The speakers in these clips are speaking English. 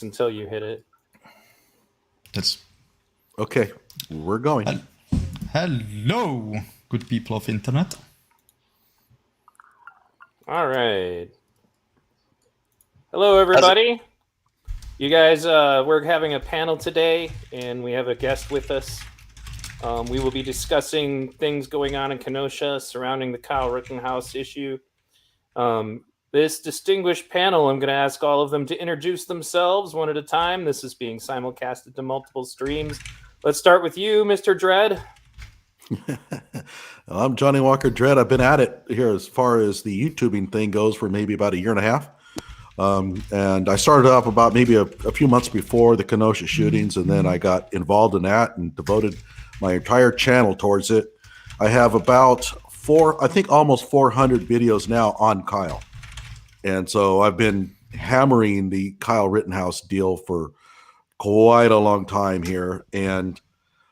until you hit it. That's okay. We're going. Hello, good people of internet. All right. Hello, everybody. You guys, we're having a panel today, and we have a guest with us. We will be discussing things going on in Kenosha surrounding the Kyle Rittenhouse issue. This distinguished panel, I'm going to ask all of them to introduce themselves one at a time. This is being simulcasted to multiple streams. Let's start with you, Mr. Dredd. I'm Johnnie Walker Dredd. I've been at it here as far as the YouTubing thing goes for maybe about a year and a half. And I started up about maybe a few months before the Kenosha shootings, and then I got involved in that and devoted my entire channel towards it. I have about almost 400 videos now on Kyle. And so I've been hammering the Kyle Rittenhouse deal for quite a long time here. And,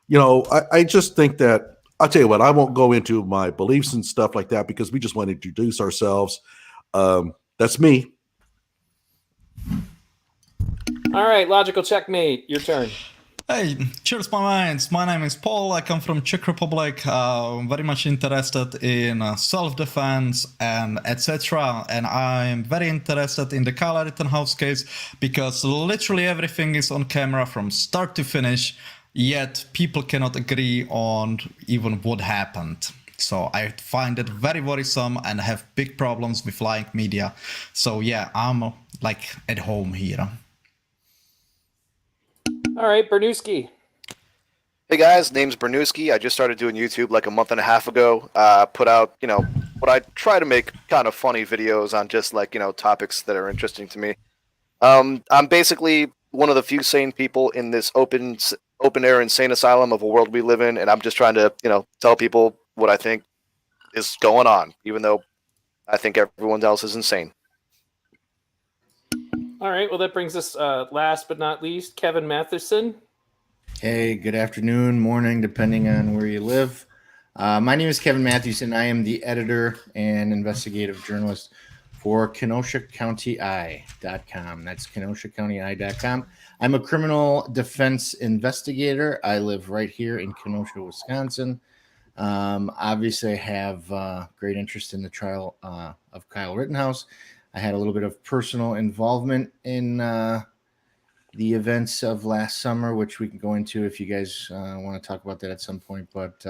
you know, I just think that, I'll tell you what, I won't go into my beliefs and stuff like that because we just want to introduce ourselves. That's me. All right, logical checkmate, your turn. Hey, cheers my minds. My name is Paul. I come from Czech Republic. Very much interested in self-defense and etc. And I'm very interested in the Kyle Rittenhouse case because literally everything is on camera from start to finish, yet people cannot agree on even what happened. So I find it very worrisome and have big problems with lying media. So yeah, I'm like at home here. All right, Bernooski. Hey guys, name's Bernooski. I just started doing YouTube like a month and a half ago. Put out, what I try to make kind of funny videos on just like, topics that are interesting to me. I'm basically one of the few sane people in this open air insane asylum of a world we live in, and I'm just trying to, tell people what I think is going on, even though I think everyone else is insane. All right, well, that brings us last but not least, Kevin Mathewson. Hey, good afternoon, morning, depending on where you live. My name is Kevin Mathewson. I am the editor and investigative journalist for KenoshaCountyEye.com. That's KenoshaCountyEye.com. I'm a criminal defense investigator. I live right here in Kenosha, Wisconsin. Obviously, I have great interest in the trial of Kyle Rittenhouse. I had a little bit of personal involvement in the events of last summer, which we can go into if you guys want to talk about that at some point. But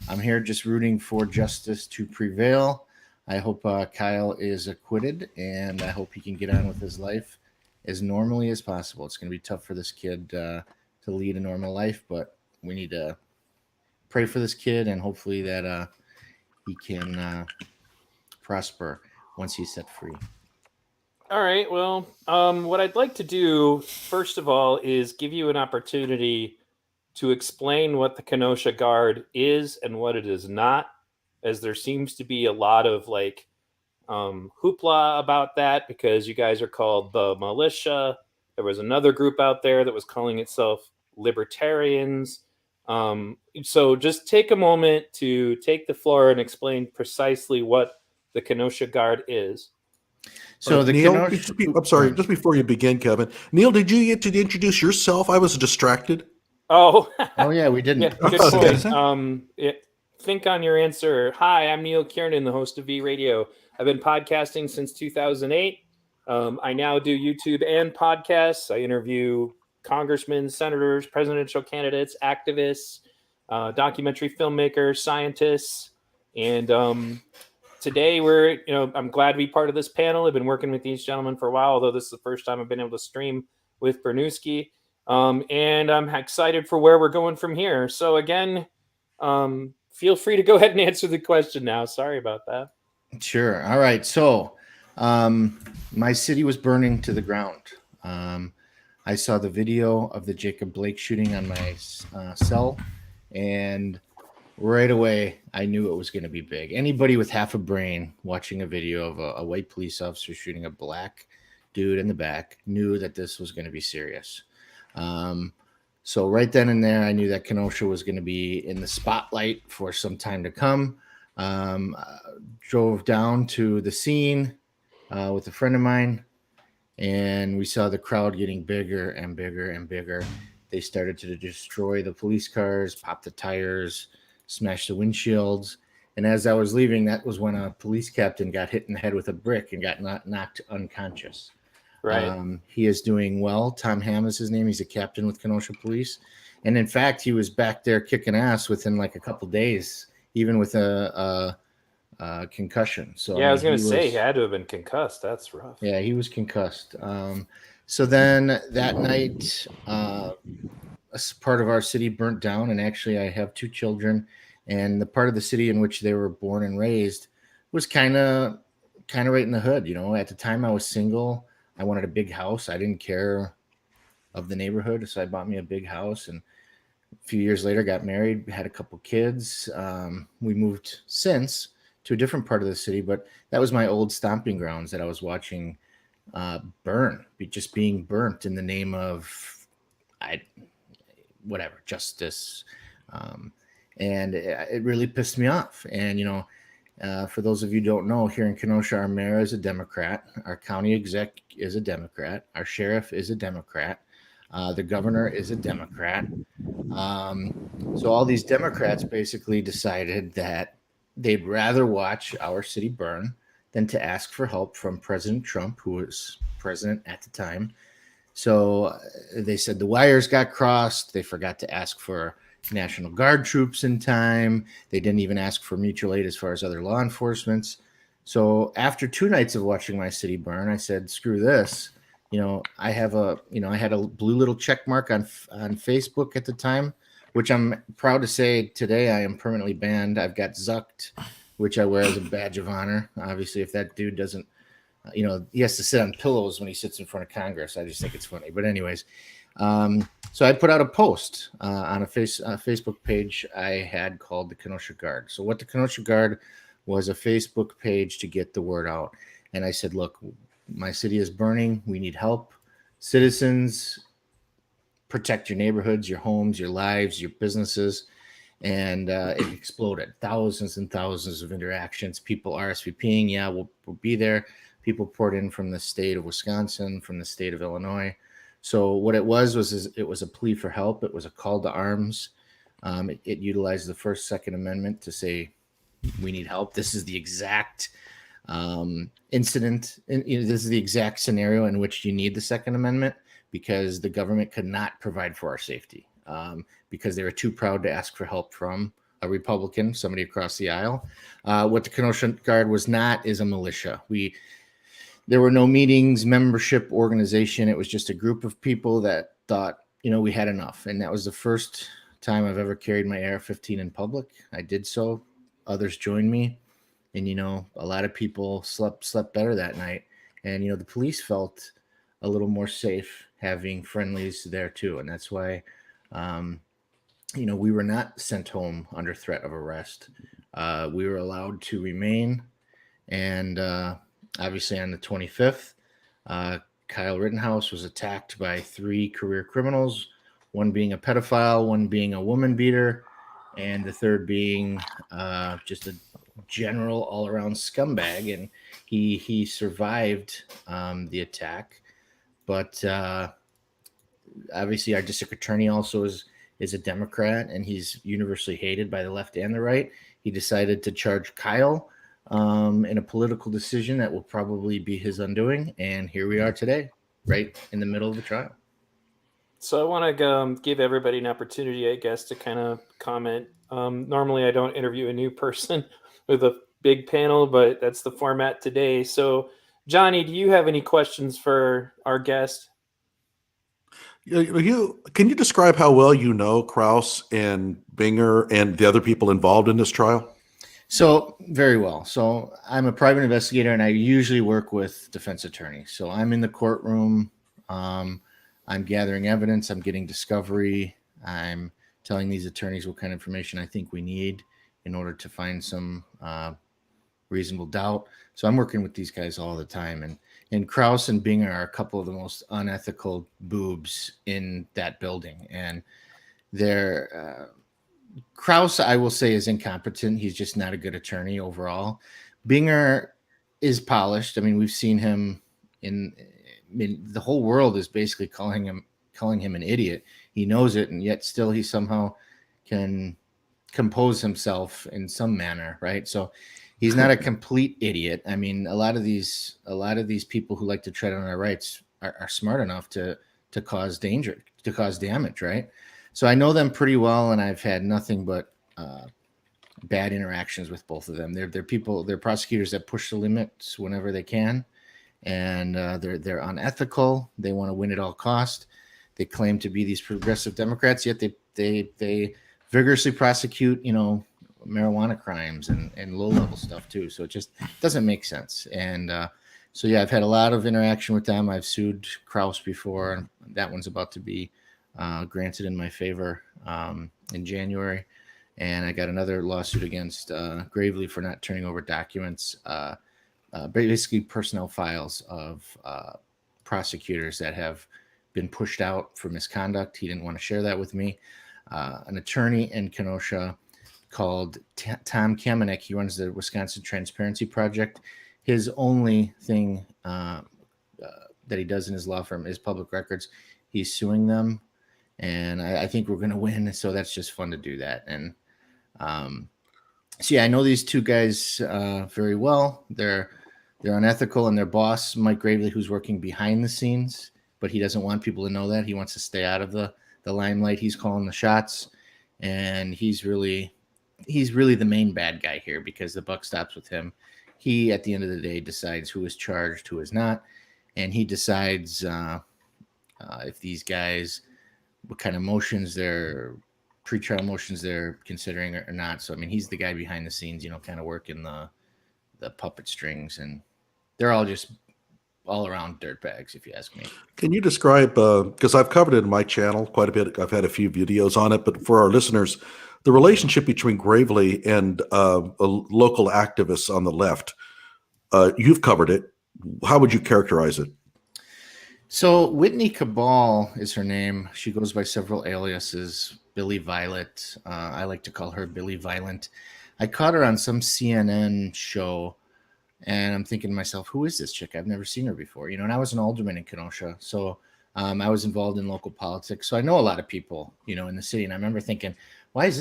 I'm here just rooting for justice to prevail. I hope Kyle is acquitted, and I hope he can get on with his life as normally as possible. It's going to be tough for this kid to lead a normal life, but we need to pray for this kid, and hopefully that he can prosper once he's set free. All right, well, what I'd like to do, first of all, is give you an opportunity to explain what the Kenosha Guard is and what it is not, as there seems to be a lot of hoopla about that because you guys are called the militia. There was another group out there that was calling itself libertarians. So just take a moment to take the floor and explain precisely what the Kenosha Guard is. So Neil, I'm sorry, just before you begin, Kevin. Neil, did you get to introduce yourself? I was distracted. Oh, yeah, we didn't. Yeah, good point. Think on your answer. Hi, I'm Neil Kiernan, the host of V Radio. I've been podcasting since 2008. I now do YouTube and podcasts. I interview congressmen, senators, presidential candidates, activists, documentary filmmakers, scientists, and today I'm glad to be part of this panel. I've been working with these gentlemen for a while, although this is the first time I've been able to stream with Bernooski. And I'm excited for where we're going from here. So again, feel free to go ahead and answer the question now. Sorry about that. Sure. All right. So my city was burning to the ground. I saw the video of the Jacob Blake shooting on my cell, and right away, I knew it was going to be big. Anybody with half a brain watching a video of a white police officer shooting a black dude in the back knew that this was going to be serious. So right then and there, I knew that Kenosha was going to be in the spotlight for some time to come. Drove down to the scene with a friend of mine, and we saw the crowd getting bigger and bigger and bigger. They started to destroy the police cars, pop the tires, smash the windshields. And as I was leaving, that was when a police captain got hit in the head with a brick and got knocked unconscious. Right. He is doing well. Tom Ham is his name. He's a captain with Kenosha Police. And in fact, he was back there kicking ass within like a couple days, even with a concussion. So Yeah, I was going he to say he had to have been concussed. That's rough. Yeah, he was concussed. So then that night, a part of our city burnt down, and actually, I have two children, and the part of the city in which they were born and raised was kind of right in the hood. You know, at the time I was single. I wanted a big house. I didn't care of the neighborhood, so I bought me a big house, and a few years later got married, had a couple kids. We moved since to a different part of the city, but that was my old stomping grounds that I was watching burn, just being burnt in the name of whatever justice, and it really pissed me off. And you know, for those of you who don't know, here in Kenosha, our mayor is a Democrat, our county exec is a Democrat, our sheriff is a Democrat, the governor is a Democrat. So all these Democrats basically decided that they'd rather watch our city burn than to ask for help from President Trump, who was president at the time. So they said the wires got crossed. They forgot to ask for National Guard troops in time. They didn't even ask for mutual aid as far as other law enforcement. So after 2 nights of watching my city burn, I said, screw this. You know, I had a blue little check mark on Facebook at the time, which I'm proud to say today I am permanently banned. I've got Zucked, which I wear as a badge of honor. Obviously, if that dude doesn't, you know, he has to sit on pillows when he sits in front of Congress. I just think it's funny. But anyways, so I put out a post on a Facebook page I had called the Kenosha Guard. So what the Kenosha Guard was, a Facebook page to get the word out. And I said, look, my city is burning. We need help. Citizens, protect your neighborhoods, your homes, your lives, your businesses. And it exploded. Thousands and thousands of interactions. People RSVPing. Yeah, we'll be there. People poured in from the state of Wisconsin, from the state of Illinois. So what it was it was a plea for help. It was a call to arms. It utilized the First, Second Amendment to say we need help. This is the exact incident. This is the exact scenario in which you need the Second Amendment, because the government could not provide for our safety, because they were too proud to ask for help from a Republican, somebody across the aisle. What the Kenosha Guard was not is a militia. There were no meetings, membership, organization. It was just a group of people that thought, you know, we had enough. And that was the first time I've ever carried my AR-15 in public. I did so. Others joined me. And, you know, a lot of people slept better that night. And, you know, the police felt a little more safe having friendlies there too. And that's why, you know, we were not sent home under threat of arrest. We were allowed to remain. And obviously on the 25th, Kyle Rittenhouse was attacked by 3 career criminals, one being a pedophile, one being a woman beater, and the third being just a general all-around scumbag. And he survived the attack. But obviously our district attorney also is a Democrat, and he's universally hated by the left and the right. He decided to charge Kyle in a political decision that will probably be his undoing. And here we are today, right in the middle of the trial. So I want to give everybody an opportunity, I guess, to kind of comment. Normally I don't interview a new person with a big panel, but that's the format today. So Johnnie, do you have any questions for our guest? Can you describe how well you know Kraus and Binger and the other people involved in this trial? So very well. So I'm a private investigator, and I usually work with defense attorneys. So I'm in the courtroom. I'm gathering evidence. I'm getting discovery. I'm telling these attorneys what kind of information I think we need in order to find some reasonable doubt. So I'm working with these guys all the time. And Kraus and Binger are a couple of the most unethical boobs in that building. And they're Kraus, I will say, is incompetent. He's just not a good attorney overall. Binger is polished. I mean, we've seen him in mean, the whole world is basically calling him an idiot. He knows it, and yet still he somehow can compose himself in some manner, right? So he's not a complete idiot. I mean, a lot of these people who like to tread on our rights are smart enough to cause danger, to cause damage, right? So I know them pretty well, and I've had nothing but bad interactions with both of them. They're prosecutors that push the limits whenever they can, and they're unethical. They want to win at all cost. They claim to be these progressive Democrats, yet they vigorously prosecute, marijuana crimes and low level stuff too. So it just doesn't make sense. And so yeah, I've had a lot of interaction with them. I've sued Kraus before, and that one's about to be granted in my favor in January. And I got another lawsuit against Gravely for not turning over documents, basically personnel files of prosecutors that have been pushed out for misconduct. He didn't want to share that with me. An attorney in Kenosha called Tom Kamenek. He runs the Wisconsin Transparency Project. His only thing that he does in his law firm is public records. He's suing them, and I think we're going to win. So that's just fun to do that. And so yeah, I know these two guys very well. They're unethical, and their boss, Mike Gravely, who's working behind the scenes, but he doesn't want people to know that. He wants to stay out of the limelight. He's calling the shots, and he's really the main bad guy here because the buck stops with him. He, at the end of the day, decides who is charged, who is not, and he decides if these guys, what kind of motions they're pretrial motions they're considering or not. So I mean, he's the guy behind the scenes, kind of working the puppet strings, and they're all just all around dirtbags, if you ask me. Can you describe, because I've covered it in my channel quite a bit, I've had a few videos on it, but for our listeners, the relationship between Gravely and local activists on the left, you've covered it. How would you characterize it? So Whitney Cabal is her name. She goes by several aliases. Billy Violet. I like to call her Billy Violent. I caught her on some CNN show, and I'm thinking to myself, who is this chick? I've never seen her before. And I was an alderman in Kenosha, so I was involved in local politics. So I know a lot of people, in the city. And I remember thinking, why is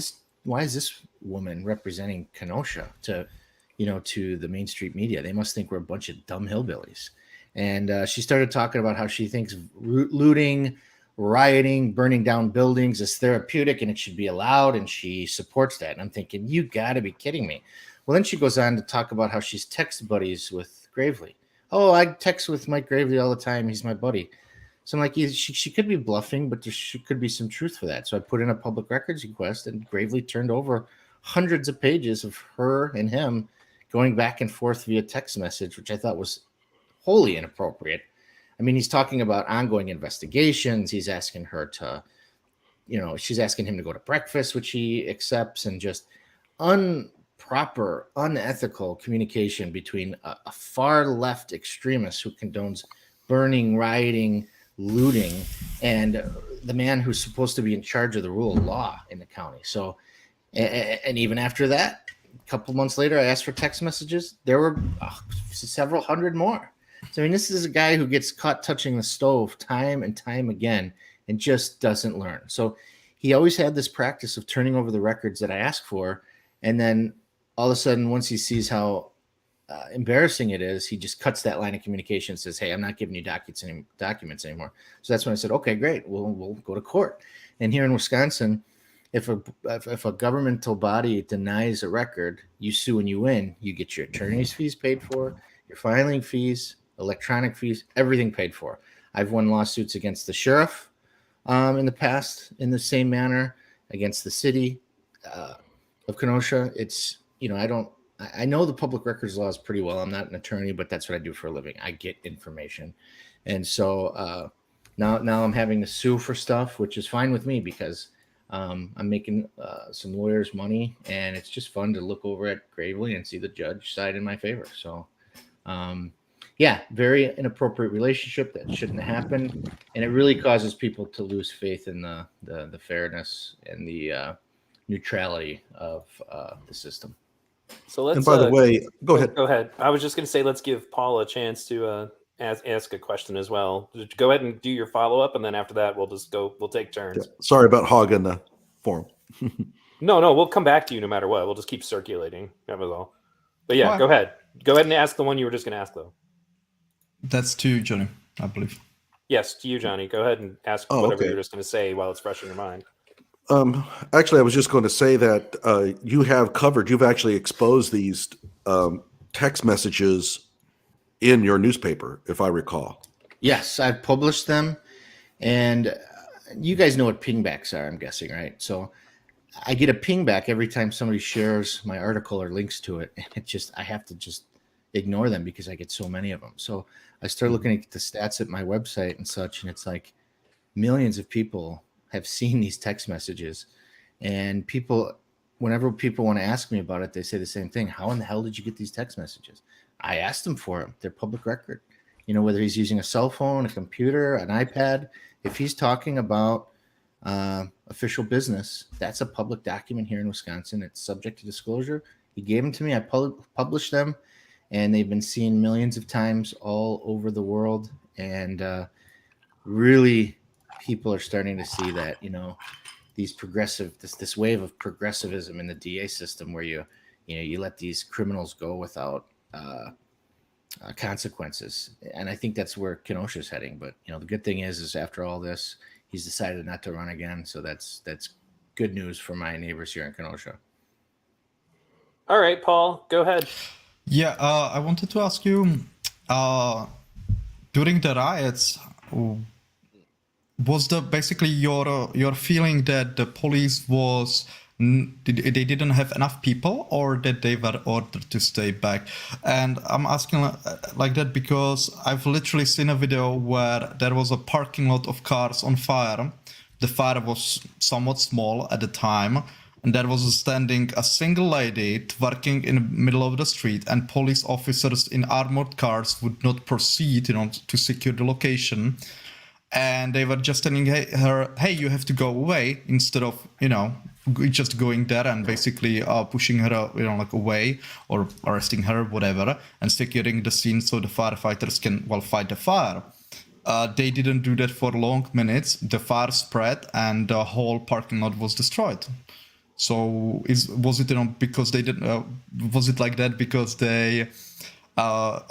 this woman representing Kenosha to the Main Street media? They must think we're a bunch of dumb hillbillies. And she started talking about how she thinks looting, rioting, burning down buildings is therapeutic and it should be allowed, and she supports that. And I'm thinking, you got to be kidding me. Well, then she goes on to talk about how she's text buddies with Gravely. Oh, I text with Mike Gravely all the time. He's my buddy. So I'm like, she could be bluffing, but there could be some truth for that. So I put in a public records request, and Gravely turned over hundreds of pages of her and him going back and forth via text message, which I thought was wholly inappropriate. I mean, he's talking about ongoing investigations. He's asking her to, she's asking him to go to breakfast, which he accepts, and just improper, unethical communication between a far left extremist who condones burning, rioting, looting, and the man who's supposed to be in charge of the rule of law in the county. So, and even after that, a couple months later, I asked for text messages. There were several hundred more. So, I mean, this is a guy who gets caught touching the stove time and time again and just doesn't learn. So he always had this practice of turning over the records that I asked for. And then all of a sudden, once he sees how embarrassing it is, he just cuts that line of communication and says, hey, I'm not giving you documents anymore. So that's when I said, okay, great. We'll go to court. And here in Wisconsin, if a governmental body denies a record, you sue and you win. You get your attorney's fees paid for, your filing fees, electronic fees, everything paid for. I've won lawsuits against the sheriff in the past in the same manner, against the city of Kenosha. It's, I know the public records laws pretty well. I'm not an attorney, but that's what I do for a living. I get information. And so now I'm having to sue for stuff, which is fine with me because I'm making some lawyers money, and it's just fun to look over at Gravely and see the judge side in my favor. So yeah, very inappropriate relationship that shouldn't happen, and it really causes people to lose faith in the fairness and the neutrality of the system. So let's. And by the way, go ahead. Go ahead. I was just going to say, let's give Paul a chance to ask a question as well. Just go ahead and do your follow up, and then after that, we'll take turns. Yeah. Sorry about hogging the forum. No, we'll come back to you no matter what. We'll just keep circulating. That was all. But yeah, What? go ahead. Go ahead and ask the one you were just going to ask, though. That's to Johnny, I believe. Yes, to you, Johnny. Go ahead and ask whatever you're just going to say while it's fresh in your mind. Actually, I was just going to say that you've actually exposed these text messages in your newspaper, if I recall. Yes, I've published them, and you guys know what pingbacks are, I'm guessing, right? So I get a pingback every time somebody shares my article or links to it, and I have to just ignore them because I get so many of them. So I start looking at the stats at my website and such, and it's like millions of people have seen these text messages, and whenever people want to ask me about it, they say the same thing. How in the hell did you get these text messages? I asked them for them. They're public record. You know, whether he's using a cell phone, a computer, an iPad, if he's talking about official business, that's a public document here in Wisconsin. It's subject to disclosure. He gave them to me. I published them, and they've been seen millions of times all over the world. And really, people are starting to see that, you know, this wave of progressivism in the DA system, where you let these criminals go without consequences. And I think that's where Kenosha is heading. But you know, the good thing is after all this, he's decided not to run again. So that's good news for my neighbors here in Kenosha. All right, Paul, go ahead. Yeah, I wanted to ask you, during the riots, was basically your feeling that the police they didn't have enough people, or that they were ordered to stay back? And I'm asking like that because I've literally seen a video where there was a parking lot of cars on fire. The fire was somewhat small at the time, and there was standing a single lady twerking in the middle of the street, and police officers in armored cars would not proceed, to secure the location. And they were just telling her, hey, you have to go away, instead of, just going there and basically pushing her, away, or arresting her, whatever, and securing the scene so the firefighters can, fight the fire. They didn't do that for long minutes. The fire spread and the whole parking lot was destroyed. So was it because they didn't? Was it like that because they, the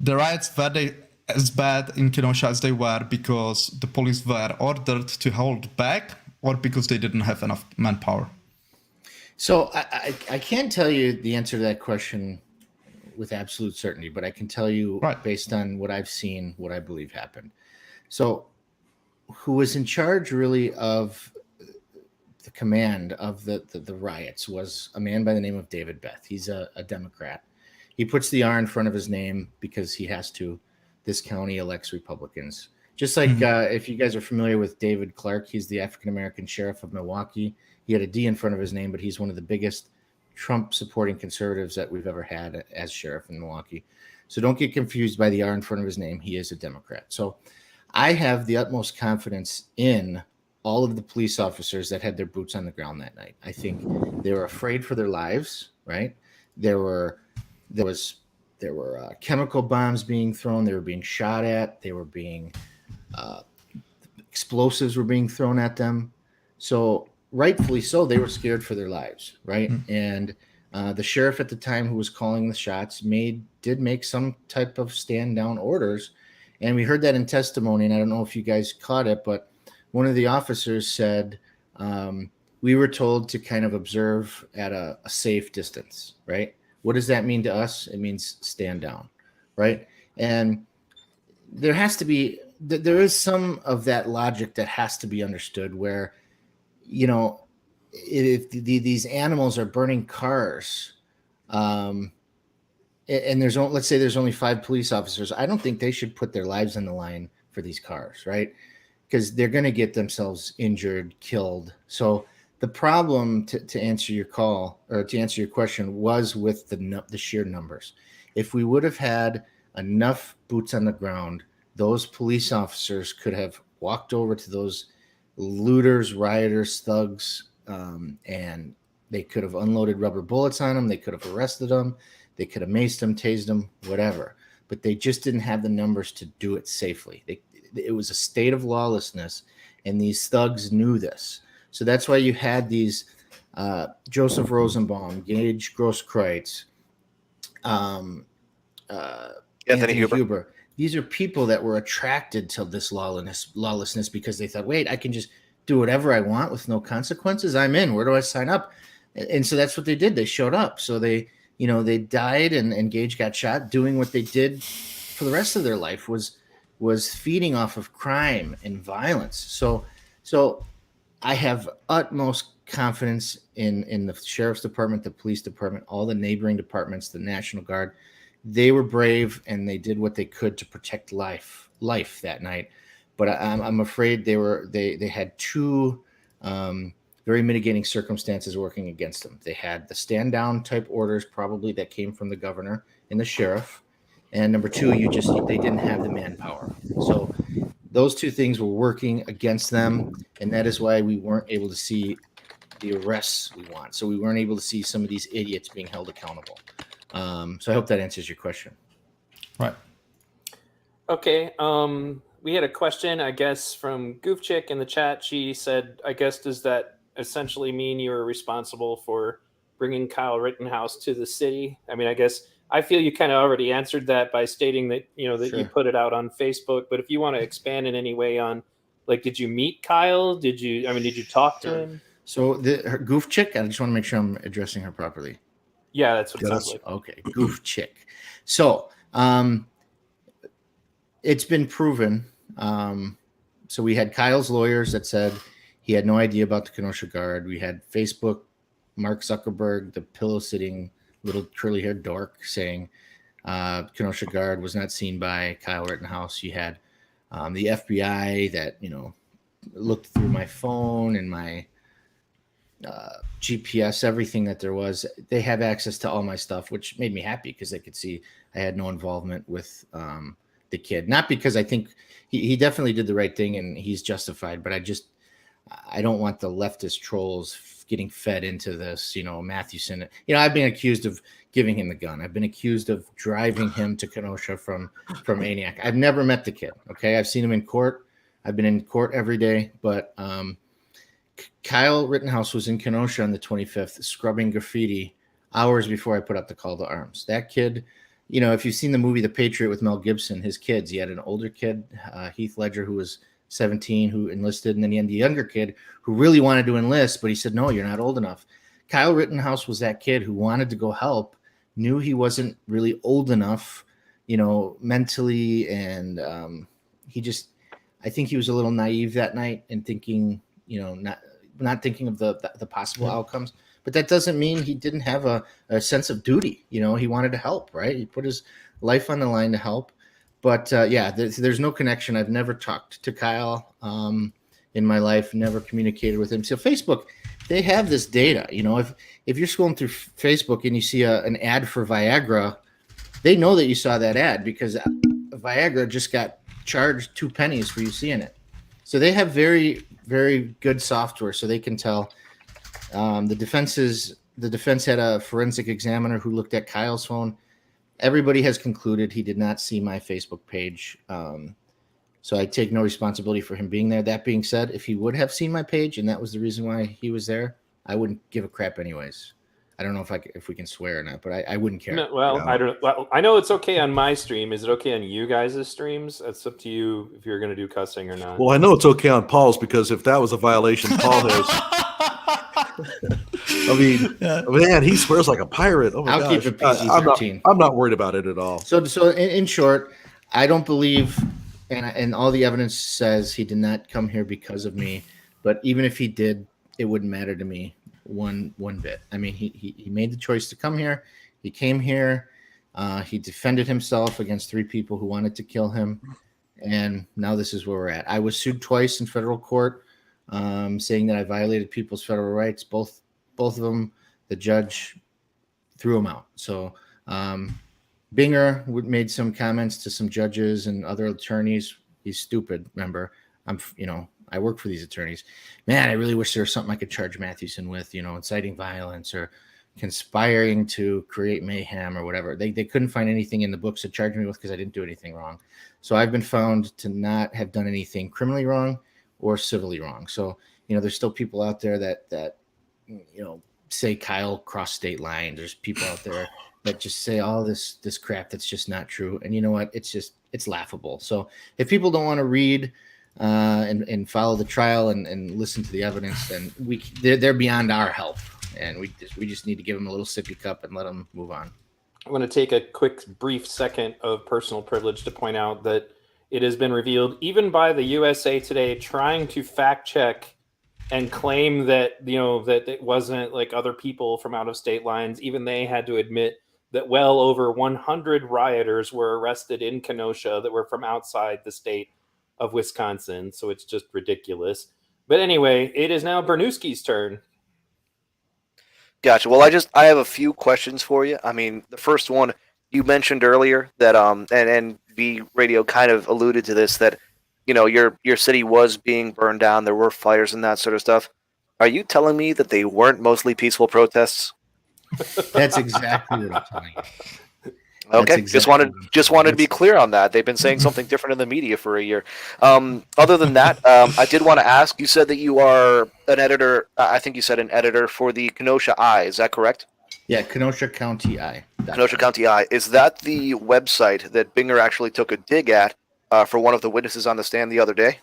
riots were as bad in Kenosha as they were because the police were ordered to hold back, or because they didn't have enough manpower? So I can't tell you the answer to that question with absolute certainty, but I can tell you based on what I've seen, what I believe happened. So who was in charge really of the command of the riots was a man by the name of David Beth. He's a Democrat. He puts the R in front of his name because he has to. This county elects Republicans. Just like if you guys are familiar with David Clark, he's the African-American sheriff of Milwaukee. He had a D in front of his name, but he's one of the biggest Trump-supporting conservatives that we've ever had as sheriff in Milwaukee. So don't get confused by the R in front of his name. He is a Democrat. So I have the utmost confidence in all of the police officers that had their boots on the ground that night. I think they were afraid for their lives, right? There were chemical bombs being thrown. They were being shot at. They were being explosives were being thrown at them. So rightfully so, they were scared for their lives, right? And the sheriff at the time who was calling the shots did make some type of stand down orders. And we heard that in testimony. And I don't know if you guys caught it, but one of the officers said, we were told to kind of observe at a safe distance, right? What does that mean to us? It means stand down, right? And there is some of that logic that has to be understood where, if these animals are burning cars, and let's say there's only 5 police officers, I don't think they should put their lives on the line for these cars, right? Because they're going to get themselves injured, killed. So the problem, to answer your call, or to answer your question, was with the sheer numbers. If we would have had enough boots on the ground, those police officers could have walked over to those looters, rioters, thugs, and they could have unloaded rubber bullets on them. They could have arrested them. They could have maced them, tased them, whatever. but they just didn't have the numbers to do it safely. It was a state of lawlessness, and these thugs knew this. So that's why you had these Joseph Rosenbaum, Gage Grosskreutz, Anthony Huber. These are people that were attracted to this lawlessness because they thought, wait, I can just do whatever I want with no consequences. I'm in. Where do I sign up? And so that's what they did. They showed up. So they died, and Gage got shot doing what they did for the rest of their life was feeding off of crime and violence. So I have utmost confidence in the sheriff's department, the police department, all the neighboring departments, the National Guard. They were brave, and they did what they could to protect life that night. But I'm afraid they had two very mitigating circumstances working against them. They had the stand down type orders, probably, that came from the governor and the sheriff. And number two, they didn't have the manpower. So those two things were working against them, and that is why we weren't able to see the arrests we want. So we weren't able to see some of these idiots being held accountable. So I hope that answers your question. Right. Okay. We had a question, I guess, from Goof Chick in the chat. She said, I guess, does that essentially mean you were responsible for bringing Kyle Rittenhouse to the city? I mean, I guess I feel you kind of already answered that by stating that, that Sure. you put it out on Facebook. But if you want to expand in any way on, like, did you meet Kyle? Did you talk to him? So her Goof Chick, I just want to make sure I'm addressing her properly. Yeah, that's what it sounds like. Okay, Goof Chick. So it's been proven. So we had Kyle's lawyers that said he had no idea about the Kenosha Guard. We had Facebook, Mark Zuckerberg, the pillow-sitting little curly-haired dork, saying Kenosha Guard was not seen by Kyle Rittenhouse. You had the FBI that looked through my phone and my GPS, everything that there was. They have access to all my stuff, which made me happy because they could see I had no involvement with the kid. Not because I think he definitely did the right thing and he's justified, but I don't want the leftist trolls getting fed into this. Mathewson. I've been accused of giving him the gun. I've been accused of driving him to Kenosha from Aniak. I've never met the kid. Okay, I've seen him in court. I've been in court every day, but Kyle Rittenhouse was in Kenosha on the 25th, scrubbing graffiti hours before I put up the call to arms. That kid, if you've seen the movie The Patriot with Mel Gibson, his kids, he had an older kid, Heath Ledger, who was 17, who enlisted, and then he had the younger kid who really wanted to enlist, but he said, no, you're not old enough. Kyle Rittenhouse was that kid who wanted to go help, knew he wasn't really old enough, mentally, and I think he was a little naive that night and thinking, not thinking of the possible outcomes. But that doesn't mean he didn't have a sense of duty. He wanted to help, right? He put his life on the line to help. But there's no connection. I've never talked to Kyle in my life, never communicated with him. So Facebook, they have this data. If you're scrolling through Facebook and you see an ad for Viagra, they know that you saw that ad because Viagra just got charged 2 pennies for you seeing it. So they have very, very good software, so they can tell. The defense had a forensic examiner who looked at Kyle's phone. Everybody has concluded he did not see my Facebook page. So I take no responsibility for him being there. That being said, if he would have seen my page and that was the reason why he was there, I wouldn't give a crap anyways. I don't know if we can swear or not, but I wouldn't care. No, well, yeah. I don't. Well, I know it's okay on my stream. Is it okay on you guys' streams? It's up to you if you're going to do cussing or not. Well, I know it's okay on Paul's because if that was a violation, Paul has. I mean, man, he swears like a pirate. Oh my I'll gosh. keep it PG-13. I'm not worried about it at all. So in short, I don't believe, and all the evidence says he did not come here because of me. But even if he did, it wouldn't matter to me one bit. I mean, he made the choice to come here. He came here. He defended himself against 3 people who wanted to kill him. And now this is where we're at. I was sued twice in federal court, saying that I violated people's federal rights. Both of them, the judge threw them out. So Binger made some comments to some judges and other attorneys. He's stupid. Remember, I work for these attorneys. Man, I really wish there was something I could charge Mathewson with, inciting violence or conspiring to create mayhem or whatever. They couldn't find anything in the books to charge me with because I didn't do anything wrong. So I've been found to not have done anything criminally wrong or civilly wrong. So, there's still people out there that say Kyle crossed state lines. There's people out there that just say all this crap that's just not true. And you know what? It's laughable. So if people don't want to read and follow the trial and listen to the evidence, then they're beyond our help. And we just need to give them a little sippy cup and let them move on. I want to take a quick, brief second of personal privilege to point out that it has been revealed, even by the USA Today, trying to fact check and claim that, that it wasn't like other people from out of state lines. Even they had to admit that well over 100 rioters were arrested in Kenosha that were from outside the state of Wisconsin. So it's just ridiculous. But anyway, it is now Bernooski's turn. Gotcha. Well, I have a few questions for you. I mean, the first one, you mentioned earlier that and V Radio kind of alluded to this, that your city was being burned down, there were fires and that sort of stuff. Are you telling me that they weren't mostly peaceful protests? That's exactly what I'm telling you. Okay, exactly just wanted to be clear on that. They've been saying something different in the media for a year. Other than that, I did want to ask, you said that you are an editor, I think you said an editor for the Kenosha Eye, is that correct? Yeah, Kenosha County Eye. Kenosha County Eye. Is that the website that Binger actually took a dig at for one of the witnesses on the stand the other day?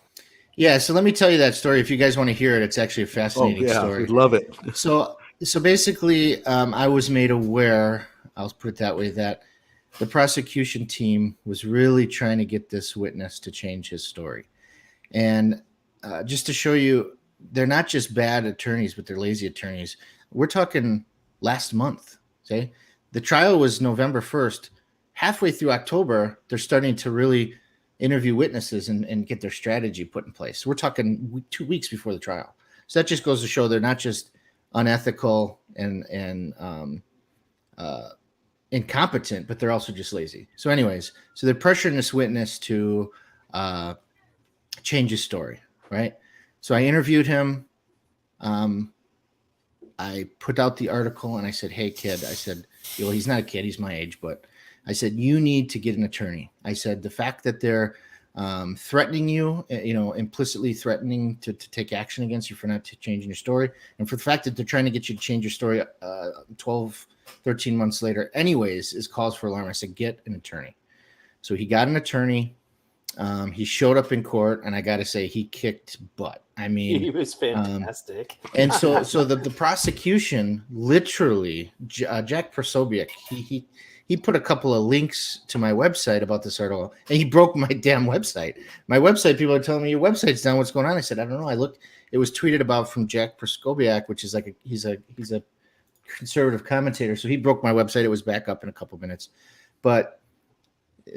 Yeah, so let me tell you that story. If you guys want to hear it, it's actually a fascinating story. We'd love it. So basically, I was made aware, I'll put it that way, that the prosecution team was really trying to get this witness to change his story. And just to show you, they're not just bad attorneys, but they're lazy attorneys. We're talking last month. Okay, the trial was November 1st. Halfway through October, they're starting to really interview witnesses and get their strategy put in place. We're talking 2 weeks before the trial. So that just goes to show they're not just unethical and incompetent, but they're also just lazy. So anyways, so they're pressuring this witness to change his story, right? So I interviewed him. I put out the article and I said, hey, kid, I said, he's not a kid, he's my age, but I said, you need to get an attorney. I said, the fact that they're threatening you, implicitly threatening to take action against you for not changing your story, and for the fact that they're trying to get you to change your story 12, 13 months later anyways, is cause for alarm. I said, get an attorney. So he got an attorney. He showed up in court, and I got to say, he kicked butt. I mean, he was fantastic. And so the prosecution literally, Jack Prosobiec, he put a couple of links to my website about this article, and he broke my damn website. My website, people are telling me your website's down. What's going on? I said, I don't know. I looked. It was tweeted about from Jack Prosobiec, which is like he's a conservative commentator. So he broke my website. It was back up in a couple minutes, but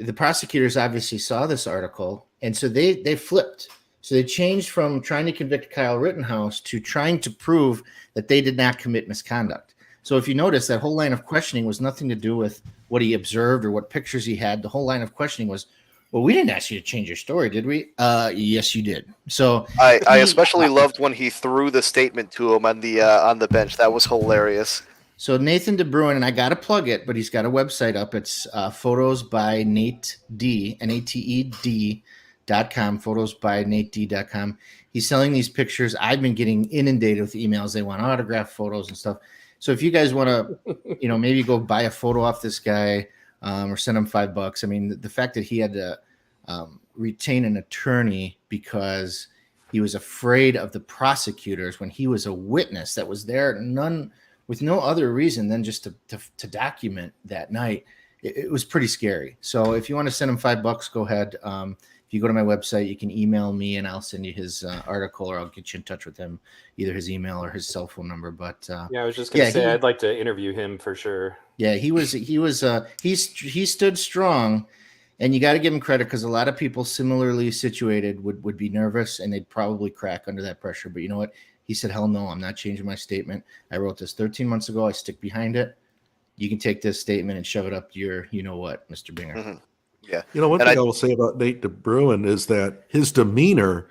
the prosecutors obviously saw this article, and so they flipped. So they changed from trying to convict Kyle Rittenhouse to trying to prove that they did not commit misconduct. So if you notice, that whole line of questioning was nothing to do with what he observed or what pictures he had. The whole line of questioning was, well, we didn't ask you to change your story, did we? Yes, you did. So I especially loved when he threw the statement to him on the bench. That was hilarious. So Nathan DeBruin, and I got to plug it, but he's got a website up. It's photos by Nate D, NATED.com, photos by NateD.com. He's selling these pictures. I've been getting inundated with emails. They want autographed photos and stuff. So if you guys want to, maybe go buy a photo off this guy or send him $5. I mean, the fact that he had to retain an attorney because he was afraid of the prosecutors when he was a witness that was there, with no other reason than just to document that night. It was pretty scary. So if you want to send him $5, go ahead. If you go to my website, you can email me and I'll send you his article, or I'll get you in touch with him, either his email or his cell phone number. But I was just going to say, I'd like to interview him for sure. Yeah, he stood strong, and you got to give him credit, because a lot of people similarly situated would be nervous and they'd probably crack under that pressure. But you know what? He said, hell no, I'm not changing my statement. I wrote this 13 months ago. I stick behind it. You can take this statement and shove it up your, what, Mr. Binger. Mm-hmm. Yeah. One thing I will say about Nate DeBruin is that his demeanor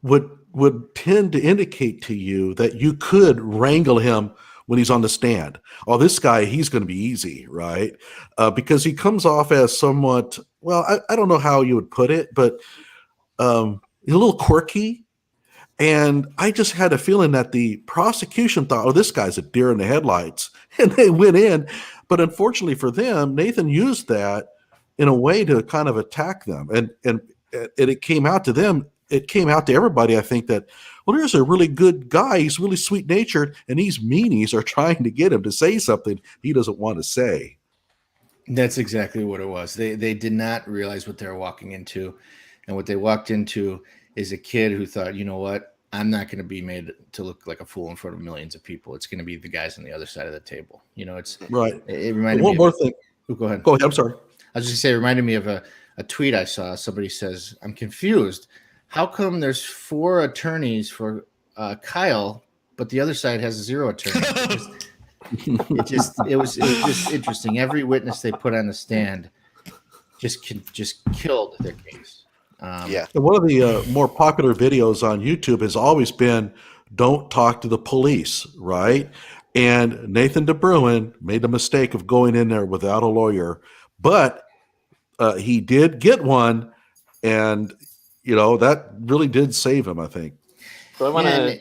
would tend to indicate to you that you could wrangle him when he's on the stand. Oh, this guy, he's going to be easy, right? Because he comes off as somewhat, well, I don't know how you would put it, but he's a little quirky. And I just had a feeling that the prosecution thought, oh, this guy's a deer in the headlights. And they went in. But unfortunately for them, Nathan used that in a way to kind of attack them. And it came out to them. It came out to everybody, I think, that, well, there's a really good guy. He's really sweet-natured. And these meanies are trying to get him to say something he doesn't want to say. That's exactly what it was. They did not realize what they were walking into. And what they walked into is a kid who thought, you know what, I'm not going to be made to look like a fool in front of millions of people. It's going to be the guys on the other side of the table. You know, it's right. It reminded me one more thing. Oh, go ahead. Go ahead. I'm sorry. I was just going to say, it reminded me of a tweet I saw. Somebody says, I'm confused. How come there's 4 attorneys for Kyle, but the other side has 0 attorneys? It was just interesting. Every witness they put on the stand just killed their case. And one of the more popular videos on YouTube has always been, don't talk to the police, right? And Nathan DeBruin made the mistake of going in there without a lawyer, but he did get one, and that really did save him, I think. So I want to,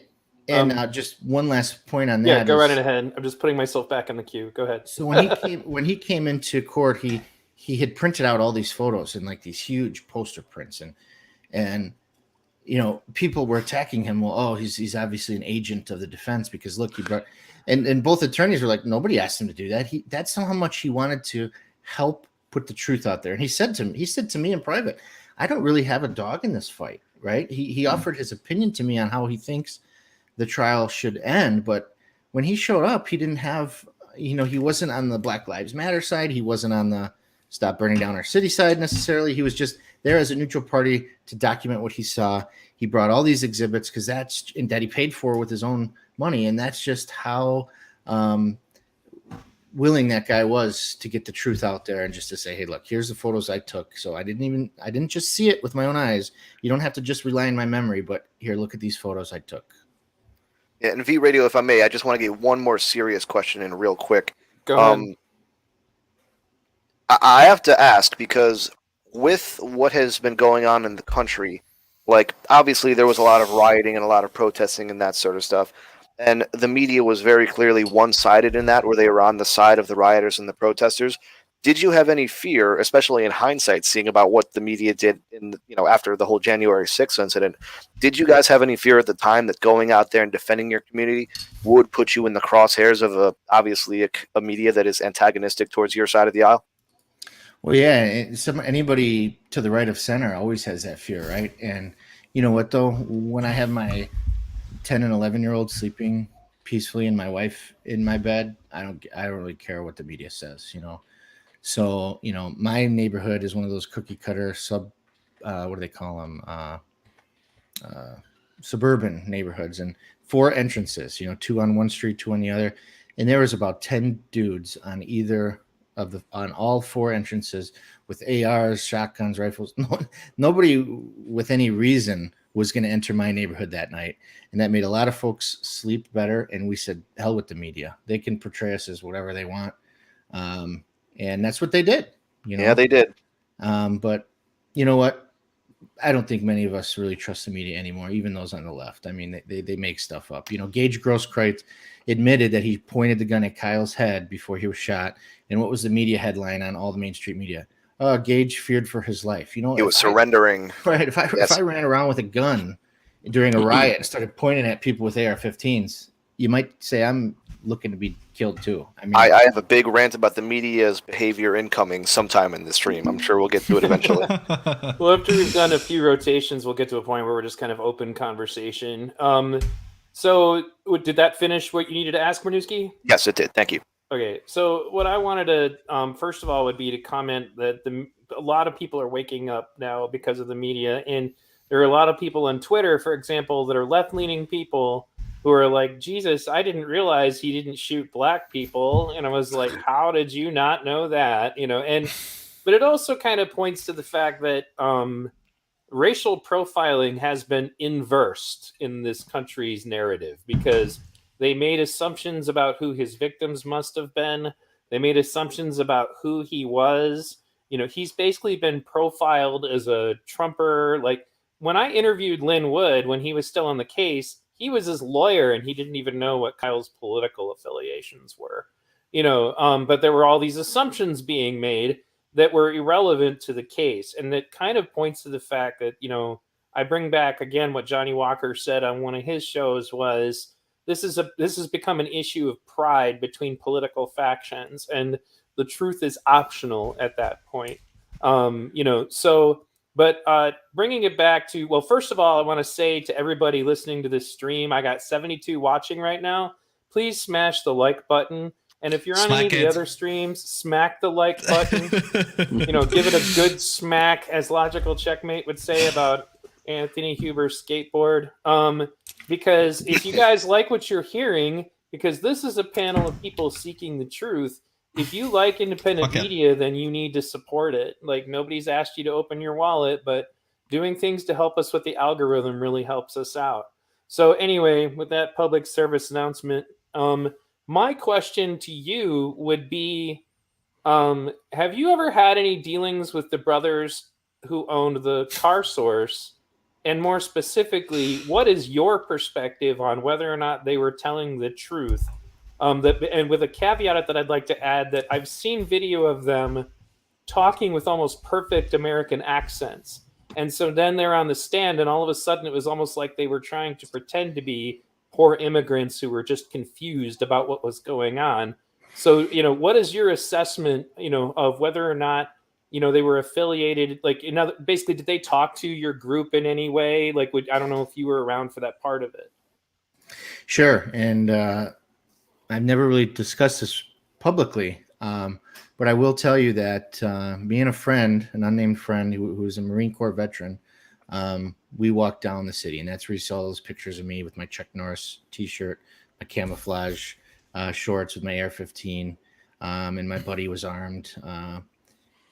and just one last point on that. Yeah, go right ahead. I'm just putting myself back in the queue. Go ahead. So when he came into court, he had printed out all these photos in like these huge poster prints, and people were attacking him. Well, oh, he's obviously an agent of the defense because look, he brought, and both attorneys were like, nobody asked him to do that. That's how much he wanted to help put the truth out there. And he said to me in private, I don't really have a dog in this fight, right? He offered his opinion to me on how he thinks the trial should end, but when he showed up, he didn't have, he wasn't on the Black Lives Matter side. He wasn't on the stop burning down our city side necessarily. He was just there as a neutral party to document what he saw. He brought all these exhibits because that he paid for with his own money. And that's just how willing that guy was to get the truth out there and just to say, hey, look, here's the photos I took. So I didn't just see it with my own eyes. You don't have to just rely on my memory, but here, look at these photos I took. Yeah, and V Radio, if I may, I just want to get one more serious question in real quick. Go ahead. I have to ask, because with what has been going on in the country, like, obviously there was a lot of rioting and a lot of protesting and that sort of stuff, and the media was very clearly one-sided in that, where they were on the side of the rioters and the protesters. Did you have any fear, especially in hindsight, seeing about what the media did after the whole January 6th incident? Did you guys have any fear at the time that going out there and defending your community would put you in the crosshairs of obviously a media that is antagonistic towards your side of the aisle? Well, yeah, anybody to the right of center always has that fear, right? And you know what, though? When I have my 10 and 11-year-old sleeping peacefully and my wife in my bed, I don't really care what the media says, So, my neighborhood is one of those cookie cutter what do they call them? Suburban neighborhoods, and 4 entrances, 2 on one street, 2 on the other. And there was about 10 dudes on on all 4 entrances with ARs, shotguns, rifles. Nobody with any reason was going to enter my neighborhood that night. And that made a lot of folks sleep better. And we said, hell with the media. They can portray us as whatever they want. And that's what they did. Yeah, they did. But you know what? I don't think many of us really trust the media anymore, even those on the left. I mean, they make stuff up. Gage Grosskreutz admitted that he pointed the gun at Kyle's head before he was shot. And what was the media headline on all the mainstream media? Gage feared for his life. He was surrendering. Right. If I ran around with a gun during a riot and started pointing at people with AR-15s, you might say I'm looking to be killed too. I mean, I have a big rant about the media's behavior incoming sometime in the stream. I'm sure we'll get to it eventually. Well, after we've done a few rotations, we'll get to a point where we're just kind of open conversation. So did that finish what you needed to ask, Bernooski? Yes, it did. Thank you. Okay, so what I wanted to, first of all, would be to comment that a lot of people are waking up now because of the media. And there are a lot of people on Twitter, for example, that are left-leaning people who are like, Jesus, I didn't realize he didn't shoot black people. And I was like, how did you not know that? But it also kind of points to the fact that racial profiling has been inversed in this country's narrative, because They made assumptions about who his victims must have been. They made assumptions about who he was. He's basically been profiled as a Trumper. Like, when I interviewed Lynn Wood when he was still on the case, he was his lawyer and he didn't even know what Kyle's political affiliations were. But there were all these assumptions being made that were irrelevant to the case. And that kind of points to the fact that, I bring back again what Johnnie Walker said on one of his shows was, this has become an issue of pride between political factions, and the truth is optional at that point. But bringing it back to, well, first of all, I want to say to everybody listening to this stream, I got 72 watching right now. Please smash the like button. And if you're on any of the other streams, smack the like button. Give it a good smack, as Logical Checkmate would say about Anthony Huber's skateboard. Because if you guys like what you're hearing, because this is a panel of people seeking the truth, if you like independent media, then you need to support it. Like, nobody's asked you to open your wallet, but doing things to help us with the algorithm really helps us out. So anyway, with that public service announcement, my question to you would be, have you ever had any dealings with the brothers who owned the Car Source? And more specifically, what is your perspective on whether or not they were telling the truth? And with a caveat that I'd like to add, that I've seen video of them talking with almost perfect American accents. And so then they're on the stand, and all of a sudden it was almost like they were trying to pretend to be poor immigrants who were just confused about what was going on. So, what is your assessment, of whether or not, they were affiliated? Like, basically, did they talk to your group in any way? Like, I don't know if you were around for that part of it. Sure. And I've never really discussed this publicly, but I will tell you that me and a friend, an unnamed friend who's a Marine Corps veteran, we walked down the city, and that's where you saw those pictures of me with my Chuck Norris t-shirt, my camouflage shorts with my AR-15, and my buddy was armed.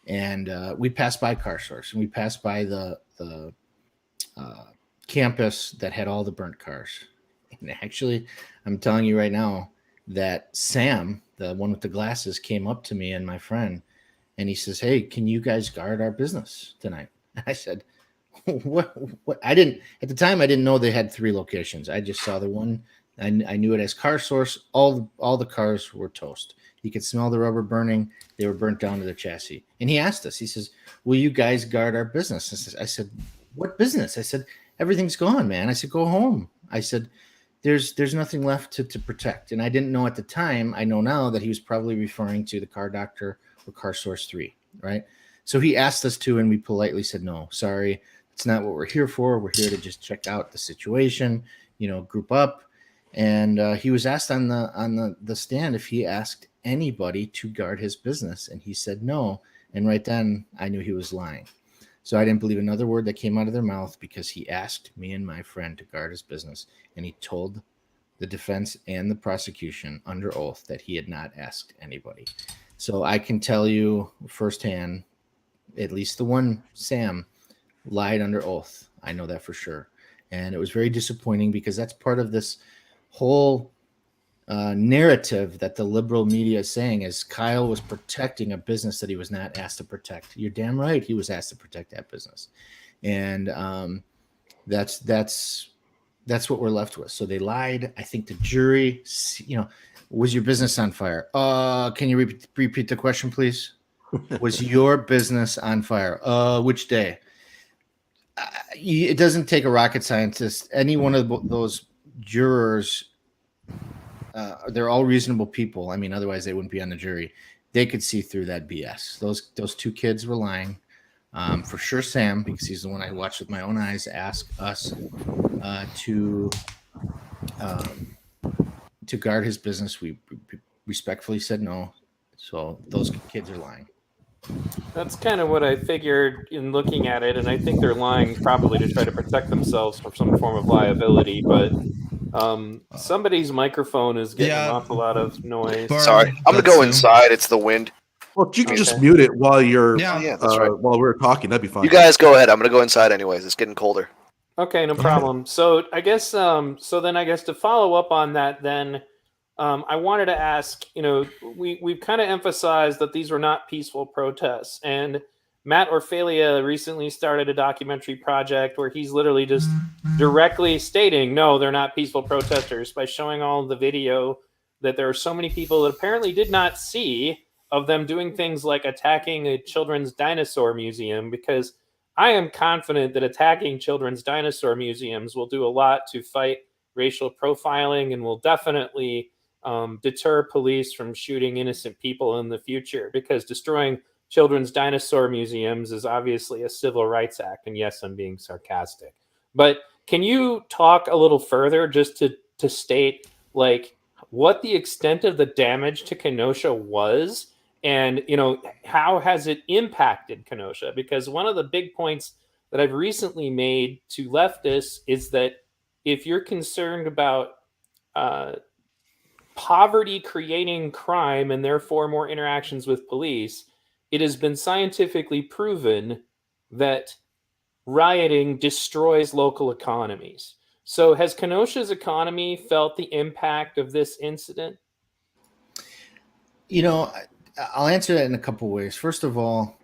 And we passed by Car Source, and we passed by the campus that had all the burnt cars. And actually, I'm telling you right now that Sam, the one with the glasses, came up to me and my friend, and he says, "Hey, can you guys guard our business tonight?" I said, What? I didn't, at the time, I didn't know they had 3 locations. I just saw the one. I knew it as Car Source. All the cars were toast. You could smell the rubber burning. They were burnt down to the chassis. And he asked us, he says, "Will you guys guard our business?" I said, "What business?" I said, "Everything's gone, man." I said, "Go home." I said, there's nothing left to protect. And I didn't know at the time. I know now that he was probably referring to the Car Doctor or Car Source 3, right? So he asked us to, and we politely said, "No, sorry. It's not what we're here for. We're here to just check out the situation, group up." And he was asked on the stand if he asked anybody to guard his business, and he said no. And right then I knew he was lying. So I didn't believe another word that came out of their mouth, because he asked me and my friend to guard his business, and he told the defense and the prosecution under oath that he had not asked anybody. So I can tell you firsthand, at least the one, Sam, lied under oath. I know that for sure. And it was very disappointing, because that's part of this whole narrative that the liberal media is saying is Kyle was protecting a business that he was not asked to protect. You're damn right he was asked to protect that business. And that's what we're left with. So they lied. I think the jury, was your business on fire? Can you repeat the question, please? Was your business on fire? Which day? It doesn't take a rocket scientist. Any one of those jurors, they're all reasonable people. I mean, otherwise they wouldn't be on the jury. They could see through that BS. Those 2 kids were lying. For sure, Sam, because he's the one I watched with my own eyes, ask us to guard his business. We respectfully said no. So those kids are lying. That's kind of what I figured in looking at it, and I think they're lying probably to try to protect themselves from some form of liability, but somebody's microphone is getting an awful lot of noise. Sorry, I'm going to go inside. It's the wind. Well, you can just mute it while you're Yeah, that's right. while we're talking. That'd be fine. You guys go ahead. I'm going to go inside anyways. It's getting colder. Okay, no Go ahead. problem. So I guess to follow up on that, then I wanted to ask, we've kind of emphasized that these were not peaceful protests, and Matt Orfalea recently started a documentary project where he's literally just directly stating, no, they're not peaceful protesters, by showing all the video that there are so many people that apparently did not see of them doing things like attacking a children's dinosaur museum, because I am confident that attacking children's dinosaur museums will do a lot to fight racial profiling and will definitely deter police from shooting innocent people in the future, because destroying children's dinosaur museums is obviously a civil rights act. And yes, I'm being sarcastic. But can you talk a little further just to state like what the extent of the damage to Kenosha was, and how has it impacted Kenosha? Because one of the big points that I've recently made to leftists is that if you're concerned about uh, poverty creating crime and therefore more interactions with police, it has been scientifically proven that rioting destroys local economies. So, has Kenosha's economy felt the impact of this incident? I'll answer that in a couple ways. First of all,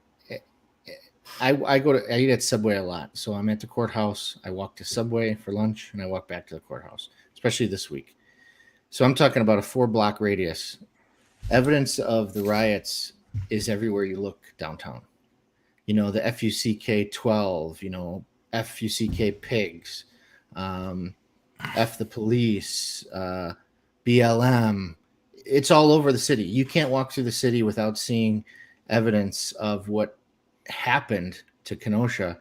I eat at Subway a lot. So I'm at the courthouse. I walk to Subway for lunch and I walk back to the courthouse, especially this week. So I'm talking about a 4-block radius. Evidence of the riots is everywhere you look downtown. The FUCK 12, FUCK pigs, F the police, BLM. It's all over the city. You can't walk through the city without seeing evidence of what happened to Kenosha,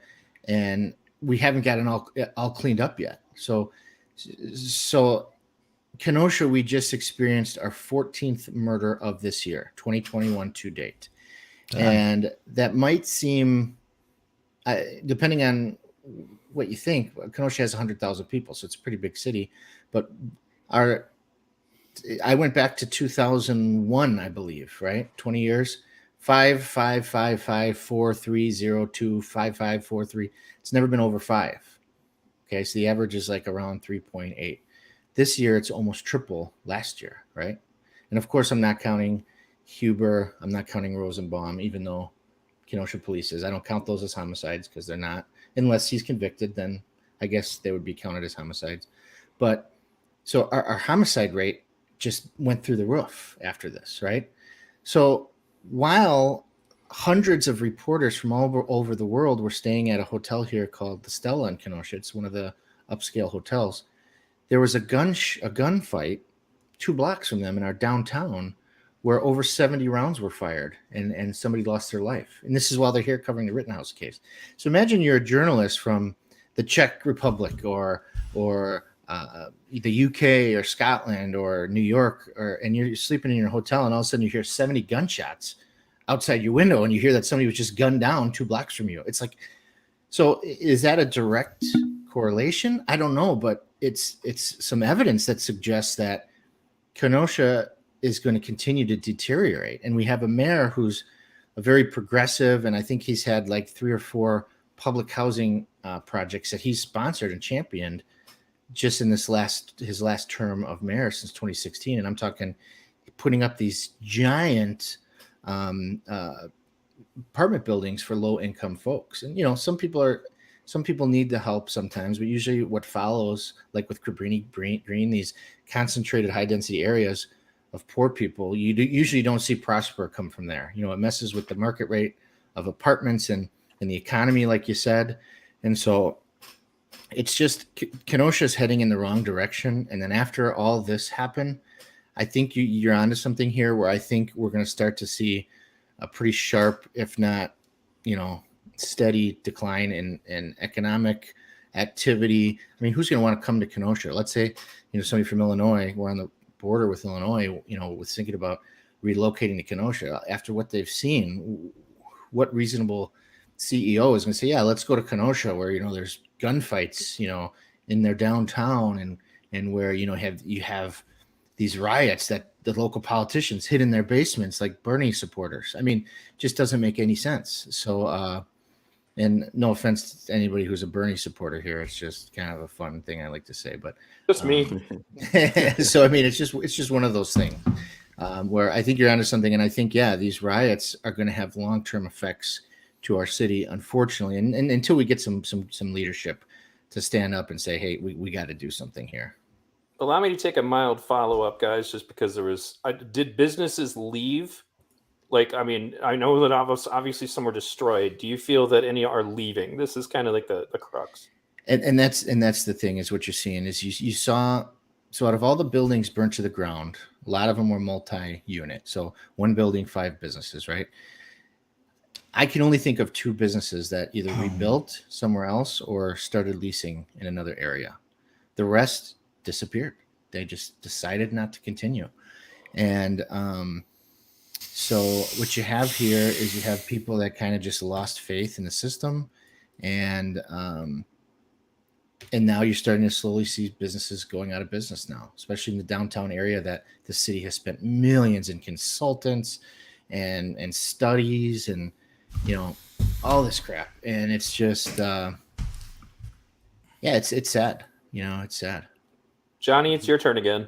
and we haven't gotten all cleaned up yet. So Kenosha, we just experienced our 14th murder of this year, 2021 to date. Damn. And that might seem, depending on what you think, Kenosha has 100,000 people, so it's a pretty big city. But I went back to 2001, I believe, right? 20 years. 5 5 5 5 4 3 0 2 5 5 4 3. It's never been over 5. Okay, so the average is like around 3.8. This year, it's almost triple last year, right? And of course, I'm not counting Huber. I'm not counting Rosenbaum, even though Kenosha police is. I don't count those as homicides because they're not. Unless he's convicted, then I guess they would be counted as homicides. But so our homicide rate just went through the roof after this, right? So while hundreds of reporters from all over the world were staying at a hotel here called the Stella in Kenosha, it's one of the upscale hotels, there was a gunfight 2 blocks from them in our downtown where over 70 rounds were fired and somebody lost their life. And this is while they're here covering the Rittenhouse case. So imagine you're a journalist from the Czech Republic or the UK or Scotland or New York, and you're sleeping in your hotel, and all of a sudden you hear 70 gunshots outside your window, and you hear that somebody was just gunned down 2 blocks from you. It's like, so is that a direct correlation? I don't know, but it's some evidence that suggests that Kenosha is going to continue to deteriorate. And we have a mayor who's a very progressive, and I think he's had like 3 or 4 public housing projects that he's sponsored and championed just in his last term of mayor since 2016. And I'm talking putting up these giant apartment buildings for low income folks. And some people need the help sometimes, but usually what follows, like with Cabrini Green, these concentrated high density areas of poor people, you usually don't see prosper come from there. It messes with the market rate of apartments and the economy, like you said. And so it's just Kenosha's heading in the wrong direction. And then after all this happened, I think you're onto something here, where I think we're going to start to see a pretty sharp, if not, steady decline in economic activity. I mean, who's going to want to come to Kenosha? Let's say, somebody from Illinois, we're on the border with Illinois, was thinking about relocating to Kenosha. After what they've seen, what reasonable CEO is going to say, yeah, let's go to Kenosha, where, there's gunfights, in their downtown, and where, you have these riots that the local politicians hid in their basements, like Bernie supporters. I mean, just doesn't make any sense. So And no offense to anybody who's a Bernie supporter here. It's just kind of a fun thing I like to say. But Just me. so I mean, it's just one of those things where I think you're onto something, and I think these riots are going to have long-term effects to our city, unfortunately, and until we get some leadership to stand up and say, hey, we got to do something here. Allow me to take a mild follow-up, guys, just because did businesses leave? Like, I mean, I know that obviously some were destroyed. Do you feel that any are leaving? This is kind of like the crux. And that's the thing is what you're seeing is you saw, so out of all the buildings burnt to the ground, a lot of them were multi-unit. So one building, 5 businesses, right? I can only think of 2 businesses that either rebuilt somewhere else or started leasing in another area. The rest disappeared. They just decided not to continue. And so what you have here is you have people that kind of just lost faith in the system, and now you're starting to slowly see businesses going out of business now, especially in the downtown area that the city has spent millions in consultants and studies and all this crap, and it's just it's sad. It's sad. Johnny, it's your turn again.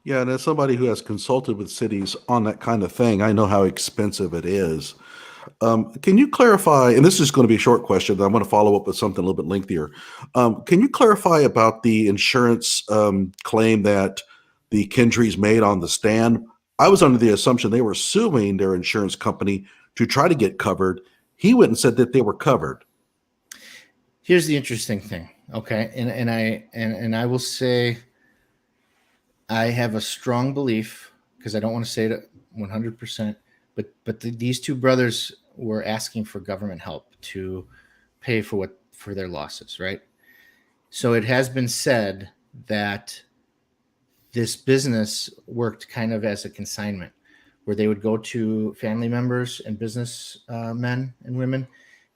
Yeah, and as somebody who has consulted with cities on that kind of thing, I know how expensive it is. Can you clarify, and this is going to be a short question, but I want to follow up with something a little bit lengthier. Can you clarify about the insurance claim that the Kendrys made on the stand? I was under the assumption they were suing their insurance company to try to get covered. He went and said that they were covered. Here's the interesting thing, okay? And I will say I have a strong belief, because I don't want to say it 100%, but these 2 brothers were asking for government help to pay for their losses, right? So it has been said that this business worked kind of as a consignment, where they would go to family members and business men and women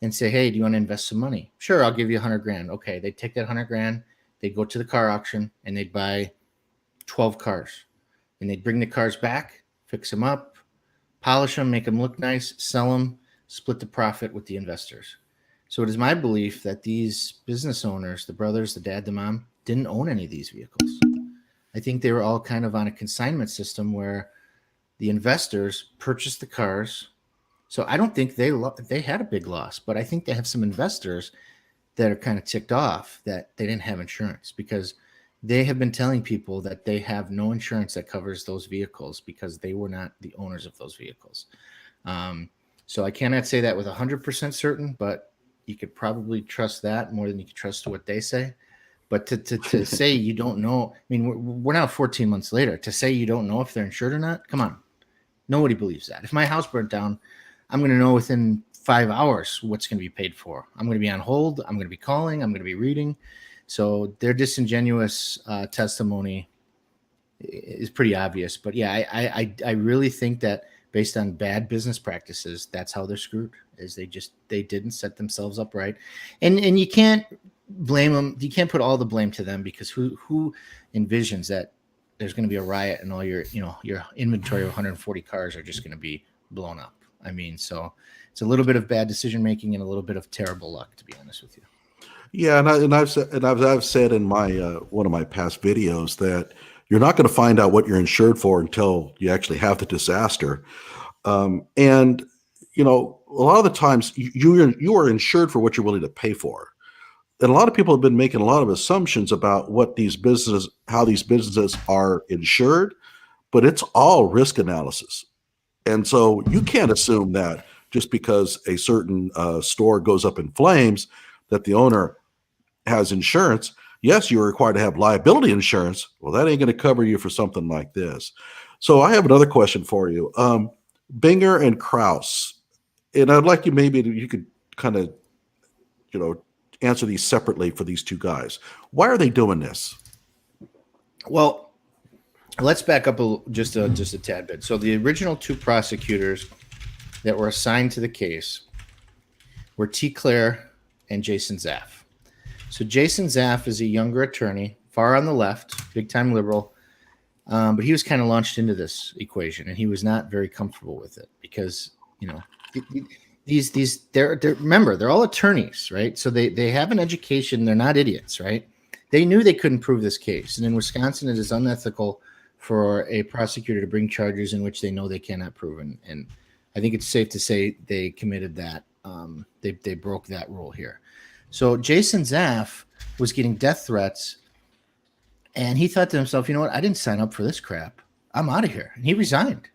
and say, hey, do you want to invest some money? Sure, I'll give you $100,000. Okay, they'd take that $100,000, they'd go to the car auction, and they'd buy 12 cars, and they'd bring the cars back, fix them up, polish them, make them look nice, sell them, split the profit with the investors. So it is my belief that these business owners, the brothers, the dad, the mom, didn't own any of these vehicles. I think they were all kind of on a consignment system where the investors purchased the cars. So I don't think they had a big loss, but I think they have some investors that are kind of ticked off that they didn't have insurance, because they have been telling people that they have no insurance that covers those vehicles because they were not the owners of those vehicles. So I cannot say that with 100% certain, but you could probably trust that more than you could trust what they say. But to say you don't know, I mean, we're now 14 months later. To say you don't know if they're insured or not, come on. Nobody believes that. If my house burnt down, I'm going to know within 5 hours what's going to be paid for. I'm going to be on hold. I'm going to be calling. I'm going to be reading. So their disingenuous testimony is pretty obvious. But yeah, I really think that based on bad business practices, that's how they're screwed. Is they didn't set themselves up right, and you can't blame them. You can't put all the blame to them, because who envisions that there's going to be a riot and all your inventory of 140 cars are just going to be blown up? I mean, so it's a little bit of bad decision making and a little bit of terrible luck, to be honest with you. Yeah, I've said in my one of my past videos that you're not going to find out what you're insured for until you actually have the disaster. And a lot of the times you are insured for what you're willing to pay for. And a lot of people have been making a lot of assumptions about how these businesses are insured, but it's all risk analysis. And so you can't assume that just because a certain store goes up in flames that the owner has insurance. Yes, you're required to have liability insurance. Well, that ain't going to cover you for something like this. So I have another question for you. Binger and Kraus, and I'd like you could kind of, answer these separately for these 2 guys. Why are they doing this? Well, let's back up just a tad bit. So the original 2 prosecutors that were assigned to the case were T. Claire and Jason Zaff. So Jason Zaff is a younger attorney, far on the left, big-time liberal, but he was kind of launched into this equation, and he was not very comfortable with it because, they're remember, they're all attorneys, right? So they have an education. They're not idiots, right? They knew they couldn't prove this case, and in Wisconsin, it is unethical for a prosecutor to bring charges in which they know they cannot prove. And I think it's safe to say they committed that. They broke that rule here. So Jason Zaff was getting death threats, and he thought to himself, you know what? I didn't sign up for this crap. I'm out of here. And he resigned.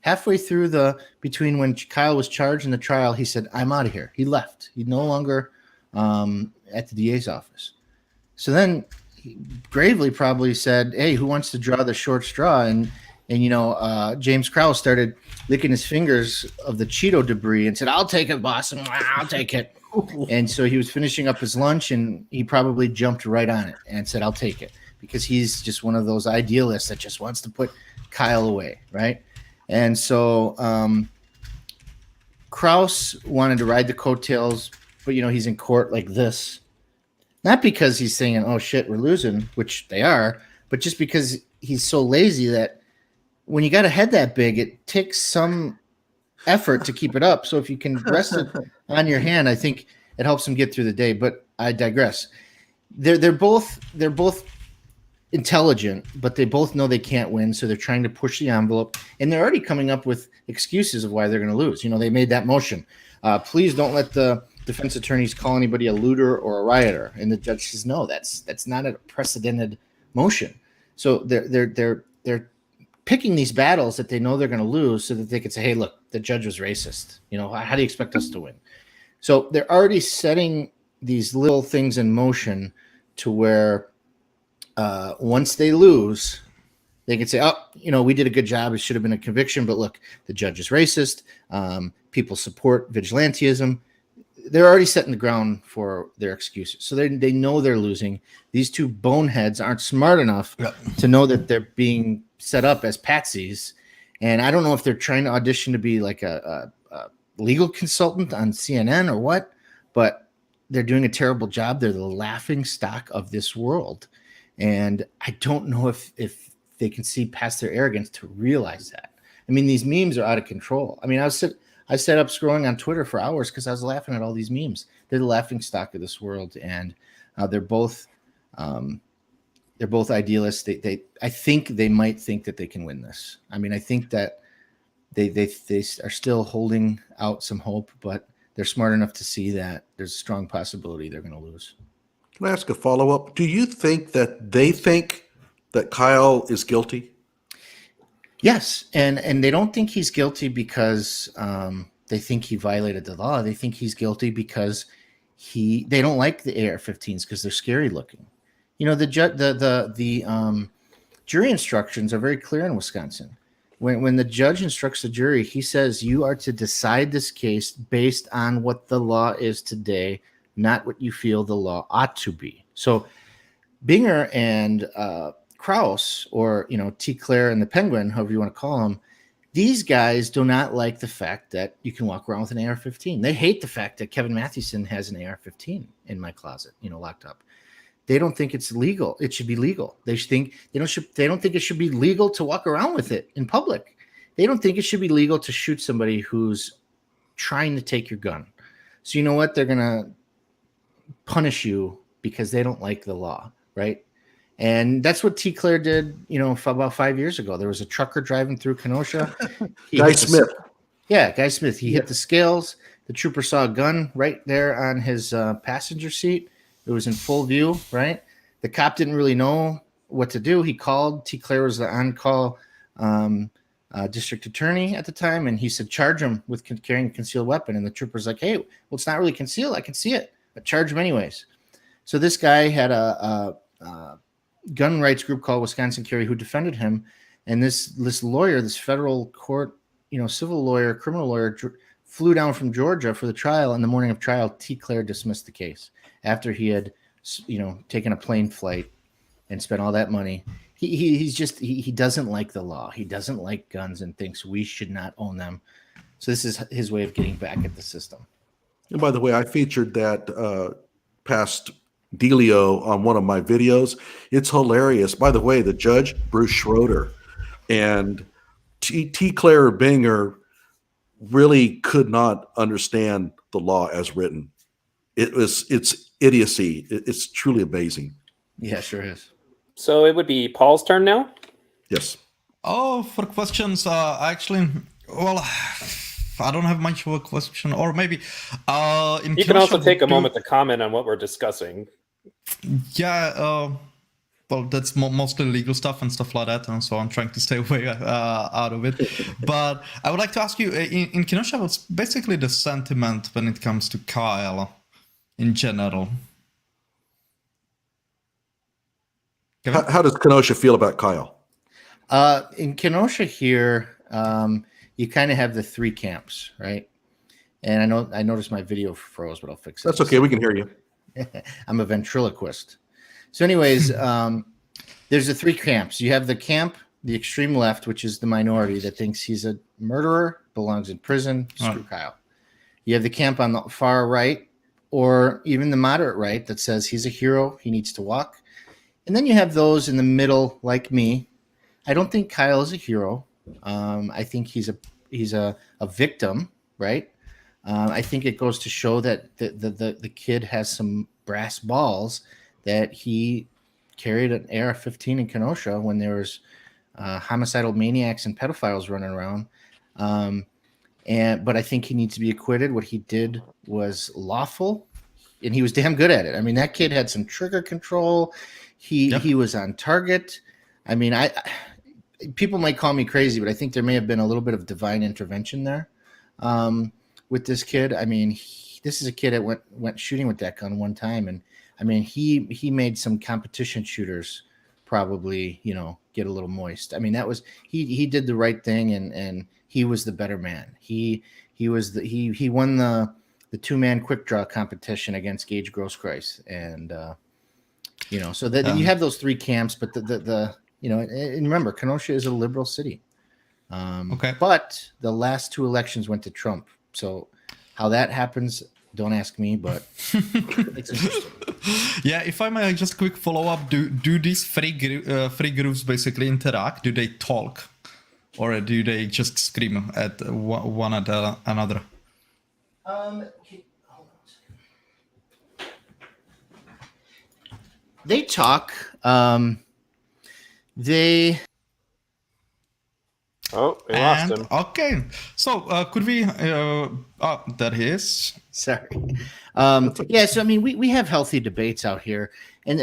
Halfway through between when Kyle was charged and the trial, he said, I'm out of here. He left. He's no longer at the DA's office. So then he gravely probably said, hey, who wants to draw the short straw? And James Krause started licking his fingers of the Cheeto debris and said, I'll take it, boss. I'll take it. And so he was finishing up his lunch, and he probably jumped right on it and said, I'll take it, because he's just one of those idealists that just wants to put Kyle away, right? And so Krause wanted to ride the coattails, but, he's in court like this. Not because he's saying, oh, shit, we're losing, which they are, but just because he's so lazy that when you got a head that big, it takes some effort to keep it up. So if you can rest it on your hand, I think it helps him get through the day. But I digress. They're both intelligent, but they both know they can't win, so they're trying to push the envelope, and they're already coming up with excuses of why they're going to lose. They made that motion. Please don't let the defense attorneys call anybody a looter or a rioter, and the judge says no. That's not a precedented motion. So they're picking these battles that they know they're going to lose, so that they could say, hey, look, the judge was racist. How do you expect us to win? So they're already setting these little things in motion to where once they lose, they can say, oh, we did a good job. It should have been a conviction, but look, the judge is racist. People support vigilantism. They're already setting the ground for their excuses. So they know they're losing. These two boneheads aren't smart enough to know that they're being set up as patsies. And I don't know if they're trying to audition to be like a legal consultant on CNN or what, but they're doing a terrible job. They're the laughing stock of this world. And I don't know if they can see past their arrogance to realize that. I mean, these memes are out of control. I mean, I sat up scrolling on Twitter for hours because I was laughing at all these memes. They're the laughing stock of this world, and they're both idealists. I think they might think that they can win this. I mean, I think that they are still holding out some hope, but they're smart enough to see that there's a strong possibility they're going to lose. Can I ask a follow-up? Do you think that they think that Kyle is guilty? Yes, and they don't think he's guilty because they think he violated the law. They think he's guilty because they don't like the AR-15s because they're scary looking. The jury instructions are very clear in Wisconsin. When the judge instructs the jury, he says you are to decide this case based on what the law is today, not what you feel the law ought to be. So Binger and Krause, or T. Claire and the Penguin, however you want to call them, these guys do not like the fact that you can walk around with an AR-15. They hate the fact that Kevin Mathewson has an AR-15 in my closet, locked up. They don't think it's legal. It should be legal. They don't think it should be legal to walk around with it in public. They don't think it should be legal to shoot somebody who's trying to take your gun. So you know what? They're gonna punish you because they don't like the law, right? And that's what T. Claire did, about 5 years ago. There was a trucker driving through Kenosha. Guy Smith. Guy Smith. He hit the scales. The trooper saw a gun right there on his passenger seat. It was in full view, right? The cop didn't really know what to do. He called. T. Claire was the on-call district attorney at the time, and he said, charge him with carrying a concealed weapon. And the trooper's like, hey, well, it's not really concealed. I can see it, but charge him anyways. So this guy had a gun rights group called Wisconsin Carry who defended him. And this lawyer, this federal court, civil lawyer, criminal lawyer, flew down from Georgia for the trial. On the morning of trial, T. Claire dismissed the case after he had, taken a plane flight and spent all that money. He doesn't like the law. He doesn't like guns and thinks we should not own them. So this is his way of getting back at the system. And by the way, I featured that past dealio on one of my videos. It's hilarious. By the way, the judge, Bruce Schroeder, and T. Claire Binger really could not understand the law as written. It's idiocy. It's truly amazing. Yeah, sure is. So it would be Paul's turn now. Yes. Oh, for questions, actually, well, I don't have much of a question, or maybe in You can also Kenosha take a would do- moment to comment on what we're discussing. Yeah, well, that's mostly legal stuff and stuff like that, and so I'm trying to stay away out of it. But I would like to ask you, in Kenosha, what's basically the sentiment when it comes to Kyle in general? How does Kenosha feel about Kyle? In Kenosha here, you kind of have the three camps, right? And I noticed my video froze, but I'll fix it. That's okay. We can hear you. I'm a ventriloquist. So anyways, there's the three camps. You have the camp, the extreme left, which is the minority that thinks he's a murderer, belongs in prison, screw Kyle. You have the camp on the far right, or even the moderate right, that says he's a hero, he needs to walk. And then you have those in the middle, like me. I don't think Kyle is a hero. I think he's a victim, right? I think it goes to show that the kid has some brass balls, that he carried an AR-15 in Kenosha when there was homicidal maniacs and pedophiles running around. But I think he needs to be acquitted. What he did was lawful, and he was damn good at it. I mean, that kid had some trigger control. He was on target. I mean, people might call me crazy, but I think there may have been a little bit of divine intervention there with this kid. I mean, this is a kid that went shooting with that gun one time, and I mean, he made some competition shooters probably, get a little moist. I mean, that was he did the right thing, and he was the better man. He won the 2-man quick draw competition against Gage Grosskreis, and so that you have those three camps, but the and remember, Kenosha is a liberal city. Okay. But the last two elections went to Trump. So how that happens, don't ask me, but it's interesting. Yeah, if I may just quick follow up, do these three groups basically interact? Do they talk? Or do they just scream at one at another? Hold on a second. They talk. Oh, we lost him. Okay, so could we? There he is. Sorry. Yeah. So I mean, we have healthy debates out here, and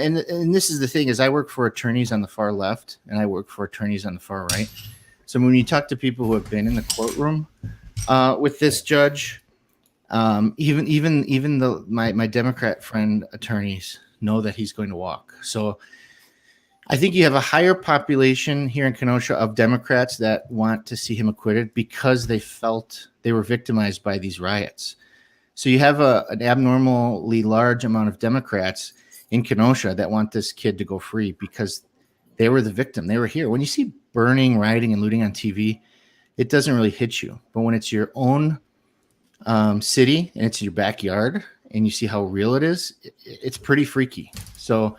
this is the thing: is I work for attorneys on the far left, and I work for attorneys on the far right. So when you talk to people who have been in the courtroom with this judge, even my Democrat friend attorneys know that he's going to walk. So I think you have a higher population here in Kenosha of Democrats that want to see him acquitted because they felt they were victimized by these riots. So you have an abnormally large amount of Democrats in Kenosha that want this kid to go free because they were the victim. They were here. When you see burning, rioting, and looting on TV, it doesn't really hit you. But when it's your own city and it's your backyard and you see how real it is, it's pretty freaky. So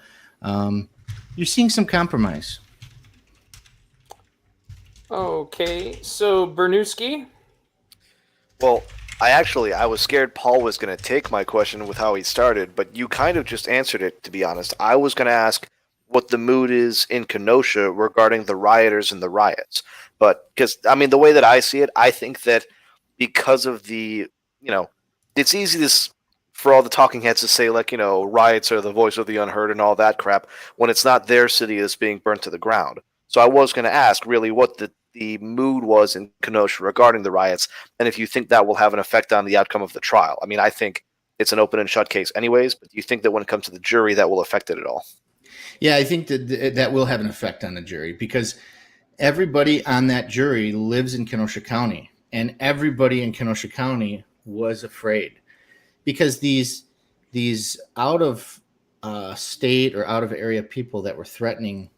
you're seeing some compromise. Okay, so Bernooski. Well, I was scared Paul was going to take my question with how he started, but you kind of just answered it, to be honest. I was going to ask what the mood is in Kenosha regarding the rioters and the riots. But because, I mean, the way that I see it, I think that because of the, it's easy for all the talking heads to say, like, riots are the voice of the unheard and all that crap when it's not their city that's being burnt to the ground. So I was going to ask really what the mood was in Kenosha regarding the riots, and if you think that will have an effect on the outcome of the trial. I mean, I think it's an open and shut case anyways, but do you think that when it comes to the jury that will affect it at all? Yeah, I think that will have an effect on the jury because everybody on that jury lives in Kenosha County, and everybody in Kenosha County was afraid because these out of state or out of area people that were threatening,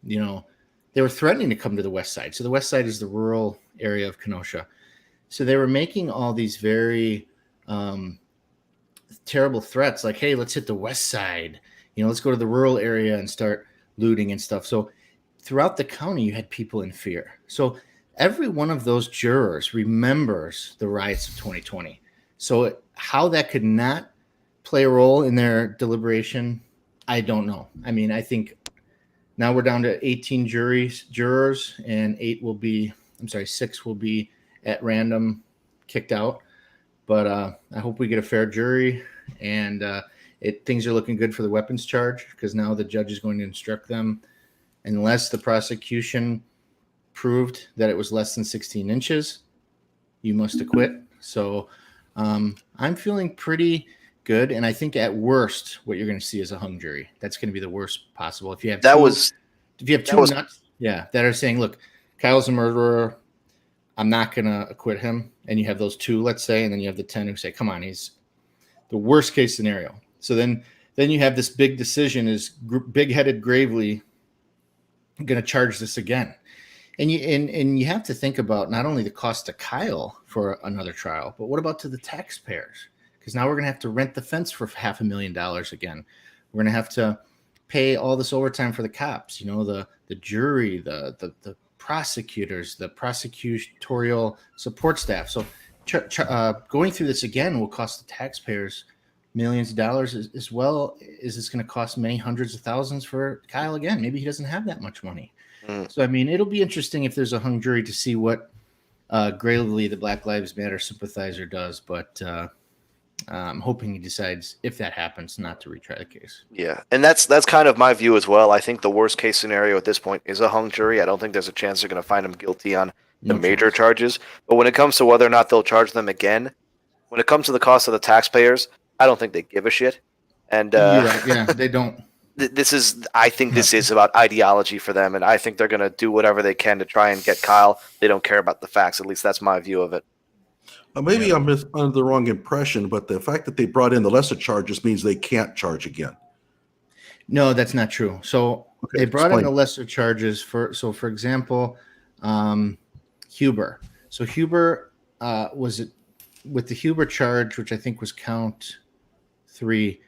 they were threatening to come to the west side. So the west side is the rural area of Kenosha. So they were making all these very terrible threats like, hey, let's hit the west side. Let's go to the rural area and start looting and stuff. So throughout the county, you had people in fear. So every one of those jurors remembers the riots of 2020. So how that could not play a role in their deliberation, I don't know. I mean, I think now we're down to 18 jurors, and 6 will be at random kicked out. But I hope we get a fair jury, and things are looking good for the weapons charge, because now the judge is going to instruct them, unless the prosecution proved that it was less than 16 inches, you must acquit. So I'm feeling pretty good, and I think at worst what you're going to see is a hung jury. That's going to be the worst possible. If you have two nuts that are saying, look, Kyle's a murderer, I'm not going to acquit him, and you have those 2, let's say, and then you have the 10 who say, come on, he's the worst case scenario. So then you have this big decision: is big-headed Gravely going to charge this again? And you have to think about not only the cost to Kyle for another trial, but what about to the taxpayers? Because now we're going to have to rent the fence for $500,000 again. We're going to have to pay all this overtime for the cops, the jury, the prosecutors, the prosecutorial support staff. So going through this again will cost the taxpayers millions of dollars, as well as it's going to cost many hundreds of thousands for Kyle again. Maybe he doesn't have that much money. So, I mean, it'll be interesting if there's a hung jury to see what Gravely, the Black Lives Matter sympathizer, does. But I'm hoping he decides, if that happens, not to retry the case. Yeah, and that's kind of my view as well. I think the worst case scenario at this point is a hung jury. I don't think there's a chance they're going to find him guilty on the major charges. But when it comes to whether or not they'll charge them again, when it comes to the cost of the taxpayers, I don't think they give a shit. And you're right. Yeah, they don't. I think this is about ideology for them, and I think they're going to do whatever they can to try and get Kyle. They don't care about the facts. At least that's my view of it. Maybe I'm under the wrong impression, but the fact that they brought in the lesser charges means they can't charge again. No, that's not true. So they brought in the lesser charges for example, Huber. So Huber was with the Huber charge, which I think was count 3,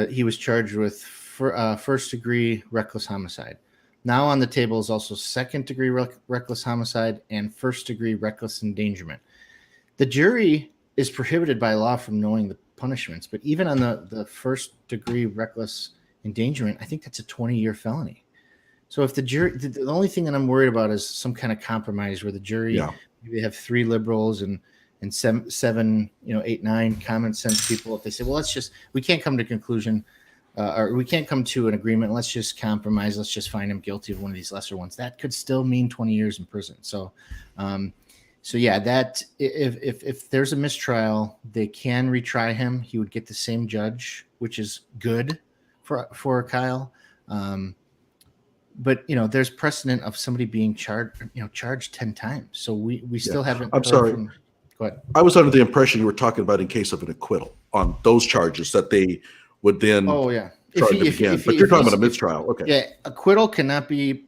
he was charged with first-degree reckless homicide. Now on the table is also second-degree reckless homicide and first-degree reckless endangerment. The jury is prohibited by law from knowing the punishments, but even on the first-degree reckless endangerment, I think that's a 20-year felony. So if the jury, the only thing that I'm worried about is some kind of compromise where the jury, maybe have 3 liberals and 7, 8, 9 common sense people. If they say, well, we can't come to conclusion, or we can't come to an agreement, let's just compromise, let's just find him guilty of one of these lesser ones. That could still mean 20 years in prison. So, that if there's a mistrial, they can retry him. He would get the same judge, which is good for Kyle. But there's precedent of somebody being charged 10 times. So we still haven't. I'm sorry. Go ahead. I was under the impression you were talking about in case of an acquittal on those charges that they would then. Oh yeah. Charge him again. But you're talking about a mistrial. Okay. Yeah, acquittal cannot be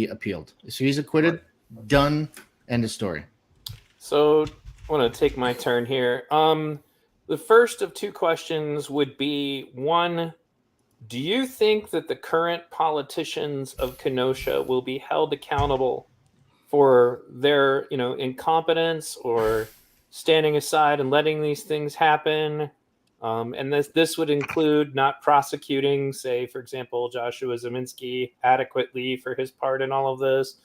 appealed. So he's acquitted, done, end of story. So I want to take my turn here. The first of 2 questions would be, 1, do you think that the current politicians of Kenosha will be held accountable for their, incompetence or standing aside and letting these things happen? And this would include not prosecuting, say, for example, Joshua Zeminski adequately for his part in all of this.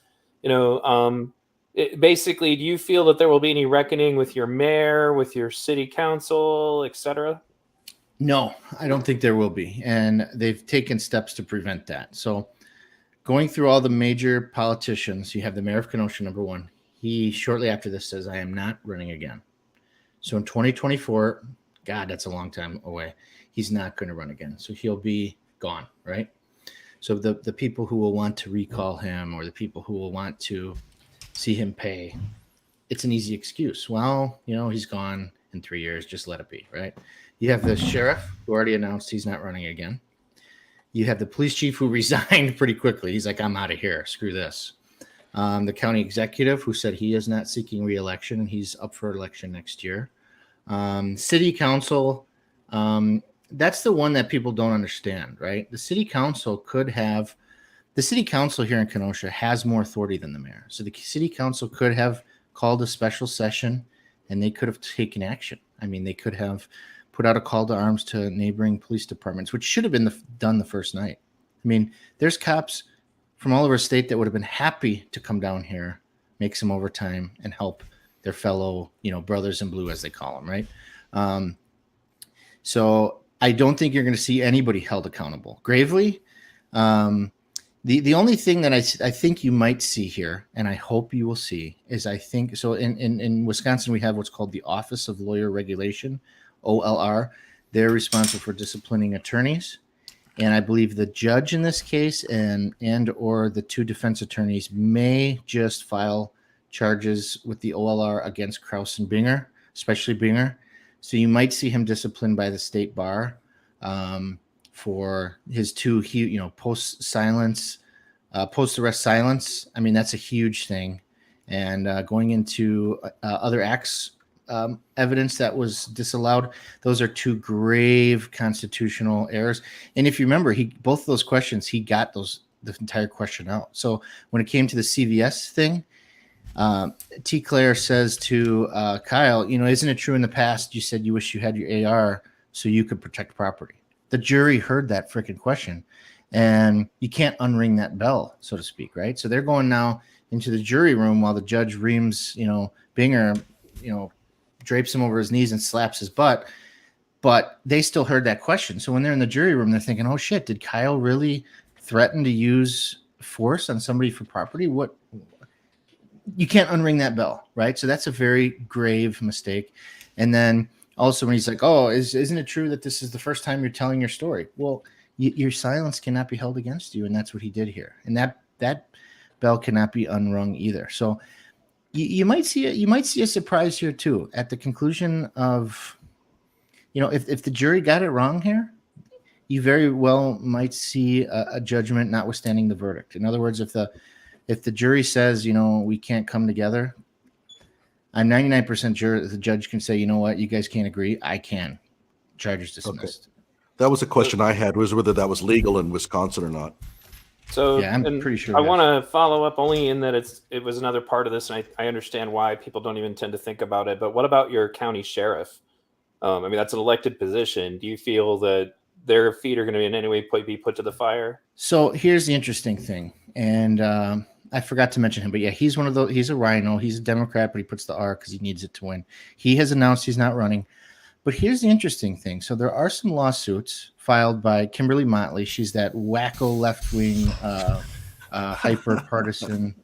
Basically, do you feel that there will be any reckoning with your mayor, with your city council, etc.? No, I don't think there will be. And they've taken steps to prevent that. So going through all the major politicians, you have the mayor of Kenosha, number 1. He shortly after this says, I am not running again. So in 2024, God, that's a long time away. He's not going to run again. So he'll be gone, right? So the people who will want to recall him, or the people who will want to see him pay, it's an easy excuse. Well, he's gone in 3 years. Just let it be, right? You have the sheriff who already announced he's not running again. You have the police chief who resigned pretty quickly. He's like, I'm out of here. Screw this. The county executive who said he is not seeking re-election and he's up for election next year. City council, that's the one that people don't understand, right? The city council could have the city council here in Kenosha has more authority than the mayor. So the city council could have called a special session and they could have taken action. I mean, they could have put out a call to arms to neighboring police departments, which should have been done the first night. I mean, there's cops from all over the state that would have been happy to come down here, make some overtime, and help their fellow, brothers in blue, as they call them, right? So I don't think you're going to see anybody held accountable. Gravely, the only thing that I think you might see here, and I hope you will see, is I think so. In Wisconsin, we have what's called the Office of Lawyer Regulation, OLR. They're responsible for disciplining attorneys, and I believe the judge in this case and or the two defense attorneys may just file charges with the OLR against Kraus and Binger, especially Binger. So you might see him disciplined by the state bar for his two, post-arrest silence. I mean, that's a huge thing. And going into other acts, evidence that was disallowed, those are two grave constitutional errors. And if you remember, both of those questions, he got the entire question out. So when it came to the CVS thing, T. Claire says to Kyle, isn't it true in the past you said you wish you had your AR so you could protect property? The jury heard that freaking question, and you can't unring that bell, so to speak, right? So they're going now into the jury room while the judge reams, Binger, drapes him over his knees and slaps his butt. But they still heard that question. So when they're in the jury room, they're thinking, oh shit, did Kyle really threaten to use force on somebody for property? What? You can't unring that bell, right? So that's a very grave mistake. And then also when he's like, oh, isn't it true that this is the first time you're telling your story? Well, your silence cannot be held against you. And that's what he did here. And that bell cannot be unrung either. So you might see a surprise here too. At the conclusion of, if the jury got it wrong here, you very well might see a judgment notwithstanding the verdict. In other words, if the jury says, we can't come together, I'm 99% sure the judge can say, you know what, you guys can't agree. I can. Charges dismissed. Okay. That was a question I had, was whether that was legal in Wisconsin or not. So yeah, I'm pretty sure. I want to follow up only in that it was another part of this, and I understand why people don't even tend to think about it. But what about your county sheriff? I mean, that's an elected position. Do you feel that their feet are going to in any way be put to the fire? So here's the interesting thing, and I forgot to mention him, but yeah, he's one of those. He's a rhino. He's a Democrat, but he puts the R because he needs it to win. He has announced he's not running. But here's the interesting thing. So there are some lawsuits filed by Kimberly Motley. She's that wacko left-wing, hyper-partisan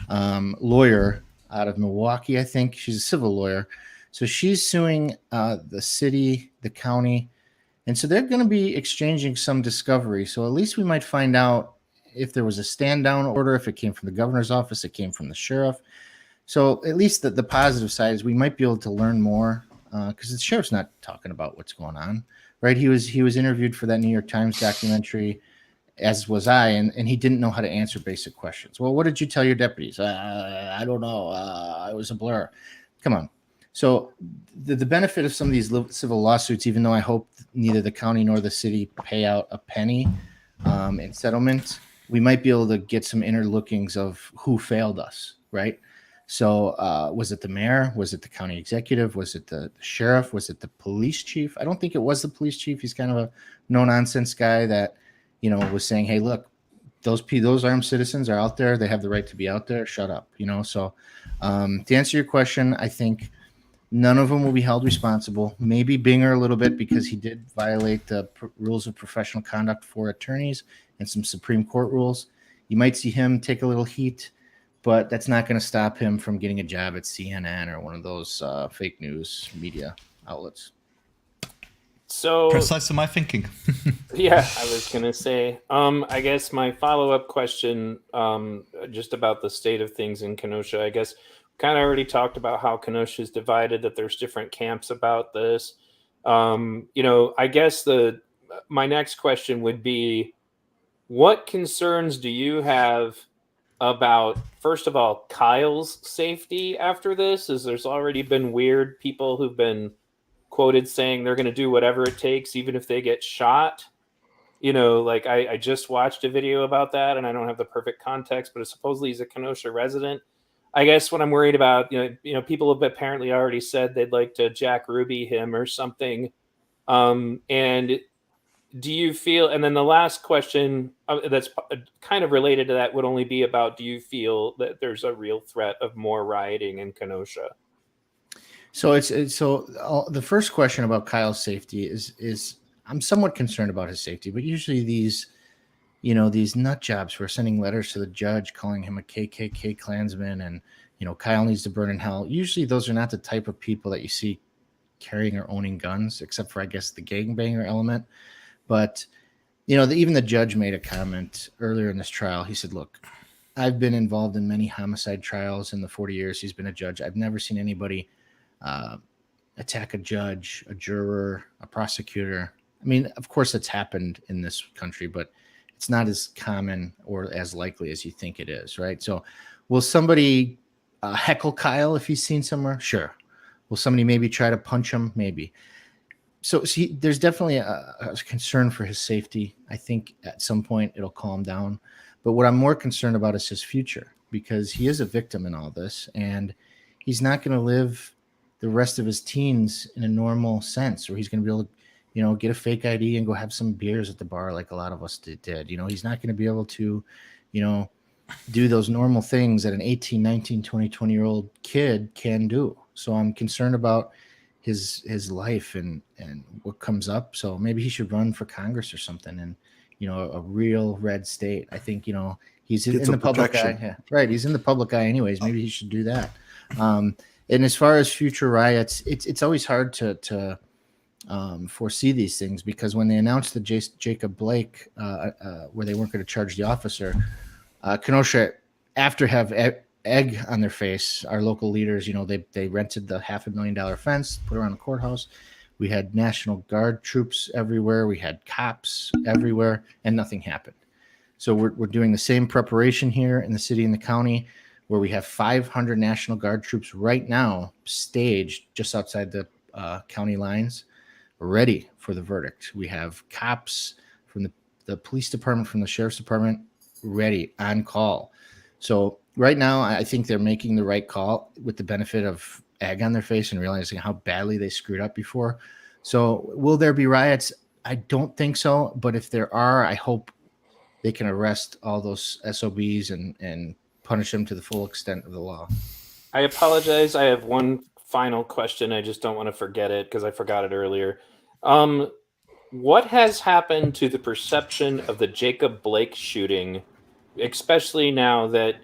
lawyer out of Milwaukee, I think. She's a civil lawyer. So she's suing the city, the county. And so they're going to be exchanging some discovery. So at least we might find out if there was a stand-down order, if it came from the governor's office, it came from the sheriff. So at least the positive side is we might be able to learn more because the sheriff's not talking about what's going on, right? He was interviewed for that New York Times documentary, as was I, and he didn't know how to answer basic questions. Well, what did you tell your deputies? I don't know. It was a blur. Come on. So the benefit of some of these civil lawsuits, even though I hope neither the county nor the city pay out a penny in settlement, we might be able to get some inner lookings of who failed us, right? So was it the mayor? Was it the county executive? Was it the sheriff? Was it the police chief? I don't think it was the police chief. He's kind of a no-nonsense guy that, was saying, hey, look, those armed citizens are out there. They have the right to be out there. Shut up, So to answer your question, I think none of them will be held responsible. Maybe Binger a little bit because he did violate the rules of professional conduct for attorneys and some Supreme Court rules. You might see him take a little heat, but that's not going to stop him from getting a job at CNN or one of those fake news media outlets. So precisely my thinking. Yeah, I was going to say, I guess my follow-up question just about the state of things in Kenosha, I guess kind of already talked about how Kenosha is divided, that there's different camps about this. I guess my next question would be, what concerns do you have about, first of all, Kyle's safety after this? As there's already been weird people who've been quoted saying they're going to do whatever it takes, even if they get shot. like I just watched a video about that, and I don't have the perfect context, but supposedly he's a Kenosha resident. I guess what I'm worried about, people have apparently already said they'd like to Jack Ruby him or something. And do you feel, and then the last question that's kind of related to that would only be about, do you feel that there's a real threat of more rioting in Kenosha? So the first question about Kyle's safety is I'm somewhat concerned about his safety, but usually these nut jobs who are sending letters to the judge calling him a KKK Klansman and, Kyle needs to burn in hell. Usually those are not the type of people that you see carrying or owning guns, except for, I guess, the gangbanger element. But, even the judge made a comment earlier in this trial. He said, look, I've been involved in many homicide trials in the 40 years he's been a judge. I've never seen anybody attack a judge, a juror, a prosecutor. I mean, of course, it's happened in this country, but it's not as common or as likely as you think it is, right? So will somebody heckle Kyle if he's seen somewhere? Sure. Will somebody maybe try to punch him? Maybe. So see, there's definitely a concern for his safety. I think at some point it'll calm down. But what I'm more concerned about is his future, because he is a victim in all this, and he's not going to live the rest of his teens in a normal sense, where he's going to be able to, get a fake ID and go have some beers at the bar like a lot of us did. He's not going to be able to, do those normal things that an 18, 19, 20-year-old kid can do. So I'm concerned about his life and what comes up. So maybe he should run for Congress or something in, a real red state. I think, he's in the public eye. Yeah, right. He's in the public eye anyways. Maybe he should do that. And as far as future riots, it's always hard to foresee these things, because when they announced the Jacob Blake, where they weren't going to charge the officer, Kenosha, after have egg on their face, our local leaders, they rented the $500,000 fence, put around the courthouse. We had National Guard troops everywhere. We had cops everywhere, and nothing happened. So we're doing the same preparation here in the city and the county, where we have 500 National Guard troops right now staged just outside the county lines, ready for the verdict. We have cops from the police department, from the sheriff's department, ready on call. So right now, I think they're making the right call with the benefit of egg on their face and realizing how badly they screwed up before. So will there be riots? I don't think so. But if there are, I hope they can arrest all those SOBs and punish them to the full extent of the law. I apologize. I have one final question. I just don't want to forget it because I forgot it earlier. What has happened to the perception of the Jacob Blake shooting, especially now that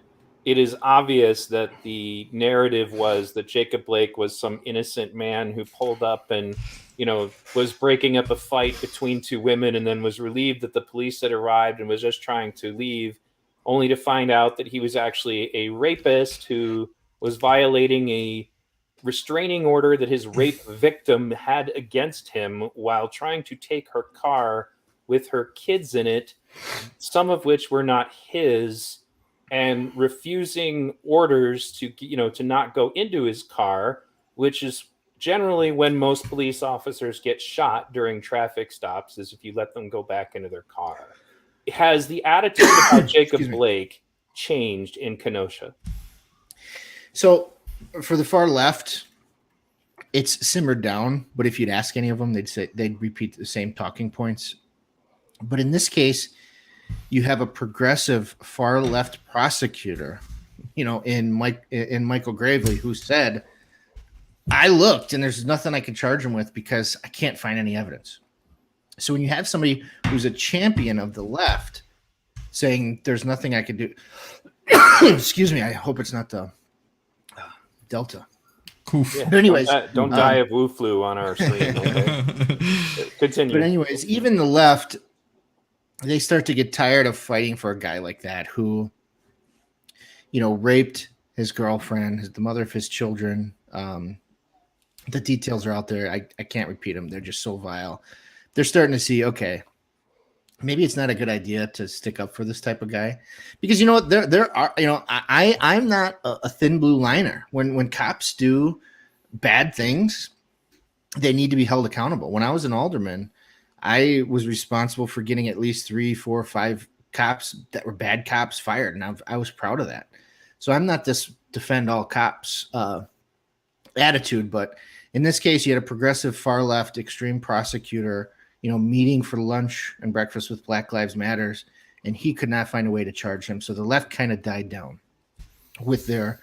it is obvious that the narrative was that Jacob Blake was some innocent man who pulled up and, was breaking up a fight between two women and then was relieved that the police had arrived and was just trying to leave, only to find out that he was actually a rapist who was violating a restraining order that his rape victim had against him while trying to take her car with her kids in it, some of which were not his, and refusing orders to not go into his car, which is generally when most police officers get shot during traffic stops, is if you let them go back into their car. Has the attitude about Jacob Blake changed in Kenosha? So for the far left, it's simmered down, but if you'd ask any of them, they'd repeat the same talking points. But in this case, you have a progressive far left prosecutor, in Michael Gravely, who said, I looked and there's nothing I can charge him with because I can't find any evidence. So when you have somebody who's a champion of the left saying there's nothing I can do, excuse me, I hope it's not the Delta. Yeah, but anyways, don't die of Wu flu on our screen. Okay? Continue. But anyways, even the left, they start to get tired of fighting for a guy like that who, raped his girlfriend, the mother of his children. The details are out there. I can't repeat them. They're just so vile. They're starting to see, okay, maybe it's not a good idea to stick up for this type of guy, because there are, I'm not a thin blue liner. When cops do bad things, they need to be held accountable. When I was an alderman, I was responsible for getting at least 3, 4, 5 cops that were bad cops fired, and I was proud of that. So I'm not this defend all cops attitude, but in this case, you had a progressive far left extreme prosecutor, meeting for lunch and breakfast with Black Lives Matters, and he could not find a way to charge him. So the left kind of died down with their,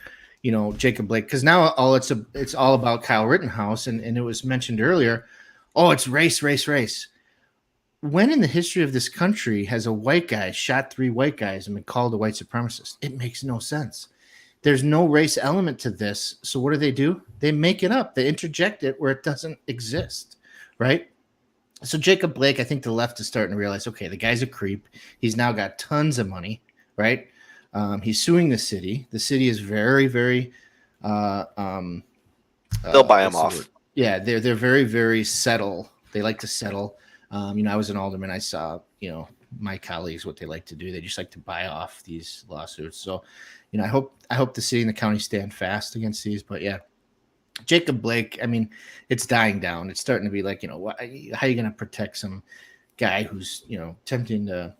Jacob Blake, because now it's all about Kyle Rittenhouse, and it was mentioned earlier. Oh, it's race. When in the history of this country has a white guy shot 3 white guys and been called a white supremacist? It makes no sense. There's no race element to this. So what do? They make it up. They interject it where it doesn't exist, right? So Jacob Blake, I think the left is starting to realize, okay, the guy's a creep. He's now got tons of money, right? He's suing the city. The city is very, very... They'll buy him off. Yeah, they're very, very settle. They like to settle. I was an alderman. I saw, my colleagues, what they like to do. They just like to buy off these lawsuits. So, I hope the city and the county stand fast against these. But yeah, Jacob Blake, it's dying down. It's starting to be like, how are you going to protect some guy who's, attempting to,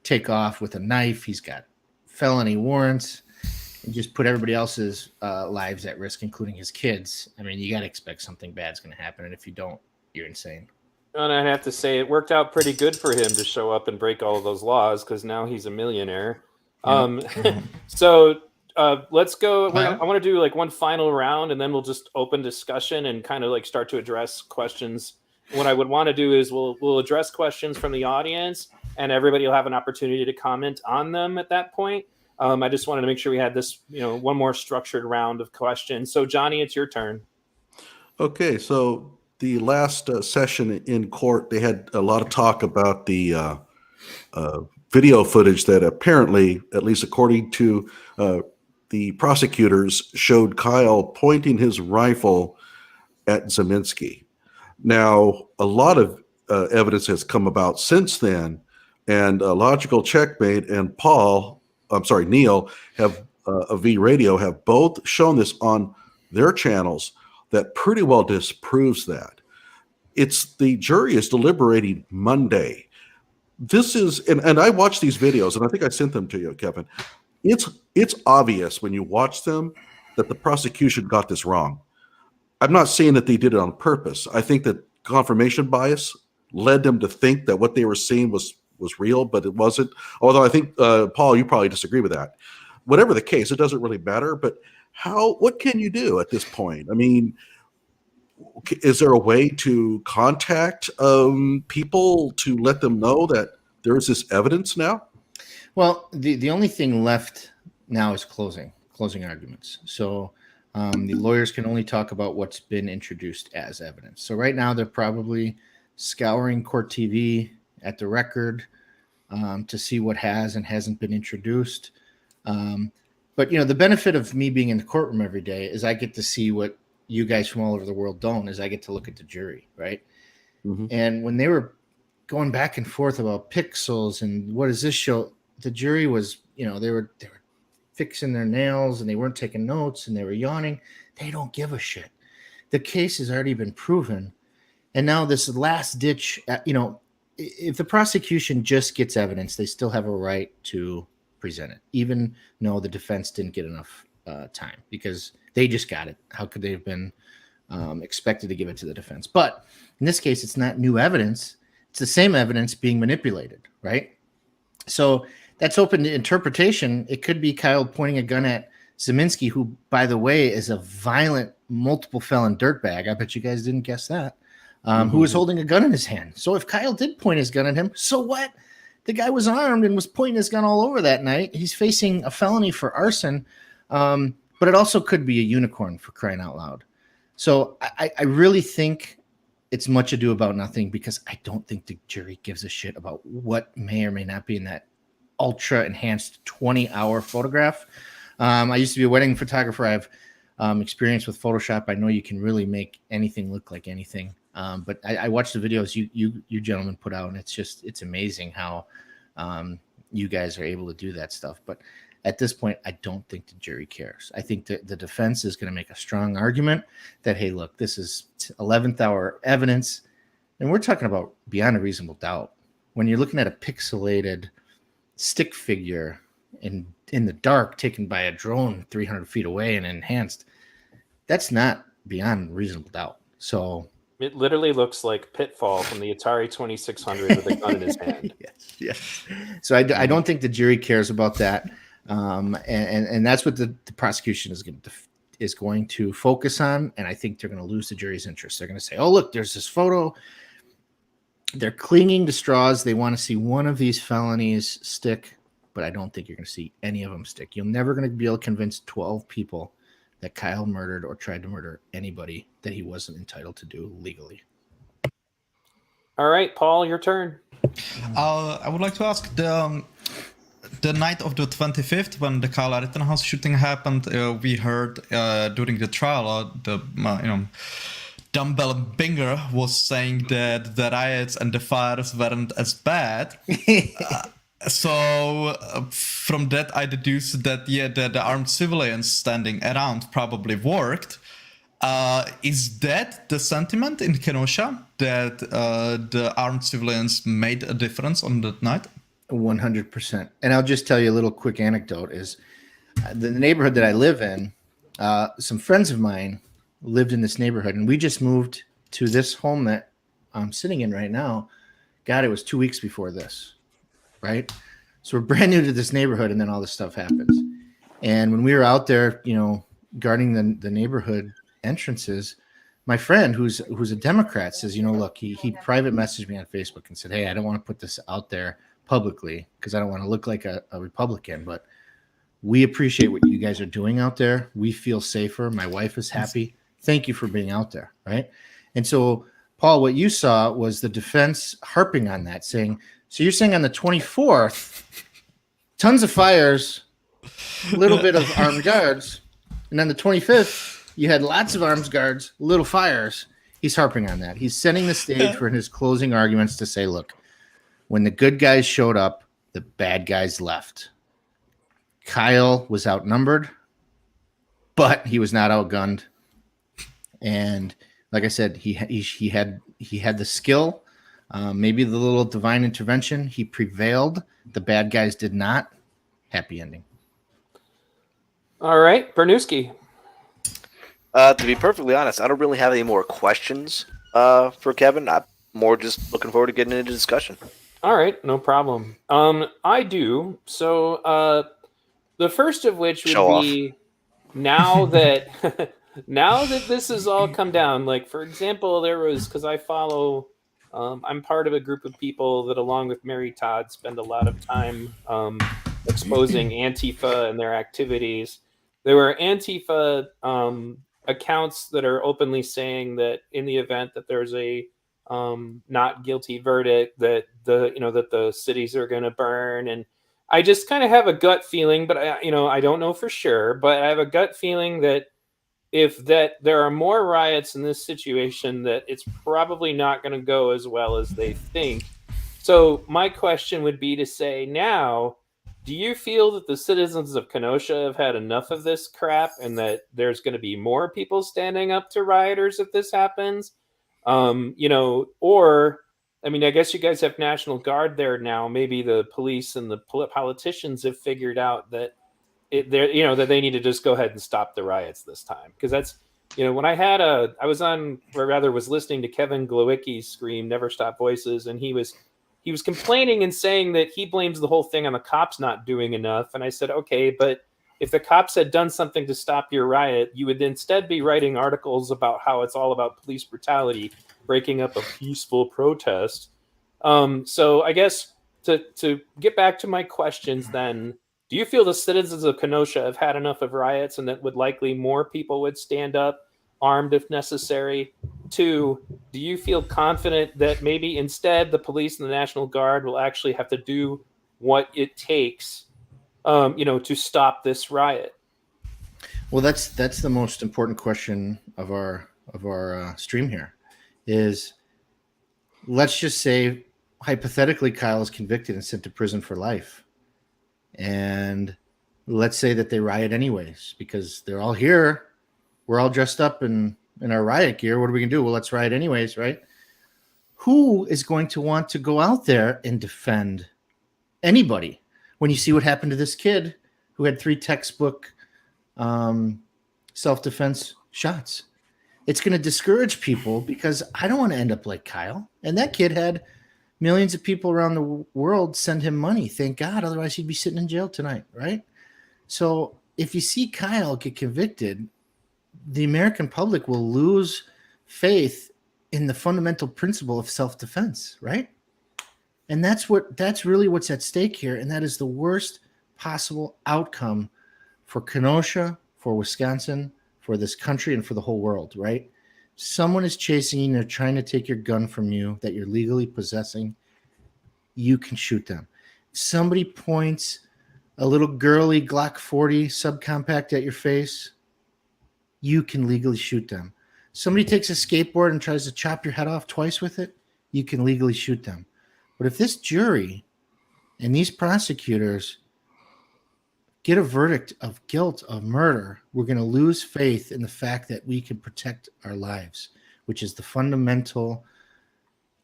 take off with a knife? He's got felony warrants and just put everybody else's lives at risk, including his kids. You got to expect something bad's going to happen. And if you don't, you're insane. And I'd have to say it worked out pretty good for him to show up and break all of those laws, because now he's a millionaire. So let's go. I want to do like one final round, and then we'll just open discussion and kind of like start to address questions. What I would want to do is we'll address questions from the audience, and everybody will have an opportunity to comment on them at that point. I just wanted to make sure we had this, one more structured round of questions. So Johnnie, it's your turn. Okay, so the last session in court, they had a lot of talk about the video footage that apparently, at least according to the prosecutors, showed Kyle pointing his rifle at Zeminski. Now, a lot of evidence has come about since then, and Logical Checkmate and Neil have of V Radio have both shown this on their channels that pretty well disproves that. It's the jury is deliberating Monday. This is, and I watched these videos, and I think I sent them to you, Kevin. It's obvious when you watch them that the prosecution got this wrong. I'm not saying that they did it on purpose. I think that confirmation bias led them to think that what they were seeing was real, but it wasn't. Although I think, Paul, you probably disagree with that. Whatever the case, it doesn't really matter. But what can you do at this point? Is there a way to contact people to let them know that there is this evidence now? Well, the only thing left now is closing arguments. So the lawyers can only talk about what's been introduced as evidence. So right now they're probably scouring court TV at the record to see what has and hasn't been introduced. But the benefit of me being in the courtroom every day is I get to see what you guys from all over the world don't, is I get to look at the jury, right? Mm-hmm. And when they were going back and forth about pixels and what does this show, the jury was, they were fixing their nails and they weren't taking notes and they were yawning. They don't give a shit. The case has already been proven. And now this last ditch, if the prosecution just gets evidence, they still have a right to present it, even though the defense didn't get enough time because they just got it. How could they have been expected to give it to the defense? But in this case, it's not new evidence. It's the same evidence being manipulated, right? So that's open to interpretation. It could be Kyle pointing a gun at Zeminski, who, by the way, is a violent, multiple felon dirtbag. I bet you guys didn't guess that. Who was holding a gun in his hand. So if Kyle did point his gun at him, so what? The guy was armed and was pointing his gun all over that night. He's facing a felony for arson. But it also could be a unicorn, for crying out loud. So I really think it's much ado about nothing, because I don't think the jury gives a shit about what may or may not be in that ultra enhanced 20-hour photograph. I used to be a wedding photographer. I have experience with Photoshop. I know you can really make anything look like anything. But I watched the videos you gentlemen put out, and it's amazing how you guys are able to do that stuff. But at this point, I don't think the jury cares. I think that the defense is going to make a strong argument that, hey, look, this is 11th hour evidence. And we're talking about beyond a reasonable doubt. When you're looking at a pixelated stick figure in the dark taken by a drone 300 feet away and enhanced, that's not beyond reasonable doubt. So It literally looks like Pitfall from the Atari 2600 with a gun in his hand. yes. So I don't think the jury cares about that. And that's what the prosecution is going to focus on. And I think they're going to lose the jury's interest. They're going to say, oh, look, there's this photo. They're clinging to straws. They want to see one of these felonies stick, but I don't think you're going to see any of them stick. You're never going to be able to convince 12 people that Kyle murdered or tried to murder anybody that he wasn't entitled to do legally. All right, Paul, your turn. I would like to ask the night of the 25th, when the Kyle Rittenhouse shooting happened, we heard during the trial, Dumbbell Binger was saying that the riots and the fires weren't as bad. So from that, I deduced that, the armed civilians standing around probably worked. Is that the sentiment in Kenosha, that the armed civilians made a difference on that night? 100%. And I'll just tell you a little quick anecdote is the neighborhood that I live in, some friends of mine lived in this neighborhood, and we just moved to this home that I'm sitting in right now. God, it was 2 weeks before this, right? So we're brand new to this neighborhood, and then all this stuff happens. And when we were out there, guarding the neighborhood entrances, my friend who's a Democrat says, look, he private messaged me on Facebook and said, hey, I don't want to put this out there publicly because I don't want to look like a Republican, but we appreciate what you guys are doing out there. We feel safer. My wife is happy. Thank you for being out there, right? And so, Paul, what you saw was the defense harping on that, saying, so you're saying on the 24th, tons of fires, a little bit of armed guards, and on the 25th, you had lots of armed guards, little fires. He's harping on that. He's setting the stage for his closing arguments to say, look, when the good guys showed up, the bad guys left. Kyle was outnumbered, but he was not outgunned. And like I said, he had the skill, maybe the little divine intervention. He prevailed. The bad guys did not. Happy ending. All right, Bernooski. To be perfectly honest, I don't really have any more questions for Kevin. I'm more just looking forward to getting into discussion. All right, no problem. I do. So the first of which would be now that now that this has all come down, like, for example, there was, because I follow, I'm part of a group of people that, along with Mary Todd, spend a lot of time exposing Antifa and their activities. There were Antifa accounts that are openly saying that in the event that there's a not guilty verdict, that the cities are going to burn. And I just kind of have a gut feeling, but I don't know for sure, but I have a gut feeling that if there are more riots in this situation, that it's probably not going to go as well as they think. So my question would be to say now, do you feel that the citizens of Kenosha have had enough of this crap and that there's going to be more people standing up to rioters if this happens? Or, I mean, I guess you guys have National Guard there now. Maybe the police and the politicians have figured out that that they need to just go ahead and stop the riots this time. Because that's, when I was listening to Kevin Glowicki's Scream, Never Stop Voices, and he was complaining and saying that he blames the whole thing on the cops not doing enough. And I said, okay, but if the cops had done something to stop your riot, you would instead be writing articles about how it's all about police brutality, breaking up a peaceful protest. So I guess to get back to my questions then, do you feel the citizens of Kenosha have had enough of riots and that would likely more people would stand up armed if necessary? 2, do you feel confident that maybe instead the police and the National Guard will actually have to do what it takes, to stop this riot? Well, that's the most important question of our stream here. Is, let's just say hypothetically Kyle is convicted and sent to prison for life, and let's say that they riot anyways because they're all here. We're all dressed up in our riot gear. What are we gonna do? Well, let's riot anyways, right? who is going to want to go out there and defend anybody when you see what happened to this kid who had 3 textbook self-defense shots? It's going to discourage people because I don't want to end up like Kyle. And that kid had millions of people around the world send him money. Thank God. Otherwise, he'd be sitting in jail tonight, right? So if you see Kyle get convicted, the American public will lose faith in the fundamental principle of self-defense, right? And that's really what's at stake here. And that is the worst possible outcome for Kenosha, for Wisconsin, for this country, and for the whole world, right? Someone is chasing you, they're trying to take your gun from you that you're legally possessing. You can shoot them. Somebody points a little girly Glock 40 subcompact at your face, you can legally shoot them. Somebody takes a skateboard and tries to chop your head off twice with it, you can legally shoot them. But if this jury and these prosecutors get a verdict of guilt of murder, we're going to lose faith in the fact that we can protect our lives, which is the fundamental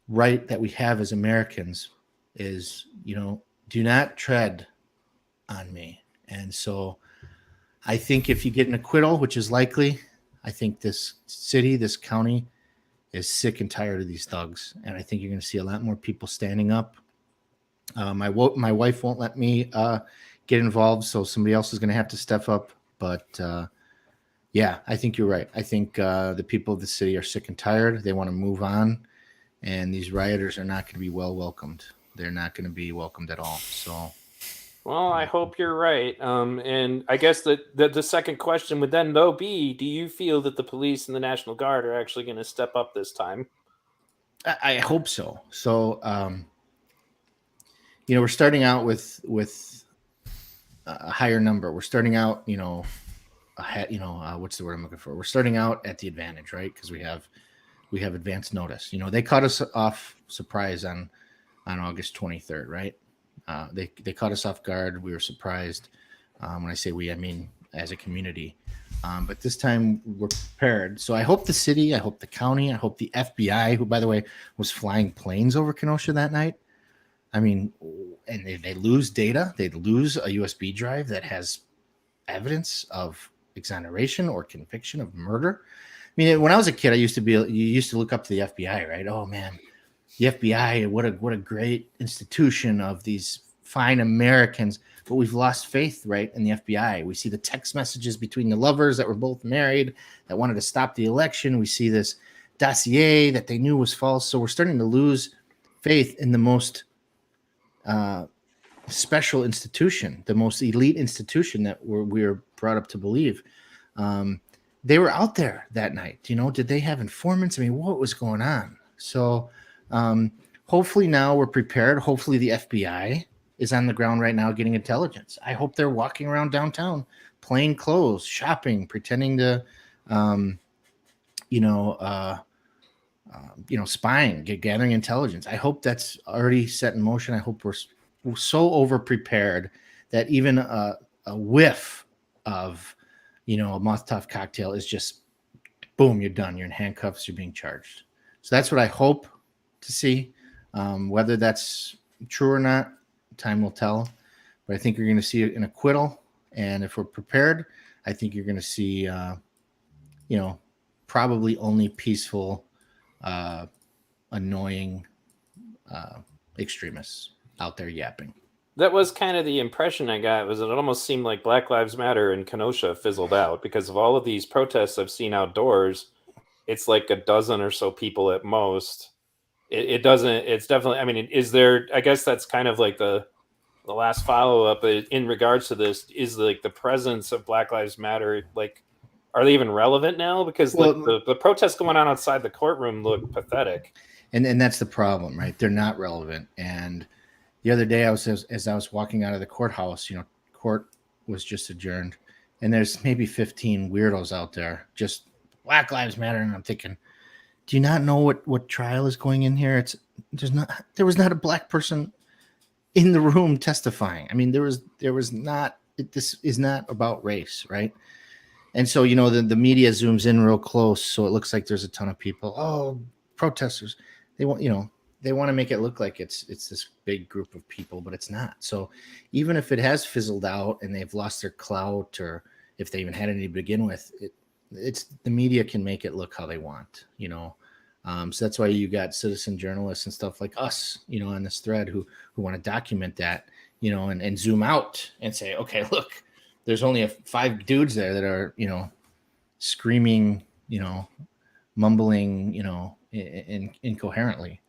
right that we have as Americans is, do not tread on me. And so I think if you get an acquittal, which is likely, I think this city, this county is sick and tired of these thugs. And I think you're going to see a lot more people standing up. My wife won't let me get involved, so somebody else is going to have to step up. But yeah, I think you're right. I think the people of the city are sick and tired. They want to move on, and these rioters are not going to be well welcomed. They're not going to be welcomed at all. So, well, I hope you're right. And I guess the second question would then though be: do you feel that the police and the National Guard are actually going to step up this time? I hope so. So, we're starting out with a higher number. We're starting out, what's the word I'm looking for? We're starting out at the advantage, right? Because we have advance notice. They caught us off surprise on August 23rd, right? They caught us off guard. We were surprised. When I say we, I mean as a community. But this time we're prepared. So I hope the city, I hope the county, I hope the FBI, who, by the way, was flying planes over Kenosha that night. I mean, and they lose data. They lose a USB drive that has evidence of exoneration or conviction of murder. I mean, when I was a kid, you used to look up to the FBI, right? Oh man, the FBI, what a great institution of these fine Americans. But we've lost faith, right, in the FBI. We see the text messages between the lovers that were both married that wanted to stop the election. We see this dossier that they knew was false. So we're starting to lose faith in the most special institution, the most elite institution that we're brought up to believe. They were out there that night. Did they have informants? I mean, what was going on? So hopefully now we're prepared. Hopefully the FBI is on the ground right now getting intelligence. I hope they're walking around downtown, plain clothes, shopping, pretending to, spying, gathering intelligence. I hope that's already set in motion. I hope we're so over prepared that even a whiff of, a Molotov cocktail is just, boom, you're done. You're in handcuffs. You're being charged. So that's what I hope to see. Whether that's true or not, time will tell. But I think you're going to see an acquittal. And if we're prepared, I think you're going to see, probably only peaceful, annoying extremists out there yapping. That was kind of the impression I got. It almost seemed like Black Lives Matter in Kenosha fizzled out because of all of these protests I've seen outdoors. It's like a dozen or so people at most. It doesn't. It's definitely. I mean, is there? I guess that's kind of like the last follow up in regards to this. Is like the presence of Black Lives Matter. Like, are they even relevant now? Because the protests going on outside the courtroom look pathetic. And that's the problem, right? They're not relevant. And the other day, as I was walking out of the courthouse, court was just adjourned, and there's maybe 15 weirdos out there, just Black Lives Matter, and I'm thinking, do you not know what trial is going in here? There was not a black person in the room testifying. I mean, there was not. This is not about race, right? And so the media zooms in real close, so it looks like there's a ton of people. Oh, protesters. they want, they want to make it look like it's this big group of people, but it's not. So even if it has fizzled out and they've lost their clout, or if they even had any to begin with, it's the media can make it look how they want, so that's why you got citizen journalists and stuff like us, on this thread who want to document that, and zoom out and say, okay, look, there's only 5 dudes there that are, screaming, mumbling, incoherently.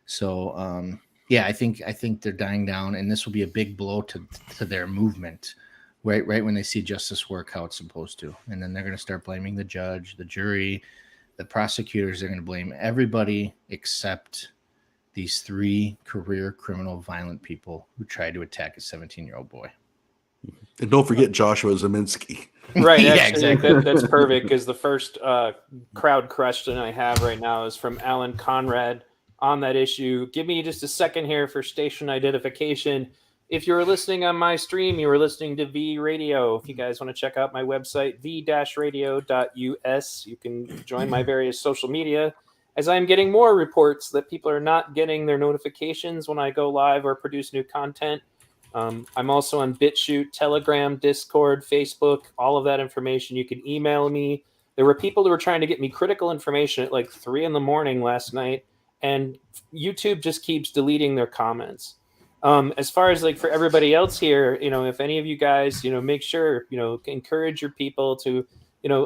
So, I think they're dying down, and this will be a big blow to their movement, right when they see justice work how it's supposed to. And then they're going to start blaming the judge, the jury, the prosecutors. They're going to blame everybody except these 3 career criminal violent people who tried to attack a 17-year-old boy. And don't forget Joshua Zeminski. Right, Yeah, actually, exactly. that's perfect, because the first crowd question I have right now is from Alan Conrad on that issue. Give me just a second here for station identification. If you were listening on my stream, you were listening to V Radio. If you guys want to check out my website, v-radio.us, you can join my various social media, as I'm getting more reports that people are not getting their notifications when I go live or produce new content. I'm also on BitChute, Telegram, Discord, Facebook, all of that information. You can email me. There were people who were trying to get me critical information at like 3 a.m. last night, and YouTube just keeps deleting their comments. As far as like for everybody else here, if any of you guys, make sure, encourage your people to,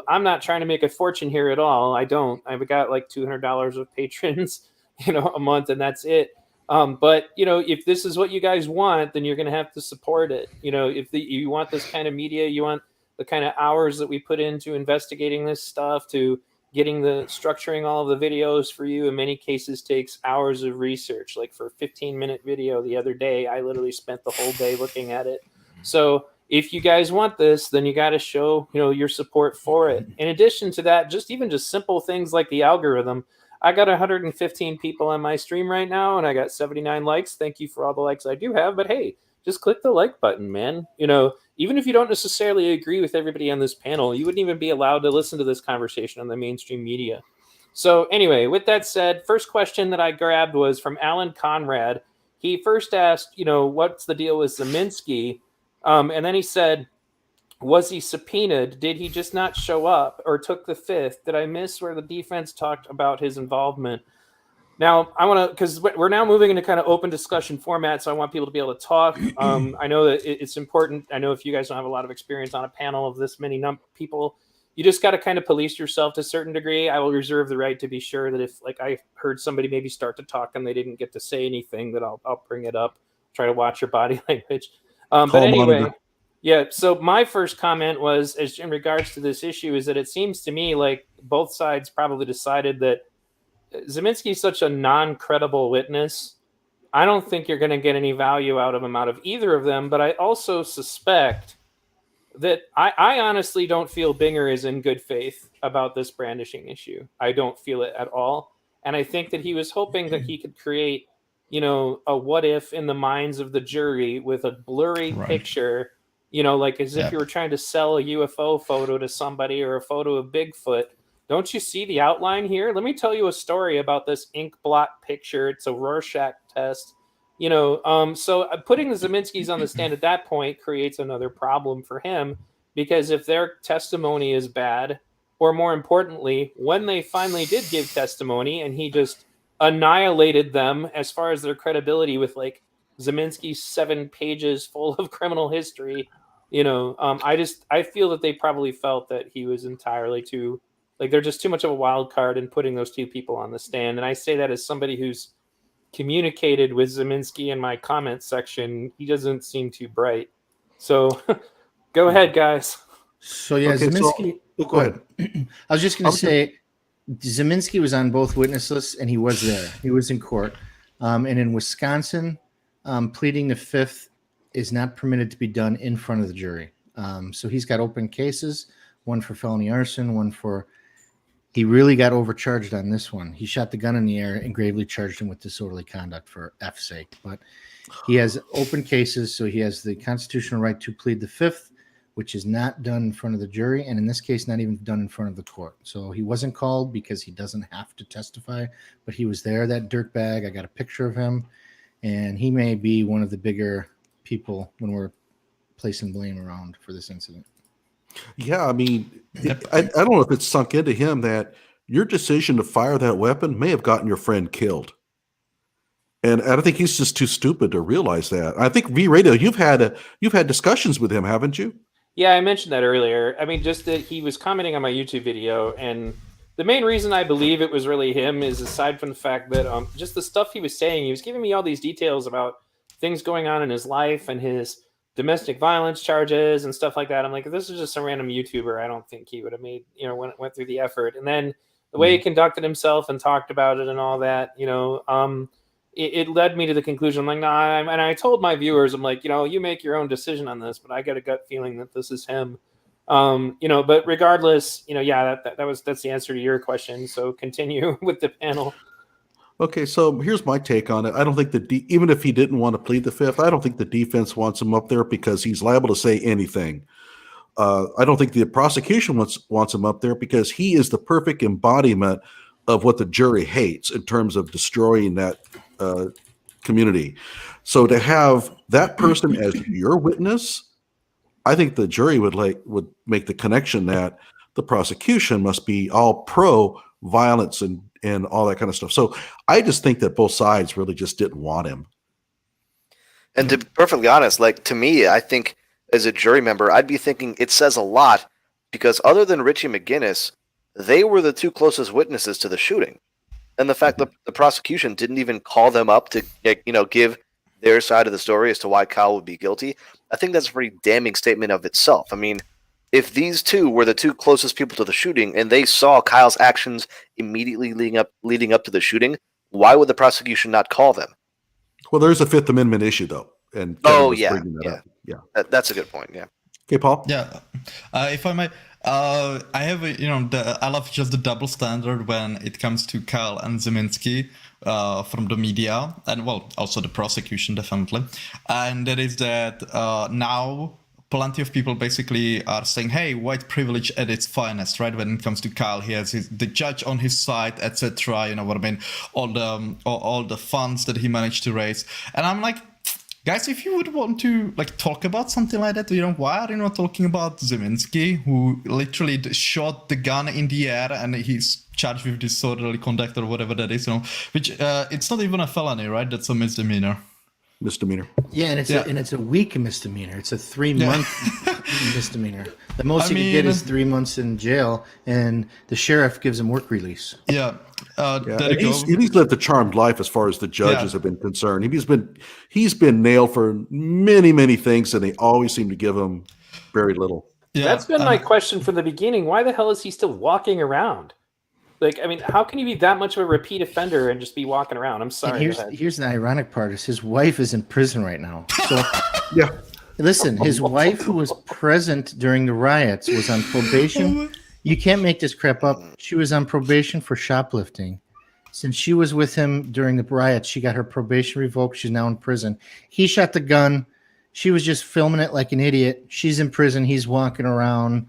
I'm not trying to make a fortune here at all. I've got like $200 of patrons, a month, and that's it. But if this is what you guys want, then you're going to have to support it. If you want this kind of media, you want the kind of hours that we put into investigating this stuff, to getting the structuring all of the videos for you, in many cases takes hours of research. Like for a 15-minute video the other day, I literally spent the whole day looking at it. So if you guys want this, then you got to show, your support for it. In addition to that, just simple things like the algorithm. I got 115 people on my stream right now, and I got 79 likes. Thank you for all the likes I do have. But hey, just click the like button, man. Even if you don't necessarily agree with everybody on this panel, you wouldn't even be allowed to listen to this conversation on the mainstream media. So anyway, with that said, first question that I grabbed was from Alan Conrad. He first asked, what's the deal with Zeminski? And then he said, was he subpoenaed? Did he just not show up, or took the 5th? Did I miss where the defense talked about his involvement? Now, I want to, because we're now moving into kind of open discussion format, so I want people to be able to talk. I know that it's important. I know if you guys don't have a lot of experience on a panel of this many people, you just got to kind of police yourself to a certain degree. I will reserve the right to be sure that if, like, I heard somebody maybe start to talk and they didn't get to say anything, that I'll bring it up. Try to watch your body language. But anyway, yeah. So my first comment was, as in regards to this issue, is that it seems to me like both sides probably decided that Zeminski is such a non-credible witness. I don't think you're going to get any value out of him out of either of them. But I also suspect that I honestly don't feel Binger is in good faith about this brandishing issue. I don't feel it at all. And I think that he was hoping that he could create, a what if in the minds of the jury with a blurry picture, like as if you were trying to sell a UFO photo to somebody, or a photo of Bigfoot. Don't you see the outline here? Let me tell you a story about this ink blot picture. It's a Rorschach test. So putting the Zeminskis on the stand at that point creates another problem for him, because if their testimony is bad, or more importantly, when they finally did give testimony and he just annihilated them as far as their credibility with like Zeminski's 7 pages full of criminal history, I feel that they probably felt that he was entirely too, like, they're just too much of a wild card in putting those 2 people on the stand. And I say that as somebody who's communicated with Zeminski in my comment section. He doesn't seem too bright. So go ahead, guys. So yeah, okay, Zeminski. Go ahead. I was just going to say, Zeminski was on both witness lists, and he was there. He was in court. And in Wisconsin, pleading the 5th is not permitted to be done in front of the jury. So he's got open cases, one for felony arson, one for, he really got overcharged on this one. He shot the gun in the air and gravely charged him with disorderly conduct for F's sake. But he has open cases, so he has the constitutional right to plead the 5th, which is not done in front of the jury, and in this case, not even done in front of the court. So he wasn't called because he doesn't have to testify, but he was there, that dirtbag. I got a picture of him, and he may be one of the bigger people when we're placing blame around for this incident. Yeah, I mean, I don't know if it's sunk into him that your decision to fire that weapon may have gotten your friend killed. And I don't think he's just too stupid to realize that. I think V Radio, you've had discussions with him, haven't you? Yeah, I mentioned that earlier. I mean, just that he was commenting on my YouTube video, and the main reason I believe it was really him is, aside from the fact that just the stuff he was saying, he was giving me all these details about things going on in his life and his domestic violence charges and stuff like that. I'm like, if this is just some random YouTuber, I don't think he would have made, went through the effort. And then the way he conducted himself and talked about it and all that, it led me to the conclusion. I'm like, nah, and I told my viewers, I'm like, you make your own decision on this, but I got a gut feeling that this is him. But regardless, that's the answer to your question. So continue with the panel. Okay, so here's my take on it. I don't think even if he didn't want to plead the fifth, I don't think the defense wants him up there because he's liable to say anything. I don't think the prosecution wants him up there because he is the perfect embodiment of what the jury hates in terms of destroying that community. So to have that person as your witness, I think the jury would make the connection that the prosecution must be all pro violence and all that kind of stuff. So I just think that both sides really just didn't want him. And to be perfectly honest, like, to me, I think as a jury member, I'd be thinking it says a lot because other than Richie McGinnis, they were the two closest witnesses to the shooting. And the fact that the prosecution didn't even call them up to, give their side of the story as to why Kyle would be guilty, I think that's a pretty damning statement of itself. I mean, if these two were the two closest people to the shooting and they saw Kyle's actions immediately leading up to the shooting, why would the prosecution not call them? Well, there's a Fifth Amendment issue, though. And that's a good point. Yeah. Okay, Paul. Yeah, if I may, I have I love just the double standard when it comes to Kyle and Zeminski from the media, and also the prosecution definitely, and that is that now plenty of people basically are saying, hey, white privilege at its finest, right? When it comes to Kyle, he has the judge on his side, etc. You know what I mean? All the funds that he managed to raise. And I'm like, guys, if you would want to talk about something like that, why are you not talking about Zeminski, who literally shot the gun in the air and he's charged with disorderly conduct or whatever that is, which it's not even a felony, right? That's a misdemeanor. Yeah, and it's a weak misdemeanor. It's a 3-month misdemeanor. The most you can get is 3 months in jail, and the sheriff gives him work release. Yeah. He's lived a charmed life as far as the judges have been concerned. He's been nailed for many, many things, and they always seem to give him very little. Yeah, that's been my question from the beginning. Why the hell is he still walking around? How can you be that much of a repeat offender and just be walking around? I'm sorry. Here's the ironic part: is his wife is in prison right now. So, yeah. Listen, his wife, who was present during the riots, was on probation. You can't make this crap up. She was on probation for shoplifting. Since she was with him during the riots, she got her probation revoked. She's now in prison. He shot the gun. She was just filming it like an idiot. She's in prison. He's walking around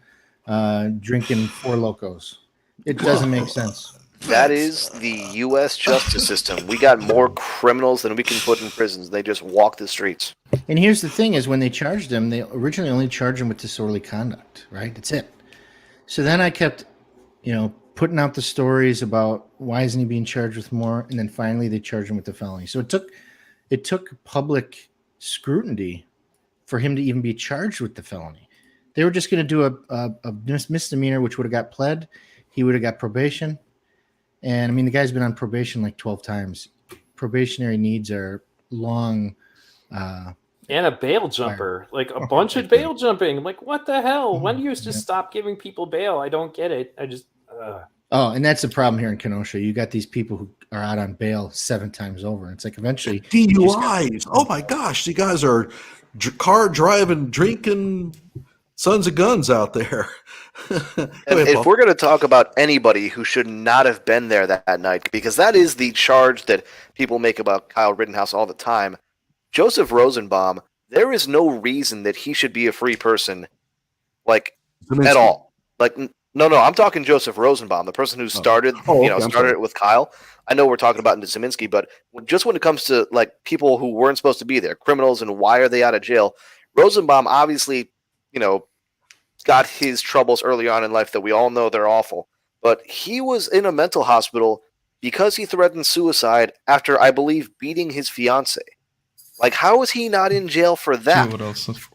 drinking Four Locos. It doesn't make sense. That is the U.S. justice system. We got more criminals than we can put in prisons. They just walk the streets. And here's the thing is when they charged him, they originally only charged him with disorderly conduct, right? That's it. So then I kept, putting out the stories about why isn't he being charged with more? And then finally they charged him with the felony. So it took public scrutiny for him to even be charged with the felony. They were just going to do a misdemeanor, which would have got pled. He would have got probation. And I mean, the guy's been on probation like 12 times. Probationary needs are long. And a bail jumper, a bunch of bail jumping. Like, what the hell? When do you just stop giving people bail? I don't get it. I just. Oh, and that's the problem here in Kenosha. You got these people who are out on bail 7 times over. It's like eventually. DUIs. Oh my gosh. You guys are car driving, drinking. Sons of guns out there. And if we're going to talk about anybody who should not have been there that night, because that is the charge that people make about Kyle Rittenhouse all the time, Joseph Rosenbaum, there is no reason that he should be a free person like Zeminski. at all. Like no, I'm talking Joseph Rosenbaum, the person who started, started it with Kyle. I know we're talking about Zeminski, but just when it comes to like people who weren't supposed to be there, criminals, and why are they out of jail, Rosenbaum obviously, got his troubles early on in life that we all know they're awful. But he was in a mental hospital because he threatened suicide after, I believe, beating his fiance. Like, how is he not in jail for that?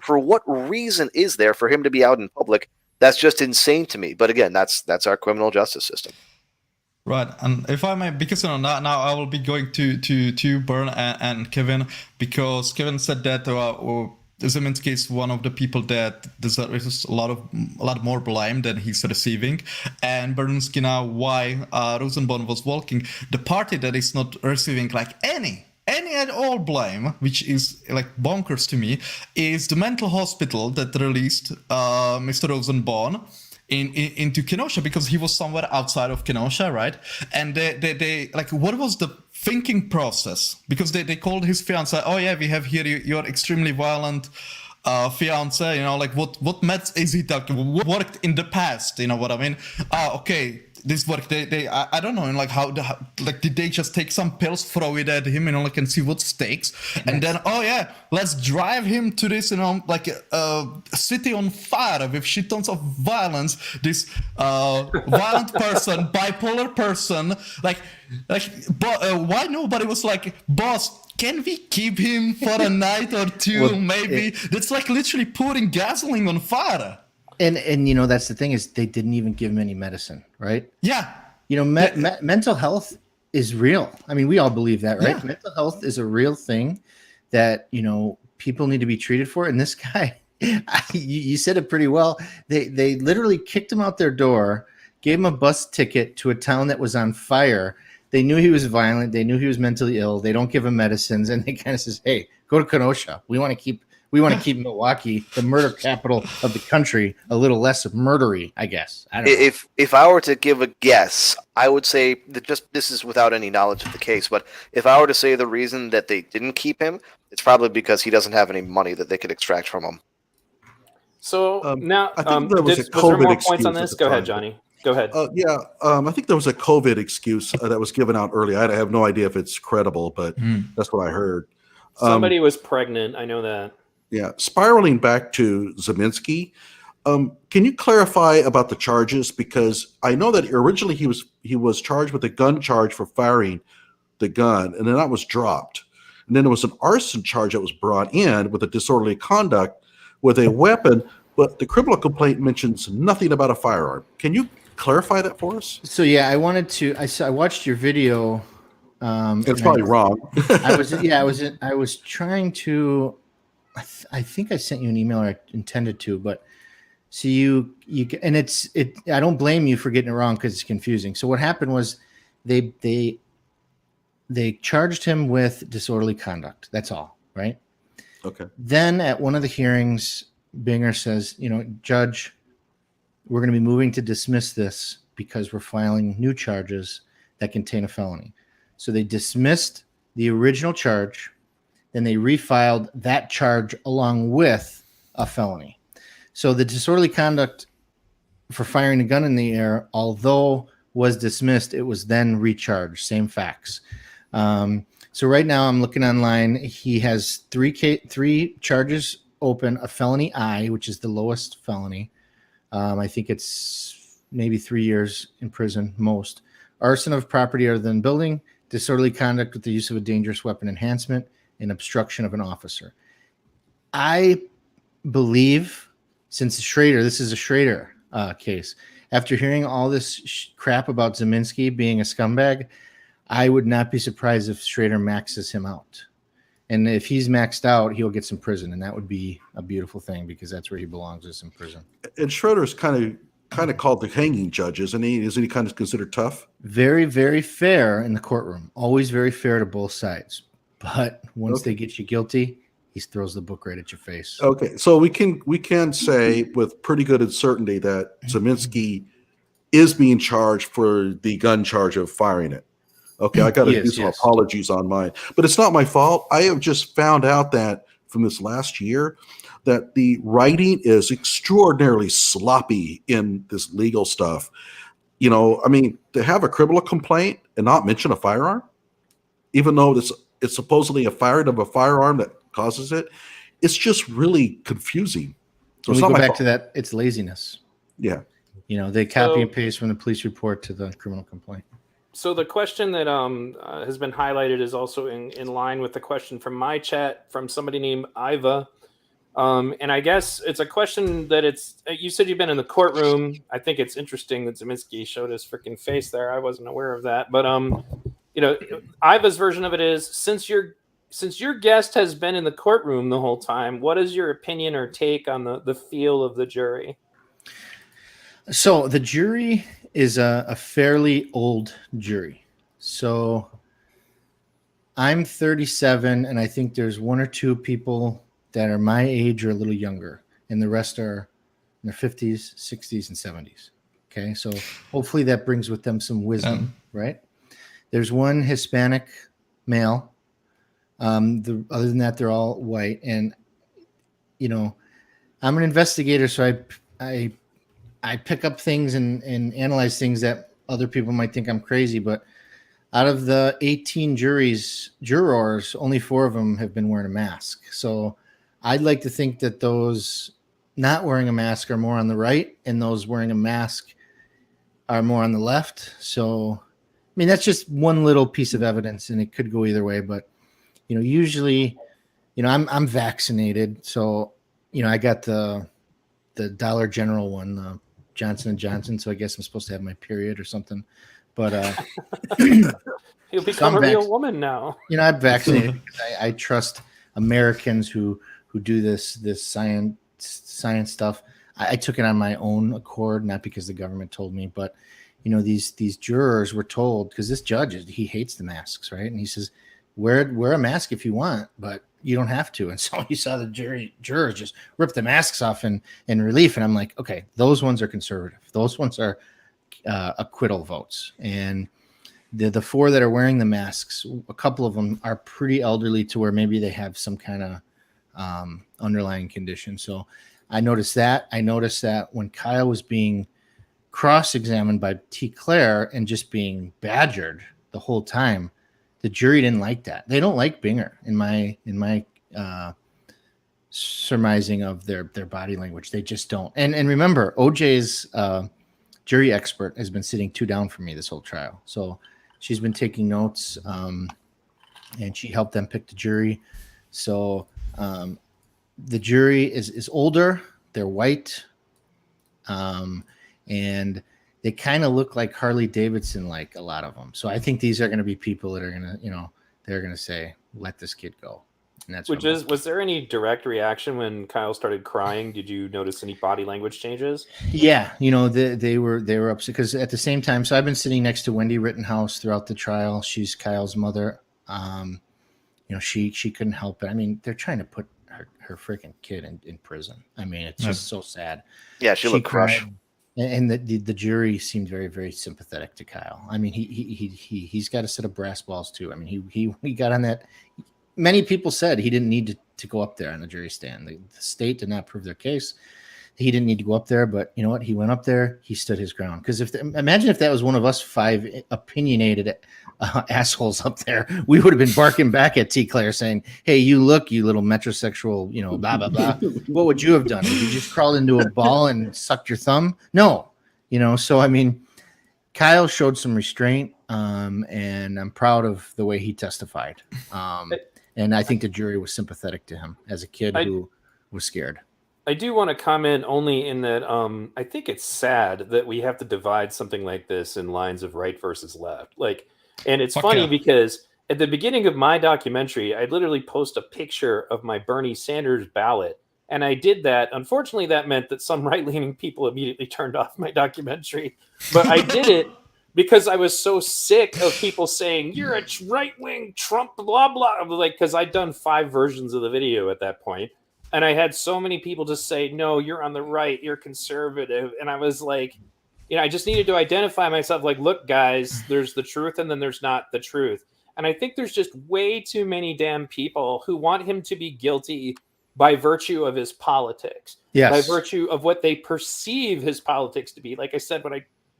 For what reason is there for him to be out in public? That's just insane to me. But again, that's our criminal justice system. Right, and if I may, because now I will be going to Bern and Kevin, because Kevin said that Zeminski is one of the people that deserves a lot more blame than he's receiving, and Bernooski now why Rosenbaum was walking. The party that is not receiving like any at all blame, which is like bonkers to me, is the mental hospital that released Mr. Rosenbaum into Kenosha, because he was somewhere outside of Kenosha, right? And they like, what was the thinking process? Because they called his fiance, oh yeah, we have here your extremely violent fiance, like what meds is he talking? What worked in the past? You know what I mean? Okay, this worked. I don't know, like how did they just take some pills, throw it at him, like and see what sticks, and then oh yeah, let's drive him to this, like a city on fire with shit tons of violence. This violent person, bipolar person, why nobody was like, boss, can we keep him for a night or two, maybe? That's like literally pouring gasoline on fire. And that's the thing, is they didn't even give him any medicine, right? Yeah. Mental health is real. I mean, we all believe that, right? Yeah. Mental health is a real thing that, people need to be treated for. And this guy, you said it pretty well. They literally kicked him out their door, gave him a bus ticket to a town that was on fire. They knew he was violent. They knew he was mentally ill. They don't give him medicines. And they kind of says, hey, go to Kenosha. We want to keep Milwaukee, the murder capital of the country, a little less murdery, I guess. I don't know. If I were to give a guess, I would say that this is without any knowledge of the case, but if I were to say the reason that they didn't keep him, it's probably because he doesn't have any money that they could extract from him. So now, I think there was a was there COVID more excuse points on at this? the Go ahead, time. Johnny. Go ahead. I think there was a COVID excuse that was given out early. I have no idea if it's credible, but that's what I heard. Somebody was pregnant. I know that. Yeah. Spiraling back to Zeminski, can you clarify about the charges? Because I know that originally he was charged with a gun charge for firing the gun, and then that was dropped. And then there was an arson charge that was brought in with a disorderly conduct with a weapon, but the criminal complaint mentions nothing about a firearm. Can you clarify that for us? So yeah, I watched your video. It's probably wrong. I was trying to. I think I sent you an email, or I intended to, but so you and I don't blame you for getting it wrong because it's confusing. So what happened was they charged him with disorderly conduct. That's all, right? Okay. Then at one of the hearings, Binger says, Judge, we're going to be moving to dismiss this because we're filing new charges that contain a felony. So they dismissed the original charge. Then they refiled that charge along with a felony. So the disorderly conduct for firing a gun in the air, although was dismissed, it was then recharged. Same facts. So right now I'm looking online. He has three charges open: a felony I, which is the lowest felony. I think it's maybe 3 years in prison most. Arson of property other than building, disorderly conduct with the use of a dangerous weapon enhancement, and obstruction of an officer. I believe, since this is a Schrader case, after hearing all this crap about Zeminski being a scumbag, I would not be surprised if Schrader maxes him out. And if he's maxed out, he'll get some prison, and that would be a beautiful thing because that's where he belongs, is in prison. And Schroeder's kind of called the hanging judge, isn't he? Isn't he kind of considered tough? Very, very fair in the courtroom. Always very fair to both sides. But once they get you guilty, he throws the book right at your face. Okay, so we can say with pretty good certainty that Zeminski is being charged for the gun charge of firing it. Okay, I got to do some apologies on mine, but it's not my fault. I have just found out that from this last year, that the writing is extraordinarily sloppy in this legal stuff. You know, I mean, to have a criminal complaint and not mention a firearm, even though it's supposedly a firing of a firearm that causes it, it's just really confusing. So we it's not go my back fault. to that. It's laziness. Yeah. You know, they copy and paste from the police report to the criminal complaint. So the question that has been highlighted is also in line with the question from my chat from somebody named Iva. And I guess it's a question that you said you've been in the courtroom. I think it's interesting that Zeminski showed his freaking face there. I wasn't aware of that. But, you know, Iva's version of it is, since your guest has been in the courtroom the whole time, what is your opinion or take on the feel of the jury? So the jury is a fairly old jury. So I'm 37, and I think there's one or two people that are my age or a little younger, and the rest are in their 50s, 60s, and 70s. Okay, so hopefully that brings with them some wisdom, right? There's one Hispanic male. Other than that, they're all white. And, you know, I'm an investigator, so I pick up things and analyze things that other people might think I'm crazy. But out of the 18 jurors, only 4 of them have been wearing a mask. So I'd like to think that those not wearing a mask are more on the right, and those wearing a mask are more on the left. So, I mean, that's just one little piece of evidence, and it could go either way. But, you know, usually, you know, I'm vaccinated. So, you know, I got the Dollar General one, the Johnson & Johnson. So I guess I'm supposed to have my period or something. But you'll become a real woman now. You know, I'm vaccinated because I trust Americans who do this science stuff. I took it on my own accord, not because the government told me. But, you know, these jurors were told, because this judge, he hates the masks, right? And he says, wear a mask if you want, but you don't have to. And so you saw the jurors just rip the masks off in relief. And I'm like, okay, those ones are conservative. Those ones are acquittal votes. And the 4 that are wearing the masks, a couple of them are pretty elderly to where maybe they have some kind of underlying condition. So I noticed that. I noticed that when Kyle was being cross-examined by T. Claire and just being badgered the whole time, the jury didn't like that. They don't like Binger in my surmising of their body language. They just don't. And remember, OJ's jury expert has been sitting 2 down from me this whole trial. So she's been taking notes, and she helped them pick the jury. So the jury is older. They're white, and they kind of look like Harley Davidson, like a lot of them. So I think these are going to be people that are going to, you know, they're going to say, let this kid go. And that's was there any direct reaction when Kyle started crying? Did you notice any body language changes? Yeah. You know, they were upset because at the same time, so I've been sitting next to Wendy Rittenhouse throughout the trial. She's Kyle's mother. You know, she couldn't help it. I mean, they're trying to put her freaking kid in prison. I mean, it's just so sad. Yeah. She looked crushed. And the jury seemed very, very sympathetic to Kyle. I mean, he's got a set of brass balls too. I mean, he got on that. Many people said he didn't need to go up there on the jury stand. The state did not prove their case. He didn't need to go up there, but you know what? He went up there. He stood his ground. Because imagine if that was one of us 5 opinionated assholes up there, we would have been barking back at T. Claire saying, "Hey, you little metrosexual, you know, blah blah blah." What would you have done? Would you just crawled into a ball and sucked your thumb? No, you know. So I mean, Kyle showed some restraint, and I'm proud of the way he testified. And I think the jury was sympathetic to him as a kid who was scared. I do want to comment only in that I think it's sad that we have to divide something like this in lines of right versus left. Like, and it's funny because at the beginning of my documentary, I literally post a picture of my Bernie Sanders ballot. And I did that. Unfortunately, that meant that some right-leaning people immediately turned off my documentary. But I did it because I was so sick of people saying, "You're a right-wing Trump, blah, blah." Like, because I'd done 5 versions of the video at that point. And I had so many people just say, "No, you're on the right, you're conservative." And I was like, you know, I just needed to identify myself. Like, look, guys, there's the truth and then there's not the truth. And I think there's just way too many damn people who want him to be guilty by virtue of his politics, Yes. by virtue of what they perceive his politics to be. Like I said,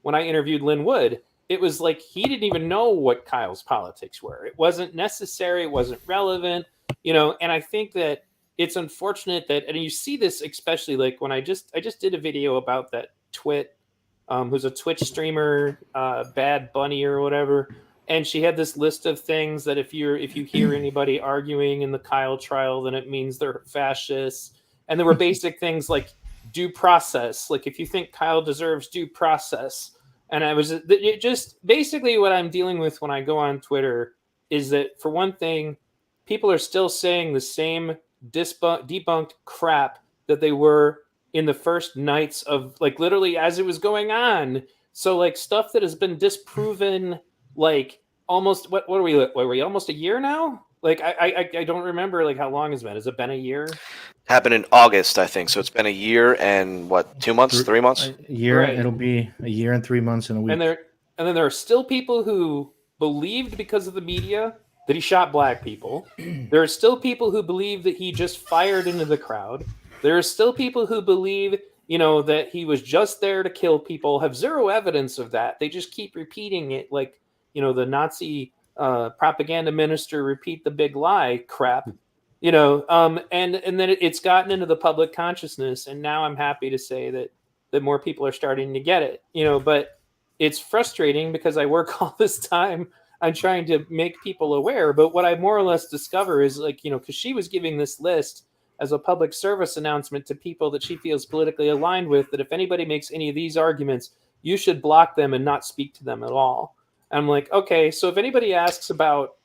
when I interviewed Lynn Wood, it was like he didn't even know what Kyle's politics were. It wasn't necessary. It wasn't relevant, and I think that it's unfortunate that, and you see this especially like when I just did a video about that Twit, who's a Twitch streamer, Bad Bunny or whatever, and she had this list of things that if you hear anybody arguing in the Kyle trial, then it means they're fascists. And there were basic things like due process, like if you think Kyle deserves due process. And it just basically what I'm dealing with when I go on Twitter is that, for one thing, people are still saying the same debunked crap that they were in the first nights of, like, literally as it was going on. So like stuff that has been disproven, like almost what are we almost a year now? Like I don't remember like how long it's been. Has it been a year? Happened in August, I think. So it's been a year and what, 2 months, 3 months? A year. Right. It'll be a year and 3 months and a week. And then there are still people who believed because of the media that he shot black people. There are still people who believe that he just fired into the crowd. There are still people who believe, that he was just there to kill people, have zero evidence of that. They just keep repeating it like, the Nazi propaganda minister repeat the big lie crap, and then it's gotten into the public consciousness. And now I'm happy to say that more people are starting to get it, but it's frustrating because I work all this time on trying to make people aware. But what I more or less discover is like, because she was giving this list as a public service announcement to people that she feels politically aligned with, that if anybody makes any of these arguments, you should block them and not speak to them at all. And I'm like, okay, so if anybody asks about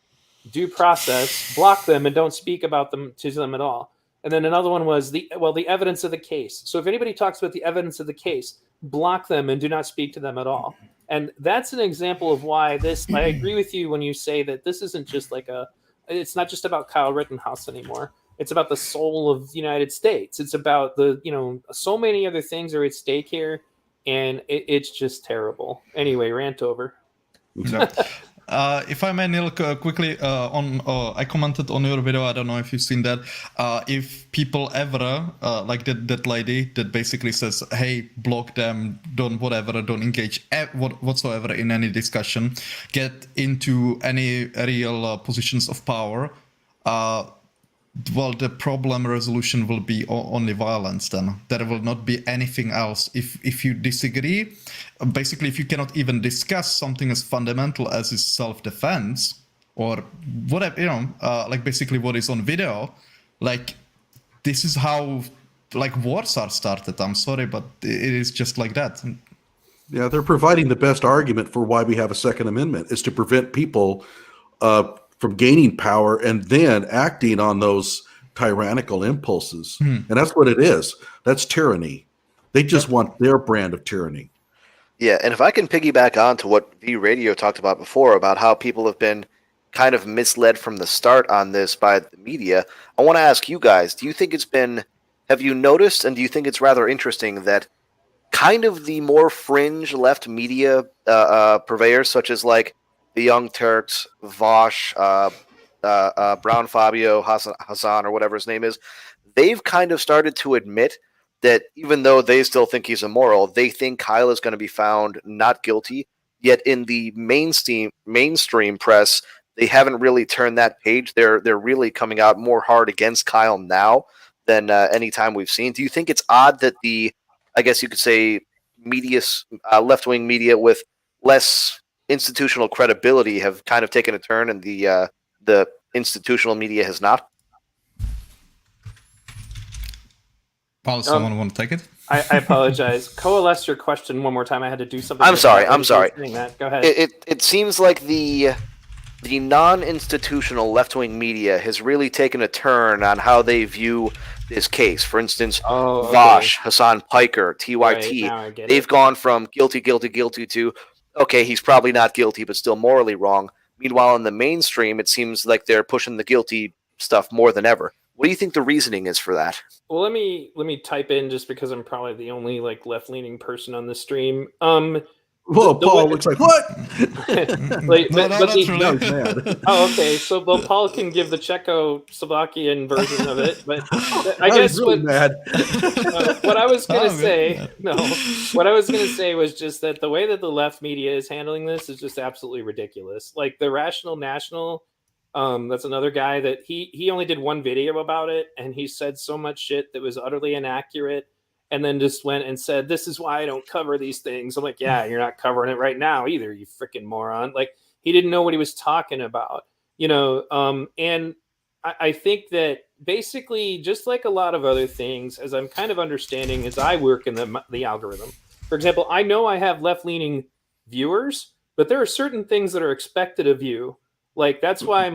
due process, block them and don't speak about them to them at all. And then another one was the evidence of the case. So if anybody talks about the evidence of the case, block them and do not speak to them at all. And that's an example of why I agree with you when you say that this isn't just like it's not just about Kyle Rittenhouse anymore. It's about the soul of the United States. It's about so many other things are at stake here, and it's just terrible. Anyway, rant over. If I may, Neil, quickly I commented on your video. I don't know if you've seen that. If people ever like that lady that basically says, "Hey, block them, don't engage whatsoever in any discussion, get into any real positions of power." Well, the problem resolution will be only violence then. There will not be anything else. If you disagree, basically if you cannot even discuss something as fundamental as is self-defense or whatever, like basically what is on video, like this is how like wars are started. I'm sorry, but it is just like that. Yeah, they're providing the best argument for why we have a Second Amendment is to prevent people from gaining power and then acting on those tyrannical impulses. And that's what it is. That's tyranny. They just want their brand of tyranny. Yeah, and if I can piggyback on to what V Radio talked about before, about how people have been kind of misled from the start on this by the media, I want to ask you guys, have you noticed, and do you think it's rather interesting that kind of the more fringe left media purveyors, such as like the Young Turks, Vosh, Brown Fabio, Hassan, or whatever his name is, they've kind of started to admit that even though they still think he's immoral, they think Kyle is going to be found not guilty. Yet in the mainstream press, they haven't really turned that page. They're really coming out more hard against Kyle now than any time we've seen. Do you think it's odd that I guess you could say, left-wing media with less institutional credibility have kind of taken a turn, and the institutional media has not? Paul, someone want to take it? I apologize. Coalesce your question one more time. I had to do something. I'm sorry. Go ahead. It seems like the non-institutional left-wing media has really taken a turn on how they view this case. For instance, Vosh, Hassan Piker, TYT, right, they've gone from guilty to, okay, he's probably not guilty, but still morally wrong. Meanwhile, in the mainstream, it seems like they're pushing the guilty stuff more than ever. What do you think the reasoning is for that? Well, let me type in, just because I'm probably the only like left-leaning person on the stream. Whoa, Paul looks like, what? Like, No, but not the, really. Mad. oh, okay. So, well, Paul can give the Czechoslovakian version of it, but I Now he's guess really mad. what I was gonna Oh, good. say, what I was gonna say was just that the way that the left media is handling this is just absolutely ridiculous. Like the Rational National, that's another guy that he only did one video about it, and he said so much shit that was utterly inaccurate, and then just went and said, "This is why I don't cover these things." I'm like, "Yeah, you're not covering it right now either, you freaking moron!" Like he didn't know what he was talking about, and I think that basically, just like a lot of other things, as I'm kind of understanding as I work in the algorithm, for example, I know I have left leaning viewers, but there are certain things that are expected of you. Like that's why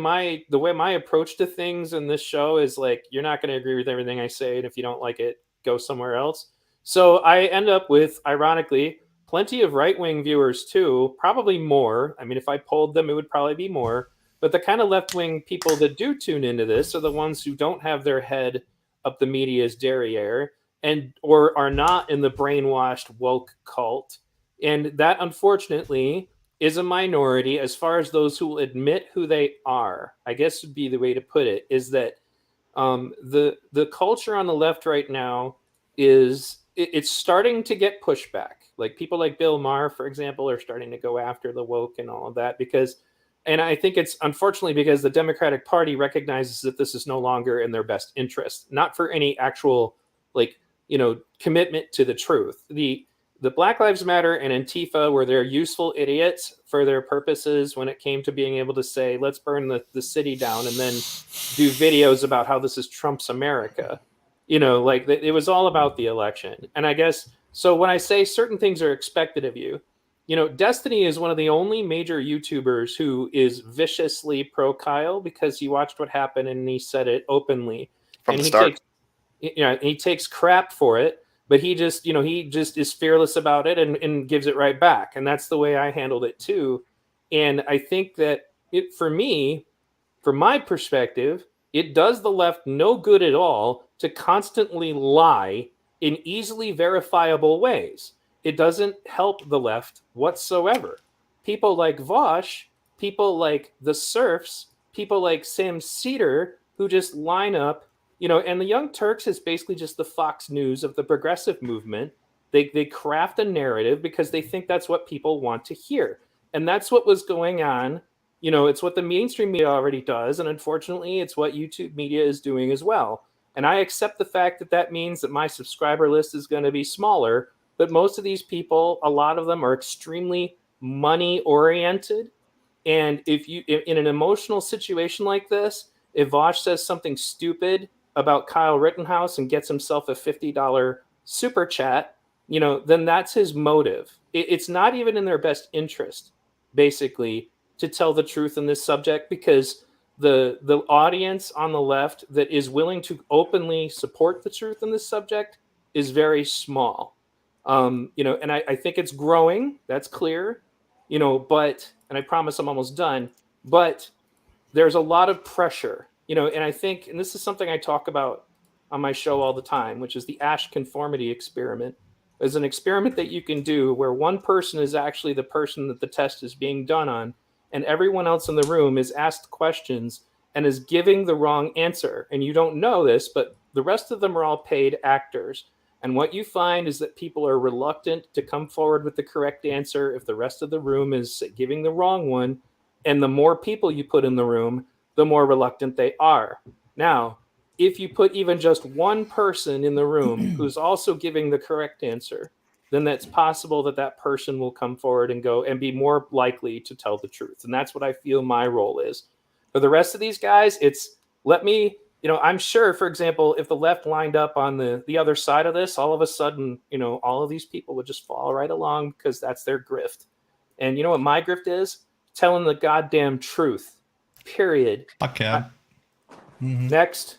the way my approach to things in this show is like, you're not going to agree with everything I say, and if you don't like it, go somewhere else. So I end up with, ironically, plenty of right-wing viewers too, probably more. I mean, if I polled them, it would probably be more. But the kind of left-wing people that do tune into this are the ones who don't have their head up the media's derriere or are not in the brainwashed woke cult. And that, unfortunately, is a minority as far as those who will admit who they are. I guess would be the way to put it, is that the culture on the left right now it's starting to get pushback. Like people like Bill Maher, for example, are starting to go after the woke and all of that and I think it's unfortunately because the Democratic Party recognizes that this is no longer in their best interest, not for any actual commitment to the truth. The Black Lives Matter and Antifa were their useful idiots for their purposes when it came to being able to say, let's burn the city down and then do videos about how this is Trump's America. It was all about the election. And I guess, so when I say certain things are expected of you, Destiny is one of the only major YouTubers who is viciously pro Kyle because he watched what happened and he said it openly. From and the start. He takes crap for it, but he just is fearless about it and gives it right back. And that's the way I handled it too. And I think that for me, from my perspective, it does the left no good at all to constantly lie in easily verifiable ways. It doesn't help the left whatsoever. People like Vosh, people like the Serfs, people like Sam Cedar, who just line up, and the Young Turks is basically just the Fox News of the progressive movement. They craft a narrative because they think that's what people want to hear. And that's what was going on. It's what the mainstream media already does. And unfortunately, it's what YouTube media is doing as well. And I accept the fact that that means that my subscriber list is going to be smaller. But most of these people, a lot of them are extremely money oriented. And if you, in an emotional situation like this, if Vosh says something stupid about Kyle Rittenhouse and gets himself a $50 super chat, then that's his motive. It's not even in their best interest, basically, to tell the truth in this subject because the audience on the left that is willing to openly support the truth in this subject is very small. And I think it's growing. That's clear, but, and I promise I'm almost done, but there's a lot of pressure, and I think, and this is something I talk about on my show all the time, which is the Asch conformity experiment. Is an experiment that you can do where one person is actually the person that the test is being done on, and everyone else in the room is asked questions and is giving the wrong answer. And you don't know this, but the rest of them are all paid actors. And what you find is that people are reluctant to come forward with the correct answer if the rest of the room is giving the wrong one. And the more people you put in the room, the more reluctant they are. Now, if you put even just one person in the room who's also giving the correct answer, then that's possible that that person will come forward and go and be more likely to tell the truth. And that's what I feel my role is. For the rest of these guys, it's let me, I'm sure, for example, if the left lined up on the other side of this, all of a sudden, all of these people would just fall right along because that's their grift. And you know what my grift is? Telling the goddamn truth. Period. Okay. Next.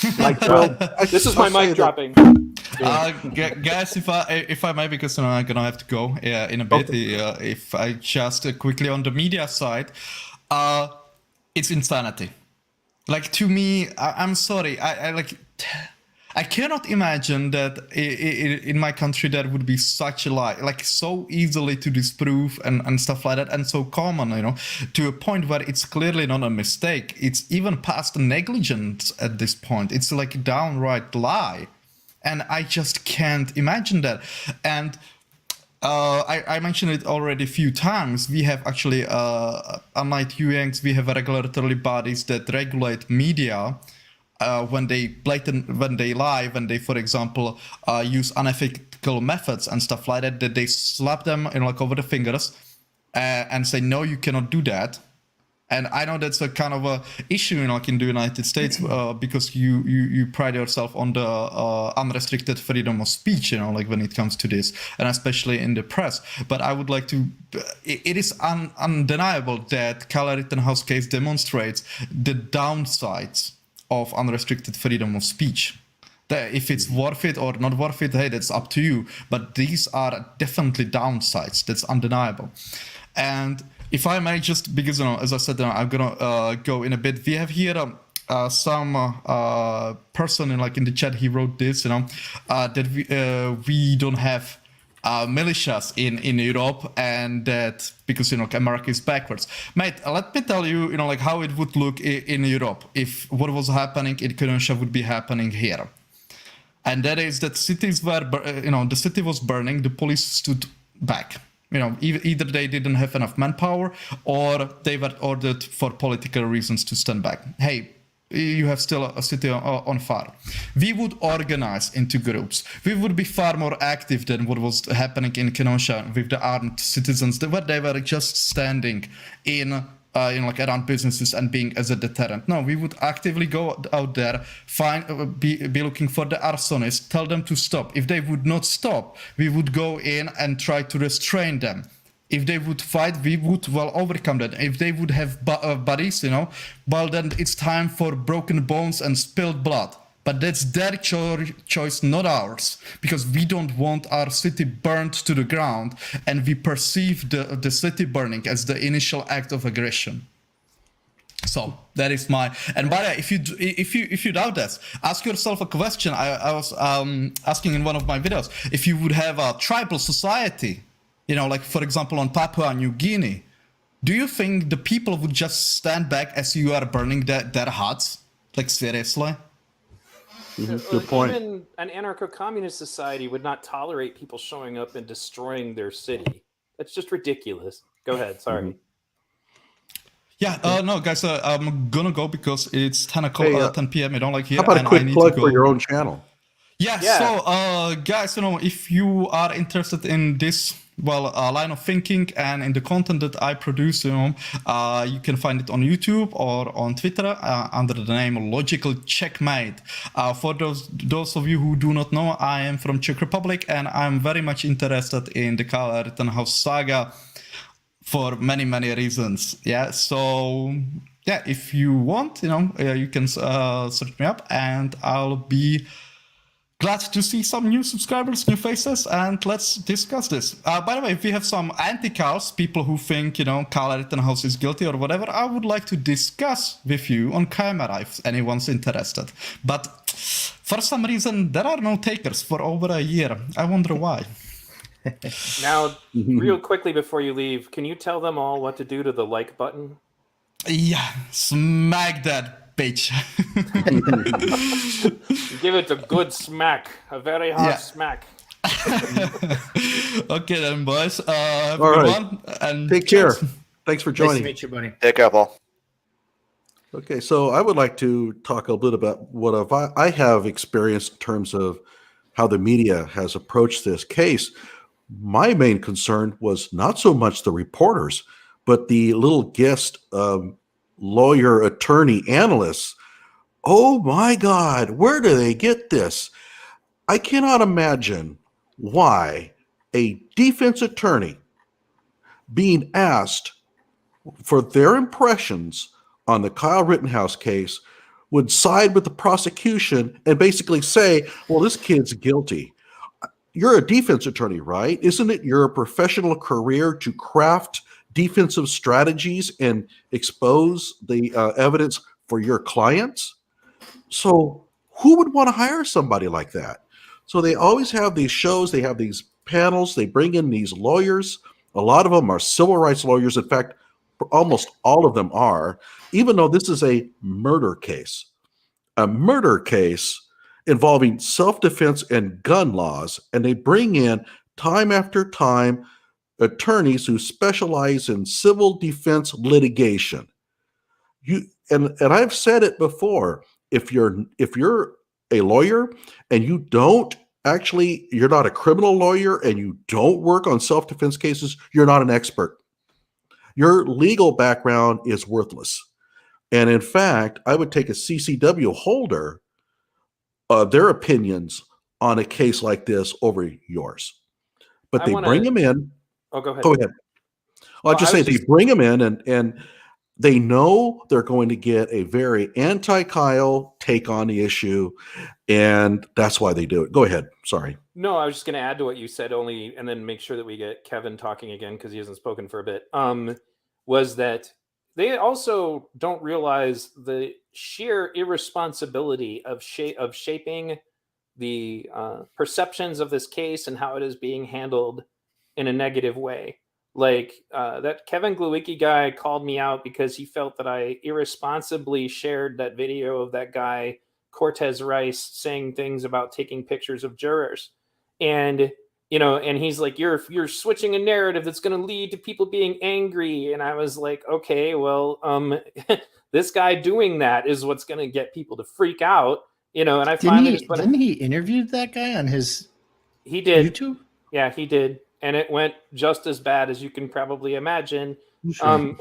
Well, This is my mic dropping. Guys, if I may, because I'm gonna have to go in a bit. Okay. If I just quickly on the media side, it's insanity. Like, to me, I'm sorry. I like I cannot imagine that in my country there would be such a lie, like so easily to disprove and stuff like that, and so common, to a point where it's clearly not a mistake. It's even past negligence at this point. It's like a downright lie. And I just can't imagine that. And I mentioned it already a few times. We have actually, unlike UNGs, we have regulatory bodies that regulate media. When they lie, when they, for example, use unethical methods and stuff like that, that they slap them over the fingers and say, no, you cannot do that. And I know that's a kind of a issue in the United States because you pride yourself on the unrestricted freedom of speech, when it comes to this, and especially in the press. But I would like to, it is undeniable that Kyle Rittenhouse case demonstrates the downsides of unrestricted freedom of speech. If it's worth it or not worth it, hey, that's up to you. But these are definitely downsides. That's undeniable. And if I may, just because, as I said, I'm gonna go in a bit. We have here some person in the chat. He wrote this, that we don't have militias in Europe, and that because America is backwards. Mate, let me tell you, how it would look in Europe if what was happening in Kenosha would be happening here. And that is that cities were, the city was burning, the police stood back. Either they didn't have enough manpower or they were ordered for political reasons to stand back. Hey, you have still a city on fire. We would organize into groups. We would be far more active than what was happening in Kenosha with the armed citizens. They were just standing in around businesses and being as a deterrent. No, we would actively go out there, be looking for the arsonists, tell them to stop. If they would not stop, we would go in and try to restrain them. If they would fight, we would overcome that. If they would have bodies, then it's time for broken bones and spilled blood. But that's their choice, not ours, because we don't want our city burned to the ground, and we perceive the city burning as the initial act of aggression. So that is my. And by the way, if you doubt this, ask yourself a question. I was asking in one of my videos, if you would have a tribal society, like for example on Papua New Guinea, do you think the people would just stand back as you are burning their huts? Like seriously? Good point. Even an anarcho-communist society would not tolerate people showing up and destroying their city. That's just ridiculous. Go ahead. Sorry. Yeah, no, guys, I'm gonna go because it's 10 p.m. I don't like here. How about a quick plug for your own channel? Yeah. So, guys, if you are interested in this, line of thinking and in the content that I produce, you can find it on YouTube or on Twitter under the name Logical Checkmate. For those of you who do not know, I am from Czech Republic, and I'm very much interested in the Kyle Rittenhouse saga for many, many reasons. Yeah. So, yeah, if you want, you can search me up, and I'll be glad to see some new subscribers, new faces, and let's discuss this. By the way, if we have some anti-Kyles, people who think, Kyle Rittenhouse is guilty or whatever, I would like to discuss with you on camera if anyone's interested. But for some reason, there are no takers for over a year. I wonder why. Now, real quickly before you leave, can you tell them all what to do to the like button? Yeah, smack that bitch. Give it a good smack, a very hard smack. Okay then, boys. Have all a good right. one, and take care. Thanks for joining. Nice to meet you, buddy. Take care, Paul. Okay, so I would like to talk a bit about what I have experienced in terms of how the media has approached this case. My main concern was not so much the reporters, but the little guest lawyer, attorney, analysts. Oh my God, where do they get this? I cannot imagine why a defense attorney being asked for their impressions on the Kyle Rittenhouse case would side with the prosecution and basically say, well, this kid's guilty. You're a defense attorney, right? Isn't it your professional career to craft defensive strategies and expose the evidence for your clients? So Who would want to hire somebody like that? So they always have these shows, they have these panels, they bring in these lawyers. A lot of them are civil rights lawyers. In fact, almost all of them are, even though this is a murder case involving self-defense and gun laws, and they bring in time after time attorneys who specialize in civil defense litigation. And I've said it before, if you're a lawyer and you're not a criminal lawyer and you don't work on self-defense cases, you're not an expert. Your legal background is worthless. And in fact, I would take a CCW holder, their opinions on a case like this over yours. But they bring them in. Oh, go ahead. Go ahead. I'll just say they bring them in and they know they're going to get a very anti-Kyle take on the issue, and that's why they do it. Go ahead. Sorry. No, I was just going to add to what you said and then make sure that we get Kevin talking again because he hasn't spoken for a bit, was that they also don't realize the sheer irresponsibility of shaping the perceptions of this case and how it is being handled in a negative way. Like that Kevin Glowicki guy called me out because he felt that I irresponsibly shared that video of that guy Cortez Rice saying things about taking pictures of jurors, and and he's like, you're switching a narrative that's going to lead to people being angry, and I was like, okay, well, this guy doing that is what's going to get people to freak out, and I didn't he interview that guy on his YouTube? Yeah, he did. And it went just as bad as you can probably imagine. Sure.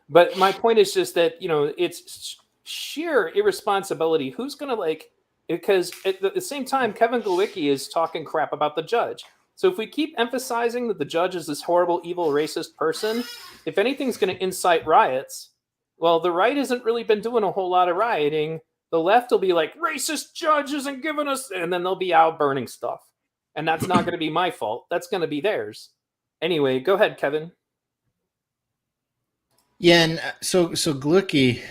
But my point is just that, it's sheer irresponsibility. Who's going to because at the same time, Kevin Glowicki is talking crap about the judge. So if we keep emphasizing that the judge is this horrible, evil, racist person, if anything's going to incite riots, well, the right hasn't really been doing a whole lot of rioting. The left will be like, racist judge isn't giving us, and then they'll be out burning stuff. And that's not going to be my fault. That's going to be theirs. Anyway, go ahead, Kevin. Yeah, and so Glowicki,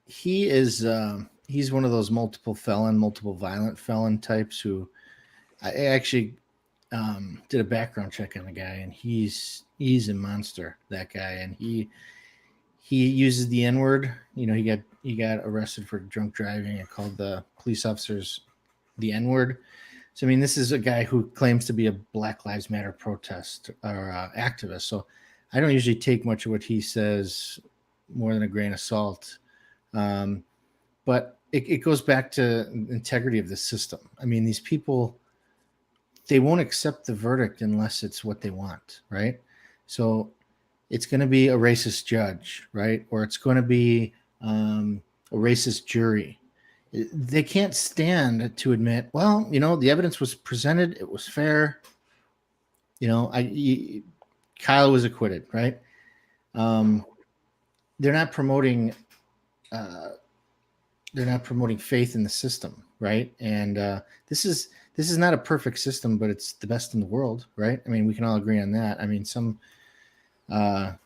he's one of those multiple violent felon types who I actually did a background check on the guy, and he's a monster, that guy, and he uses the N-word. He got arrested for drunk driving and called the police officers the N-word. So, I mean, this is a guy who claims to be a Black Lives Matter protest or activist. So I don't usually take much of what he says more than a grain of salt. But it goes back to integrity of the system. I mean, these people, they won't accept the verdict unless it's what they want, right? So it's going to be a racist judge, right? Or it's going to be a racist jury. They can't stand to admit, well, the evidence was presented, it was fair. Kyle was acquitted, right? They're not promoting faith in the system, right? And this is not a perfect system, but it's the best in the world, right? I mean, we can all agree on that. I mean, some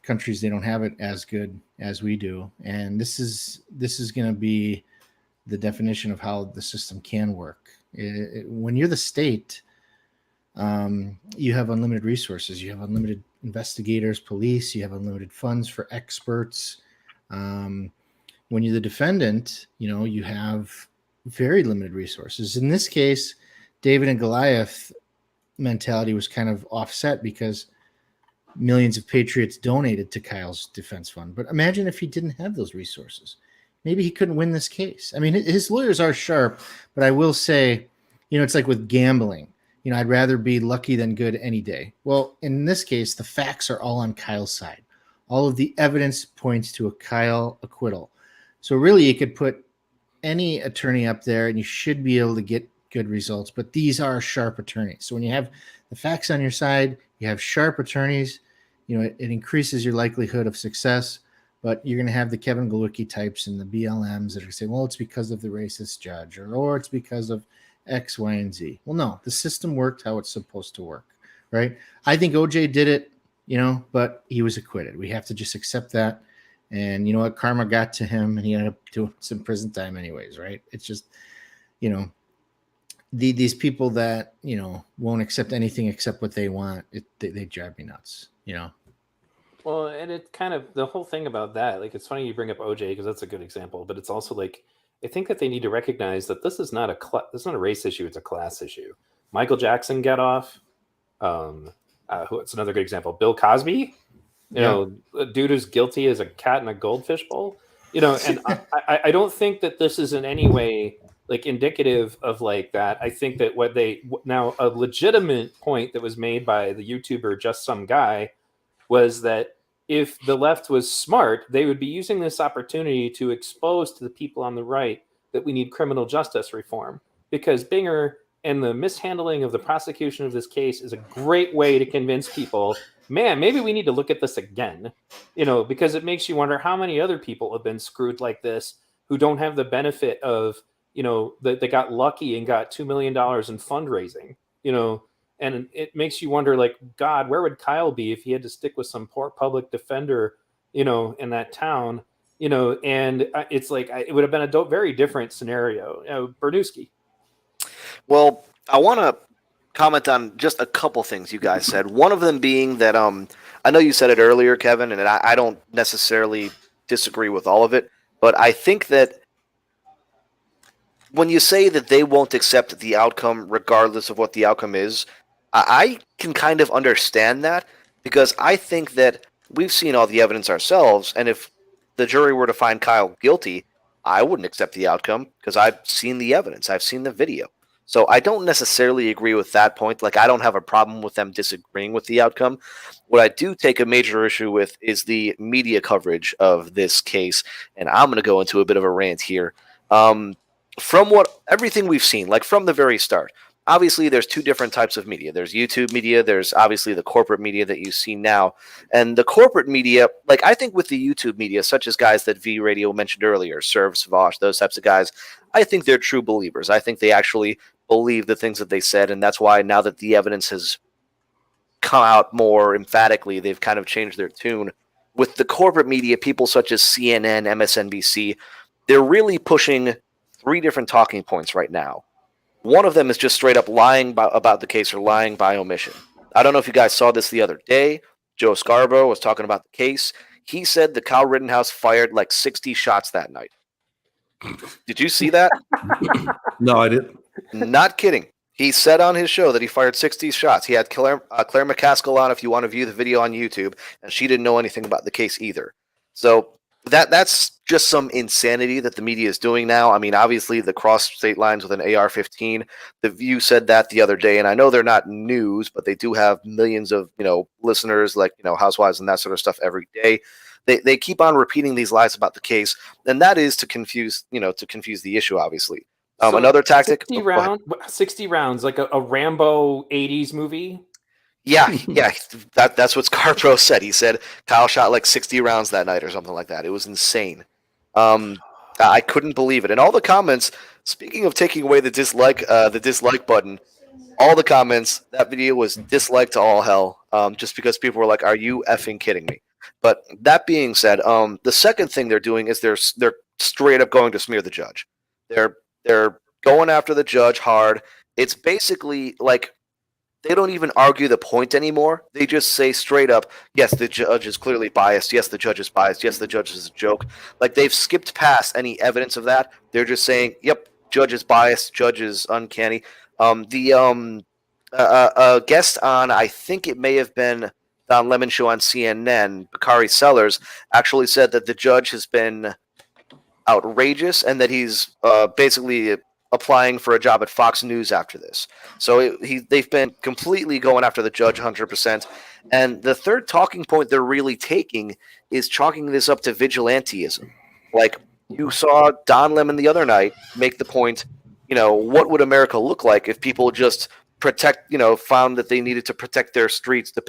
countries, they don't have it as good as we do, and this is going to be the definition of how the system can work. When you're the state, you have unlimited resources. You have unlimited investigators, police. You have unlimited funds for experts. When you're the defendant, you have very limited resources. In this case, David and Goliath mentality was kind of offset because millions of patriots donated to Kyle's defense fund. But imagine if he didn't have those resources. Maybe he couldn't win this case. I mean, his lawyers are sharp, but I will say, it's like with gambling. I'd rather be lucky than good any day. Well, in this case, the facts are all on Kyle's side. All of the evidence points to a Kyle acquittal. So really, you could put any attorney up there and you should be able to get good results. But these are sharp attorneys. So when you have the facts on your side, you have sharp attorneys, it increases your likelihood of success. But you're going to have the Kevin Glowicki types and the BLMs that are going to say, well, it's because of the racist judge or it's because of X, Y, and Z. Well, no, the system worked how it's supposed to work, right? I think OJ did it, but he was acquitted. We have to just accept that And you know what? Karma got to him, and he ended up doing some prison time anyways, right? It's just, you know, these people that, you know, won't accept anything except what they want, they drive me nuts, you know? Well, and it kind of the whole thing about that, like it's funny you bring up OJ because that's a good example, but it's also like I think that they need to recognize that this is not this is not a race issue; it's a class issue. Michael Jackson got off. It's another good example. Bill Cosby, you know, a dude who's guilty as a cat in a goldfish bowl. You know, and I don't think that this is in any way like indicative of like that. I think that now a legitimate point that was made by the YouTuber Just Some Guy was that if the left was smart, they would be using this opportunity to expose to the people on the right that we need criminal justice reform, because Binger and the mishandling of the prosecution of this case is a great way to convince people, man, maybe we need to look at this again, you know, because it makes you wonder how many other people have been screwed like this who don't have the benefit of, you know, that they got lucky and got $2 million in fundraising, you know. And it makes you wonder, like, God, where would Kyle be if he had to stick with some poor public defender, you know, in that town, you know? And it's like it would have been a very different scenario. You know, Bernooski. Well, I want to comment on just a couple things you guys said. One of them being that I know you said it earlier, Kevin, and I don't necessarily disagree with all of it, but I think that when you say that they won't accept the outcome regardless of what the outcome is, I can kind of understand that, because I think that we've seen all the evidence ourselves, and if the jury were to find Kyle guilty, I wouldn't accept the outcome because I've seen the evidence. I've seen the video. So I don't necessarily agree with that point. Like, I don't have a problem with them disagreeing with the outcome. What I do take a major issue with is the media coverage of this case, and I'm going to go into a bit of a rant here. From everything we've seen, like from the very start, obviously there's two different types of media. There's YouTube media. There's obviously the corporate media that you see now. And the corporate media, like I think with the YouTube media, such as guys that V Radio mentioned earlier, Serv, Savash, those types of guys, I think they're true believers. I think they actually believe the things that they said. And that's why now that the evidence has come out more emphatically, they've kind of changed their tune. With the corporate media, people such as CNN, MSNBC, they're really pushing three different talking points right now. One of them is just straight up lying about the case or lying by omission. I don't know if you guys saw this the other day. Joe Scarborough was talking about the case. He said that Kyle Rittenhouse fired like 60 shots that night. Did you see that? No, I didn't. Not kidding. He said on his show that he fired 60 shots. He had Claire McCaskill on if you want to view the video on YouTube, and she didn't know anything about the case either. So that's just some insanity that the media is doing now. I mean, obviously the cross state lines with an AR-15. The View said that the other day, and I know they're not news, but they do have millions of listeners, like housewives and that sort of stuff every day. They keep on repeating these lies about the case, and that is to confuse the issue, obviously. So another tactic. 60 rounds, like a Rambo 80s movie. Yeah, that's what Scarborough said. He said Kyle shot like 60 rounds that night or something like that. It was insane. I couldn't believe it. And all the comments, speaking of taking away the dislike button, all the comments, that video was disliked to all hell, just because people were like, are you effing kidding me? But that being said, the second thing they're doing is they're straight up going to smear the judge. They're going after the judge hard. It's basically like they don't even argue the point anymore. They just say straight up, yes, the judge is clearly biased. Yes, the judge is biased. Yes, the judge is a joke. Like, they've skipped past any evidence of that. They're just saying, yep, judge is biased. Judge is uncanny. The guest on, I think it may have been Don Lemon show on CNN, Bakari Sellers, actually said that the judge has been outrageous and that he's basically applying for a job at Fox News after this. So they've been completely going after the judge 100%. And the third talking point they're really taking is chalking this up to vigilantism. Like, you saw Don Lemon the other night make the point, what would America look like if people just found that they needed to protect their streets, to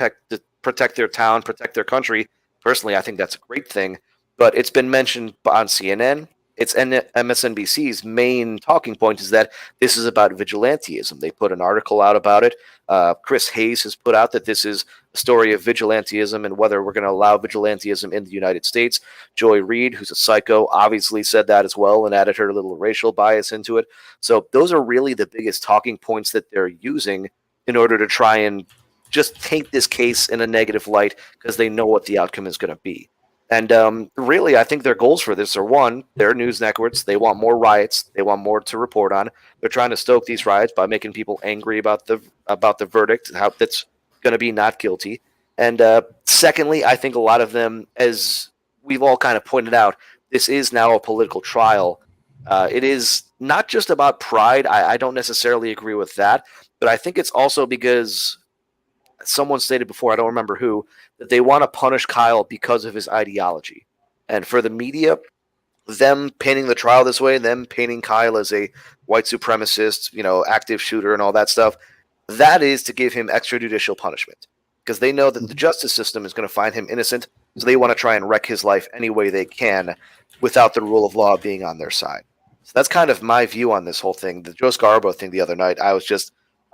protect their town, protect their country. Personally, I think that's a great thing. But it's been mentioned on CNN. It's MSNBC's main talking point is that this is about vigilantism. They put an article out about it. Chris Hayes has put out that this is story of vigilantism and whether we're going to allow vigilantism in the United States. Joy Reid, who's a psycho, obviously said that as well and added her little racial bias into it. So those are really the biggest talking points that they're using in order to try and just taint this case in a negative light because they know what the outcome is going to be. And really, I think their goals for this are, one, their news networks. They want more riots. They want more to report on. They're trying to stoke these riots by making people angry about the verdict, how that's going to be not guilty. And secondly, I think a lot of them, as we've all kind of pointed out, this is now a political trial. It is not just about pride. I don't necessarily agree with that, but I think it's also because someone stated before, I don't remember who, that they want to punish Kyle because of his ideology. And for the media, them painting the trial this way, them painting Kyle as a white supremacist, active shooter and all that stuff, that is to give him extrajudicial punishment because they know that the justice system is going to find him innocent. So they want to try and wreck his life any way they can without the rule of law being on their side. So that's kind of my view on this whole thing. The Joe Scarborough thing the other night,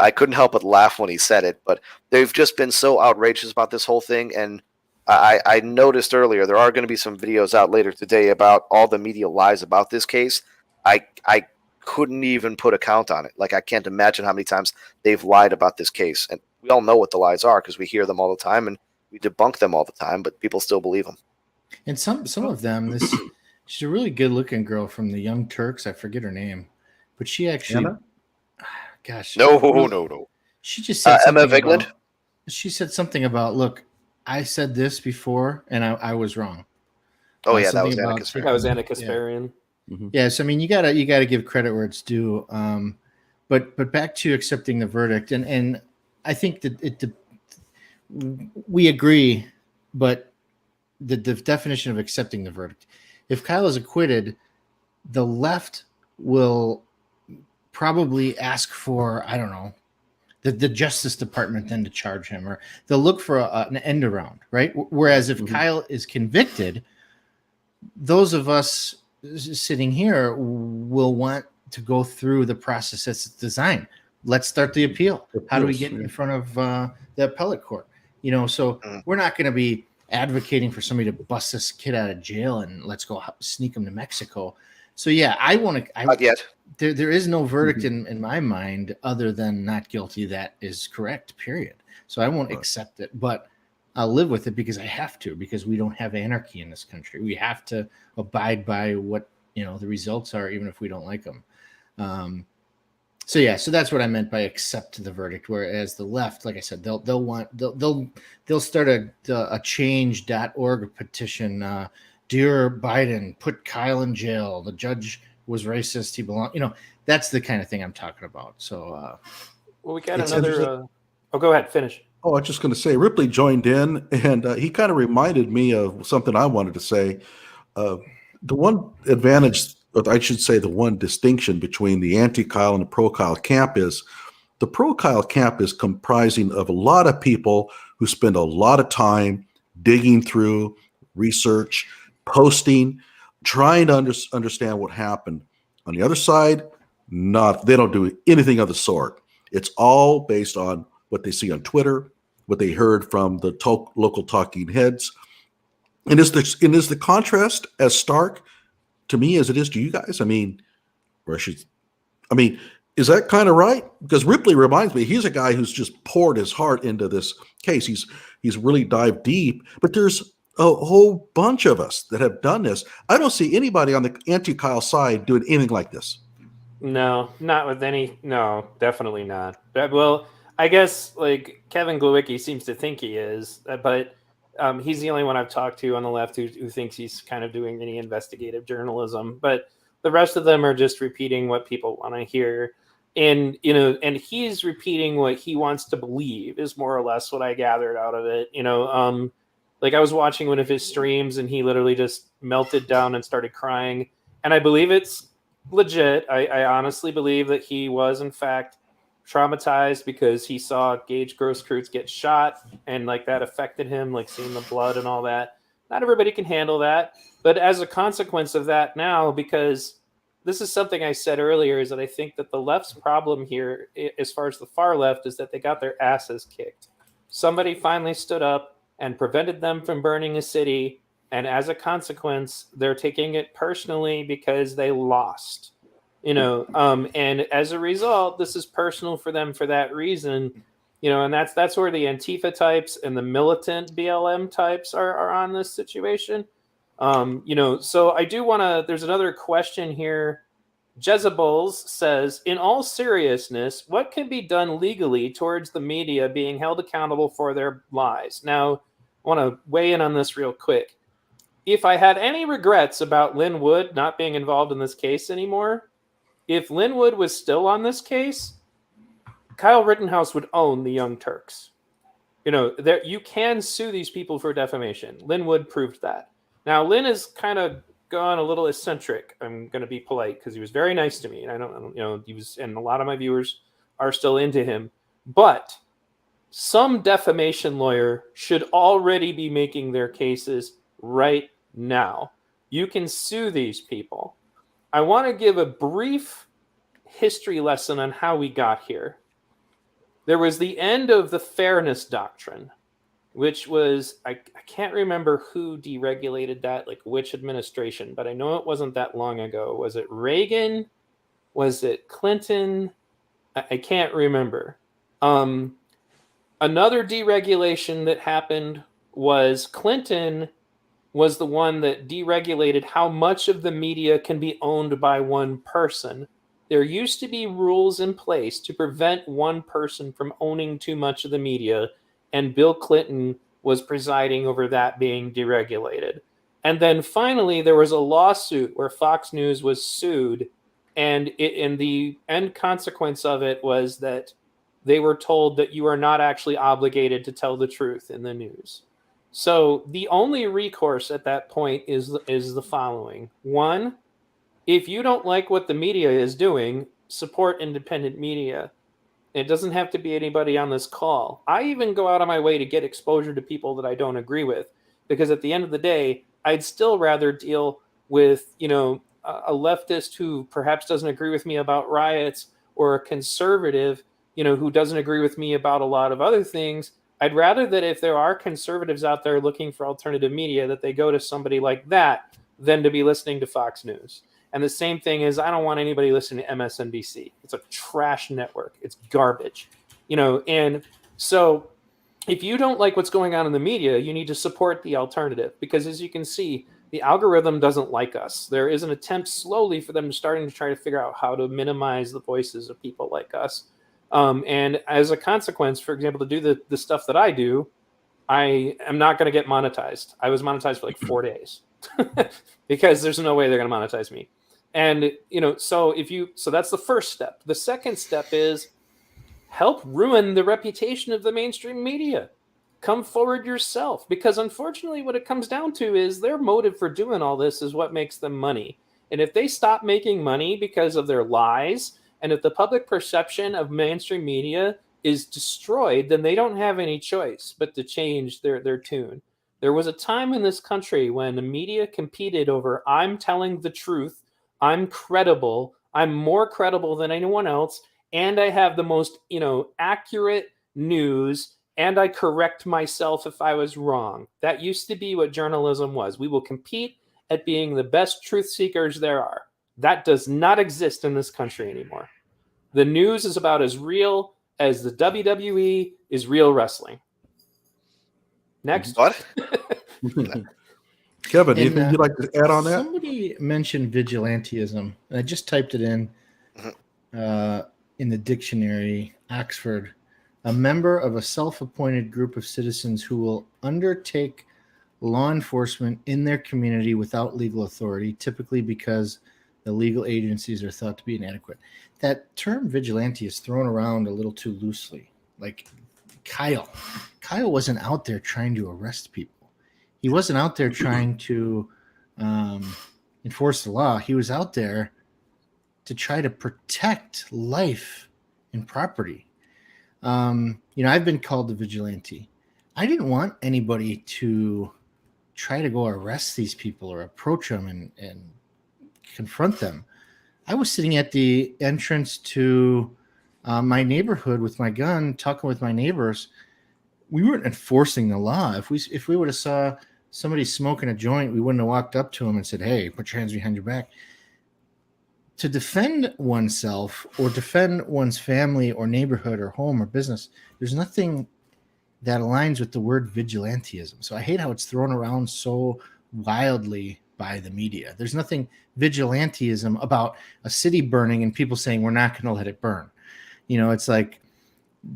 I couldn't help but laugh when he said it, but they've just been so outrageous about this whole thing. And I noticed earlier, there are going to be some videos out later today about all the media lies about this case. I couldn't even put a count on it. Like, I can't imagine how many times they've lied about this case. And we all know what the lies are because we hear them all the time and we debunk them all the time, but people still believe them. And some of them, she's a really good looking girl from the Young Turks. I forget her name, but she actually, Anna? gosh, No. she just said Emma something Vigland? she said something about, look, I said this before and I was wrong. Oh yeah, that was something Anna about- Kasparian. That was Anna Kasparian. Yes, I mean you gotta give credit where it's due. But back to accepting the verdict, and I think that we agree, but the definition of accepting the verdict. If Kyle is acquitted, the left will probably ask for, I don't know, the Justice Department then to charge him, or they'll look for an end around, right? Whereas if Kyle is convicted, those of us sitting here will want to go through the process that's designed. Let's start the appeal. How do we get in front of the appellate court? So we're not going to be advocating for somebody to bust this kid out of jail and let's go sneak him to Mexico. So yeah, I want to. Not yet. There is no verdict in my mind other than not guilty. That is correct. Period. So I won't accept it, but I'll live with it because I have to. Because we don't have anarchy in this country. We have to abide by what the results are, even if we don't like them. So that's what I meant by accept the verdict. Whereas the left, like I said, they'll start a change.org petition. Dear Biden, put Kyle in jail. The judge was racist. He belonged. That's the kind of thing I'm talking about. So, well, we got another. Go ahead, finish. Oh, I was just going to say, Ripley joined in, and he kind of reminded me of something I wanted to say. The one advantage, or I should say, the one distinction between the anti-Kyle and the pro-Kyle camp is the pro-Kyle camp is comprising of a lot of people who spend a lot of time digging through research, posting, trying to understand what happened. On the other side, they don't do anything of the sort. It's all based on what they see on Twitter, what they heard from the local talking heads. And is the contrast as stark to me as it is to you guys? Is that kind of right? Because Ripley reminds me, he's a guy who's just poured his heart into this case. He's really dived deep, but there's a whole bunch of us that have done this. I don't see anybody on the anti-Kyle side doing anything like this. No, not with any. No, definitely not. Well, I guess like Kevin Glowicki seems to think he is, but he's the only one I've talked to on the left who thinks he's kind of doing any investigative journalism. But the rest of them are just repeating what people want to hear. And, and he's repeating what he wants to believe is more or less what I gathered out of it. Like I was watching one of his streams and he literally just melted down and started crying. And I believe it's legit. I honestly believe that he was in fact traumatized because he saw Gage Grosskreutz get shot and like that affected him, like seeing the blood and all that. Not everybody can handle that. But as a consequence of that now, because this is something I said earlier, is that I think that the left's problem here, as far as the far left, is that they got their asses kicked. somebody finally stood up and prevented them from burning a city. And as a consequence, they're taking it personally because they lost, and as a result, this is personal for them for that reason, and that's where the Antifa types and the militant BLM types are on this situation. So I do want to, there's another question here. Jezebels says, in all seriousness, what can be done legally towards the media being held accountable for their lies? Now, I want to weigh in on this real quick. If I had any regrets about Lin Wood not being involved in this case anymore, if Lin Wood was still on this case, Kyle Rittenhouse would own the Young Turks. You can sue these people for defamation. Lin Wood proved that. Now, Lin is kind of gone a little eccentric. I'm going to be polite because he was very nice to me, and I don't, he was, and a lot of my viewers are still into him. But some defamation lawyer should already be making their cases right now. You can sue these people. I want to give a brief history lesson on how we got here. There was the end of the fairness doctrine, which was, I can't remember who deregulated that, like which administration, but I know it wasn't that long ago. Was it Reagan? Was it Clinton? I can't remember. Another deregulation that happened was Clinton was the one that deregulated how much of the media can be owned by one person. There used to be rules in place to prevent one person from owning too much of the media, and Bill Clinton was presiding over that being deregulated. And then finally, there was a lawsuit where Fox News was sued, and the end consequence of it was that they were told that you are not actually obligated to tell the truth in the news. So the only recourse at that point is the following. One, if you don't like what the media is doing, support independent media. It doesn't have to be anybody on this call. I even go out of my way to get exposure to people that I don't agree with, because at the end of the day, I'd still rather deal with, a leftist who perhaps doesn't agree with me about riots, or a conservative, who doesn't agree with me about a lot of other things. I'd rather that if there are conservatives out there looking for alternative media, that they go to somebody like that than to be listening to Fox News. And the same thing is, I don't want anybody listening to MSNBC. It's a trash network. It's garbage, and so if you don't like what's going on in the media, you need to support the alternative, because as you can see, the algorithm doesn't like us. There is an attempt slowly for them starting to try to figure out how to minimize the voices of people like us. And as a consequence, for example, to do the stuff that I do, I am not going to get monetized. I was monetized for like 4 days because there's no way they're going to monetize me. And, so that's the first step. The second step is help ruin the reputation of the mainstream media. Come forward yourself, because unfortunately what it comes down to is their motive for doing all this is what makes them money. And if they stop making money because of their lies, and if the public perception of mainstream media is destroyed, then they don't have any choice but to change their tune. There was a time in this country when the media competed over, I'm telling the truth, I'm credible, I'm more credible than anyone else, and I have the most, accurate news, and I correct myself if I was wrong. That used to be what journalism was. We will compete at being the best truth seekers there are. That does not exist in this country anymore. The news is about as real as the WWE is real wrestling. Next. What? Kevin, anything you'd like to add on that? Somebody mentioned vigilantism, and I just typed it in the dictionary, Oxford. A member of a self-appointed group of citizens who will undertake law enforcement in their community without legal authority, typically because the legal agencies are thought to be inadequate. That term vigilante is thrown around a little too loosely. Like Kyle wasn't out there trying to arrest people. He wasn't out there trying to enforce the law. He was out there to try to protect life and property. I've been called a vigilante. I didn't want anybody to try to go arrest these people or approach them and confront them. I was sitting at the entrance to my neighborhood with my gun, talking with my neighbors. we weren't enforcing the law. If we would have saw somebody smoking a joint, we wouldn't have walked up to him and said, "Hey, put your hands behind your back." To defend oneself or defend one's family or neighborhood or home or business, there's nothing that aligns with the word vigilantism. So I hate how it's thrown around so wildly by the media. There's nothing vigilantism about a city burning and people saying we're not going to let it burn. It's like,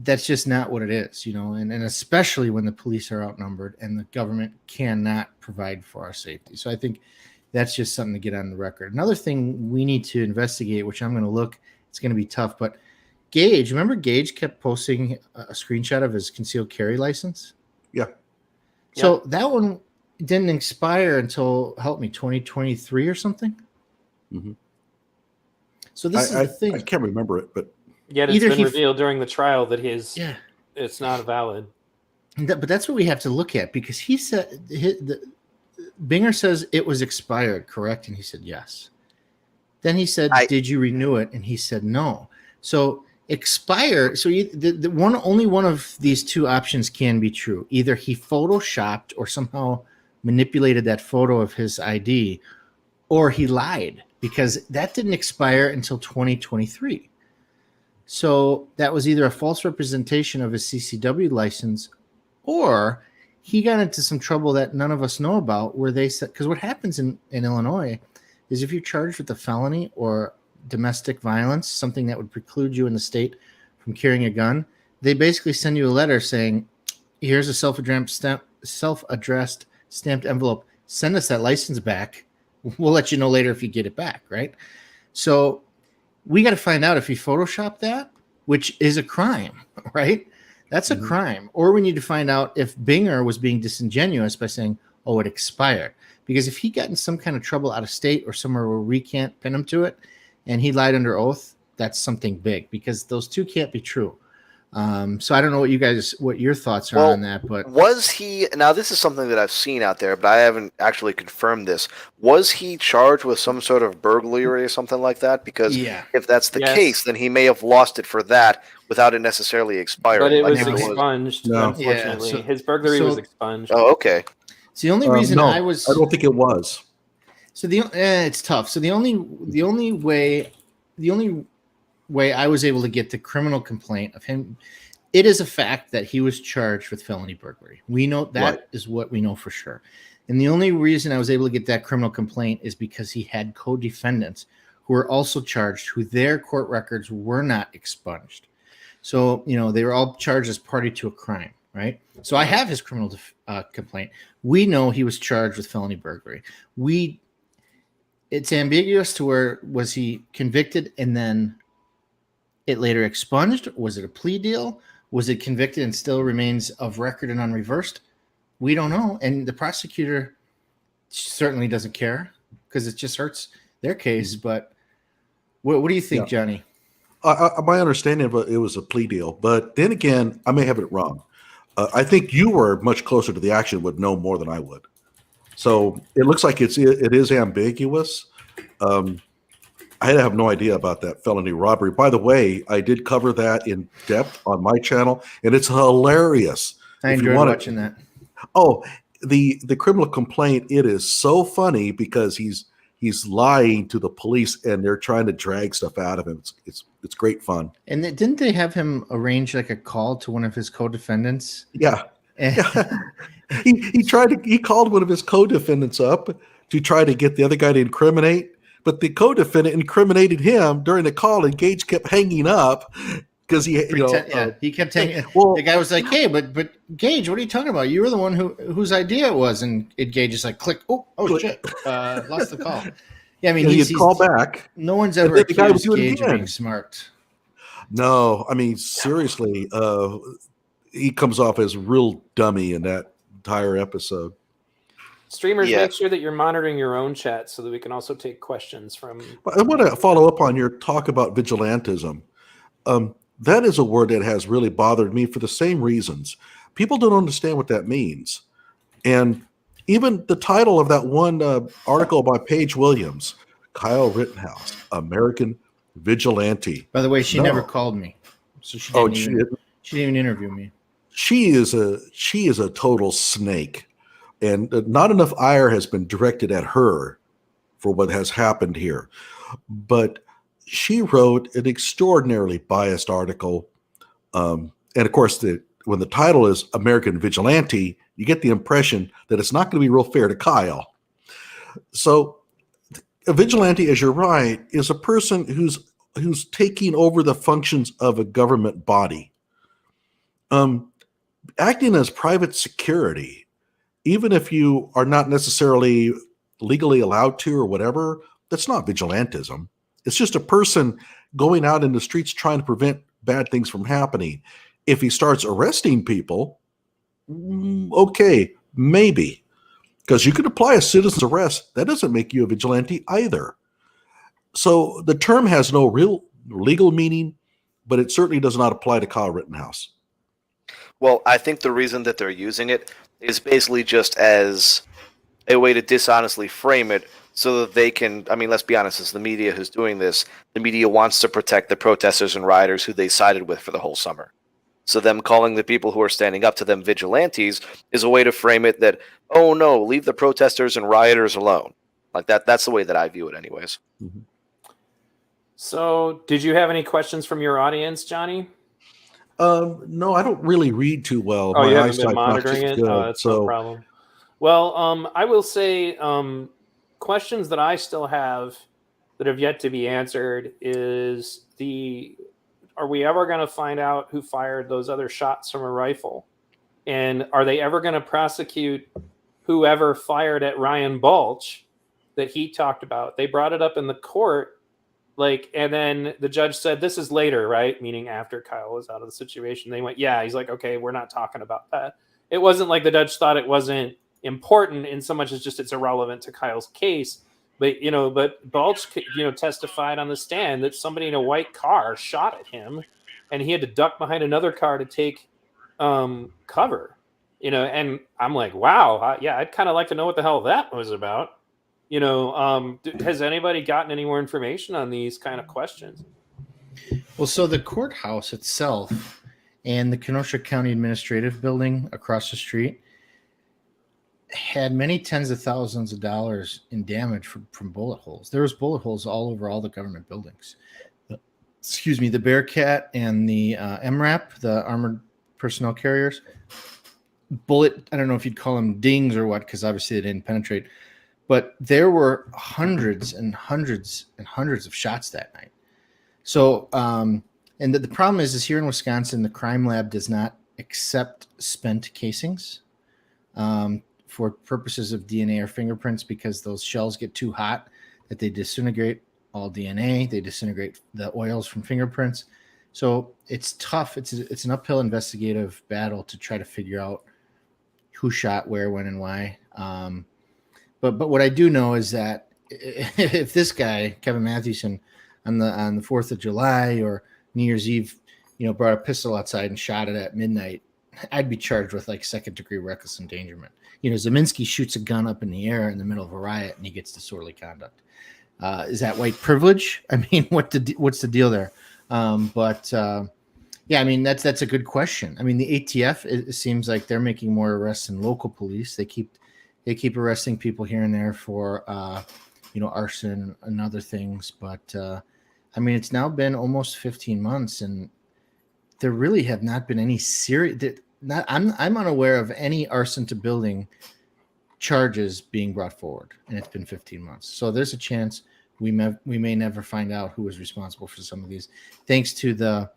that's just not what it is, and especially when the police are outnumbered and the government cannot provide for our safety. So I think that's just something to get on the record. Another thing we need to investigate, which I'm going to look, it's going to be tough, but Gage, remember Gage kept posting a screenshot of his concealed carry license? Yeah. So that one didn't expire until, help me, 2023 or something? Mm-hmm. So this is the thing. I can't remember it, but yet it's been revealed during the trial that it's not valid. But that's what we have to look at, because he said Binger says it was expired, correct? And he said yes. Then he said, "Did you renew it?" And he said no. So expire. So only one of these two options can be true. Either he photoshopped or somehow manipulated that photo of his ID, or he lied, because that didn't expire until 2023. So that was either a false representation of his CCW license, or he got into some trouble that none of us know about, where they said, because what happens in Illinois is if you're charged with a felony or domestic violence, something that would preclude you in the state from carrying a gun, they basically send you a letter saying, here's a self-addressed stamped envelope. Send us that license back. We'll let you know later if you get it back, right? So we got to find out if he photoshopped that, which is a crime, right? That's a crime. Or we need to find out if Binger was being disingenuous by saying, oh, it expired. Because if he got in some kind of trouble out of state or somewhere where we can't pin him to it, and he lied under oath, that's something big, because those two can't be true. So I don't know what your thoughts are on that, but was he, now this is something that I've seen out there, but I haven't actually confirmed this. Was he charged with some sort of burglary or something like that? Because if that's the case, then he may have lost it for that without it necessarily expiring. But it was expunged, unfortunately. So, his burglary was expunged. Oh, okay. So the only reason I don't think it was. So it's tough. So the only way I was able to get the criminal complaint of him, it is a fact that he was charged with felony burglary. We know that is what we know for sure. And the only reason I was able to get that criminal complaint is because he had co-defendants who were also charged, who their court records were not expunged. So, they were all charged as party to a crime, right? So I have his criminal complaint. We know he was charged with felony burglary. It's ambiguous to where, was he convicted and then it later expunged? Was it a plea deal? Was it convicted and still remains of record and unreversed? We don't know. And the prosecutor certainly doesn't care, because it just hurts their case. But what do you think, Johnny? My understanding of it was a plea deal. But then again, I may have it wrong. I think you were much closer to the action, would know more than I would. So it looks like it is ambiguous. I have no idea about that felony robbery. By the way, I did cover that in depth on my channel, and it's hilarious. I enjoyed watching that. Oh, the criminal complaint, it is so funny because he's lying to the police and they're trying to drag stuff out of him. It's great fun. And didn't they have him arrange like a call to one of his co-defendants? Yeah. He called one of his co-defendants up to try to get the other guy to incriminate. But the co-defendant incriminated him during the call, and Gage kept hanging up because he kept hanging. Well, the guy was like, "Hey, but Gage, what are you talking about? You were the one whose idea it was." And Gage is like, "Click! Oh shit! Lost the call." Yeah, I mean, he's call back. No one's ever accused Gage of being smart. No, I mean, seriously, he comes off as a real dummy in that entire episode. Streamers, make sure that you're monitoring your own chat so that we can also take questions from. I want to follow up on your talk about vigilantism. That is a word that has really bothered me for the same reasons. People don't understand what that means. And even the title of that one article by Paige Williams, Kyle Rittenhouse, American Vigilante. By the way, she never called me. So she didn't even interview me. she is a total snake, and not enough ire has been directed at her for what has happened here. But she wrote an extraordinarily biased article, and of course, when the title is American Vigilante, you get the impression that it's not going to be real fair to Kyle. So a vigilante, as you're right, is a person who's taking over the functions of a government body, acting as private security, even if you are not necessarily legally allowed to or whatever. That's not vigilantism. It's just a person going out in the streets trying to prevent bad things from happening. If he starts arresting people, okay, maybe, because you could apply a citizen's arrest. That doesn't make you a vigilante either. So the term has no real legal meaning, but it certainly does not apply to Kyle Rittenhouse. Well, I think the reason that they're using it is basically just as a way to dishonestly frame it so that they can, I mean, let's be honest, it's the media who's doing this. The media wants to protect the protesters and rioters who they sided with for the whole summer. So them calling the people who are standing up to them vigilantes is a way to frame it that, oh no, leave the protesters and rioters alone. Like that's the way that I view it anyways. Mm-hmm. So did you have any questions from your audience, Johnny? No, I don't really read too well. Oh, My you haven't been eyesight's not monitoring just it? good, Oh, that's no problem. Well, I will say questions that I still have that have yet to be answered is are we ever going to find out who fired those other shots from a rifle? And are they ever going to prosecute whoever fired at Ryan Balch that he talked about? They brought it up in the court, and then the judge said, this is later, right? Meaning after Kyle was out of the situation. They went, yeah. He's like, okay, we're not talking about that. It wasn't like the judge thought it wasn't important in so much as just it's irrelevant to Kyle's case. But Balch, testified on the stand that somebody in a white car shot at him, and he had to duck behind another car to take cover. And I'm like, wow, I'd kind of like to know what the hell that was about. Has anybody gotten any more information on these kind of questions? Well, so the courthouse itself and the Kenosha County Administrative Building across the street had many tens of thousands of dollars in damage from bullet holes. There was bullet holes all over all the government buildings. The Bearcat and the MRAP, the armored personnel carriers, I don't know if you'd call them dings or what, because obviously they didn't penetrate, but there were hundreds and hundreds and hundreds of shots that night. So, and the problem is here in Wisconsin, the crime lab does not accept spent casings for purposes of DNA or fingerprints, because those shells get too hot that they disintegrate all DNA. They disintegrate the oils from fingerprints. So it's tough. It's an uphill investigative battle to try to figure out who shot where, when, and why. But what I do know is that if this guy, Kevin Mathewson, on the 4th of July or New Year's Eve, brought a pistol outside and shot it at midnight, I'd be charged with second-degree reckless endangerment. Zeminski shoots a gun up in the air in the middle of a riot and he gets disorderly conduct. Is that white privilege? I mean, what's the deal there? Yeah, I mean, that's a good question. I mean, the ATF, it seems like they're making more arrests than local police. They keep arresting people here and there for arson and other things. But I mean, it's now been almost 15 months, and there really have not been any serious. I'm unaware of any arson to building charges being brought forward, and it's been 15 months. So there's a chance we may never find out who was responsible for some of these, thanks to the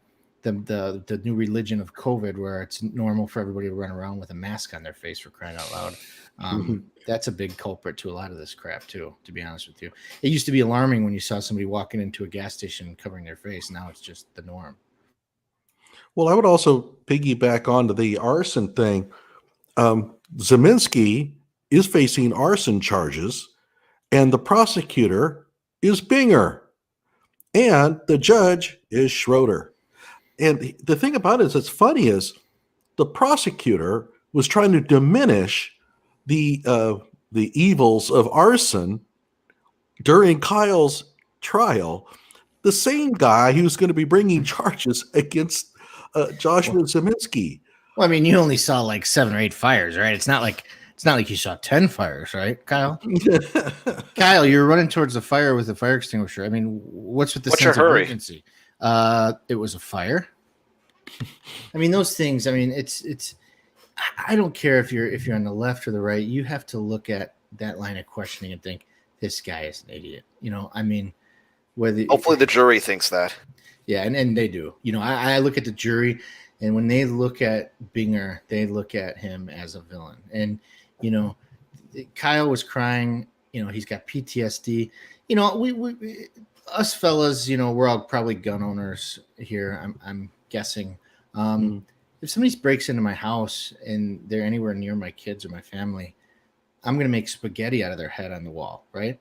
new religion of COVID, where it's normal for everybody to run around with a mask on their face, for crying out loud. That's a big culprit to a lot of this crap too, to be honest with you. It used to be alarming when you saw somebody walking into a gas station covering their face. Now it's just the norm. Well, I would also piggyback onto the arson thing. Zeminski is facing arson charges, and the prosecutor is Binger, and the judge is Schroeder. And the thing about it that's funny is the prosecutor was trying to diminish the evils of arson during Kyle's trial. The same guy who's going to be bringing charges against Joshua Zeminski. Well, I mean, you only saw like 7 or 8 fires, right? It's not like you saw 10 fires, right, Kyle? Kyle, you're running towards the fire with a fire extinguisher. I mean, what's with the What's your sense of hurry? urgency? It was a fire. I mean, those things. I mean, it's. I don't care if you're on the left or the right. You have to look at that line of questioning and think, this guy is an idiot. You know, I mean, whether Hopefully the jury thinks that. yeah, and they do. You know, I look at the jury, and when they look at Binger, they look at him as a villain. And you know, Kyle was crying. You know, he's got PTSD. You know, we us fellas, you know, we're all probably gun owners here. I'm guessing. If somebody breaks into my house and they're anywhere near my kids or my family, I'm going to make spaghetti out of their head on the wall, right?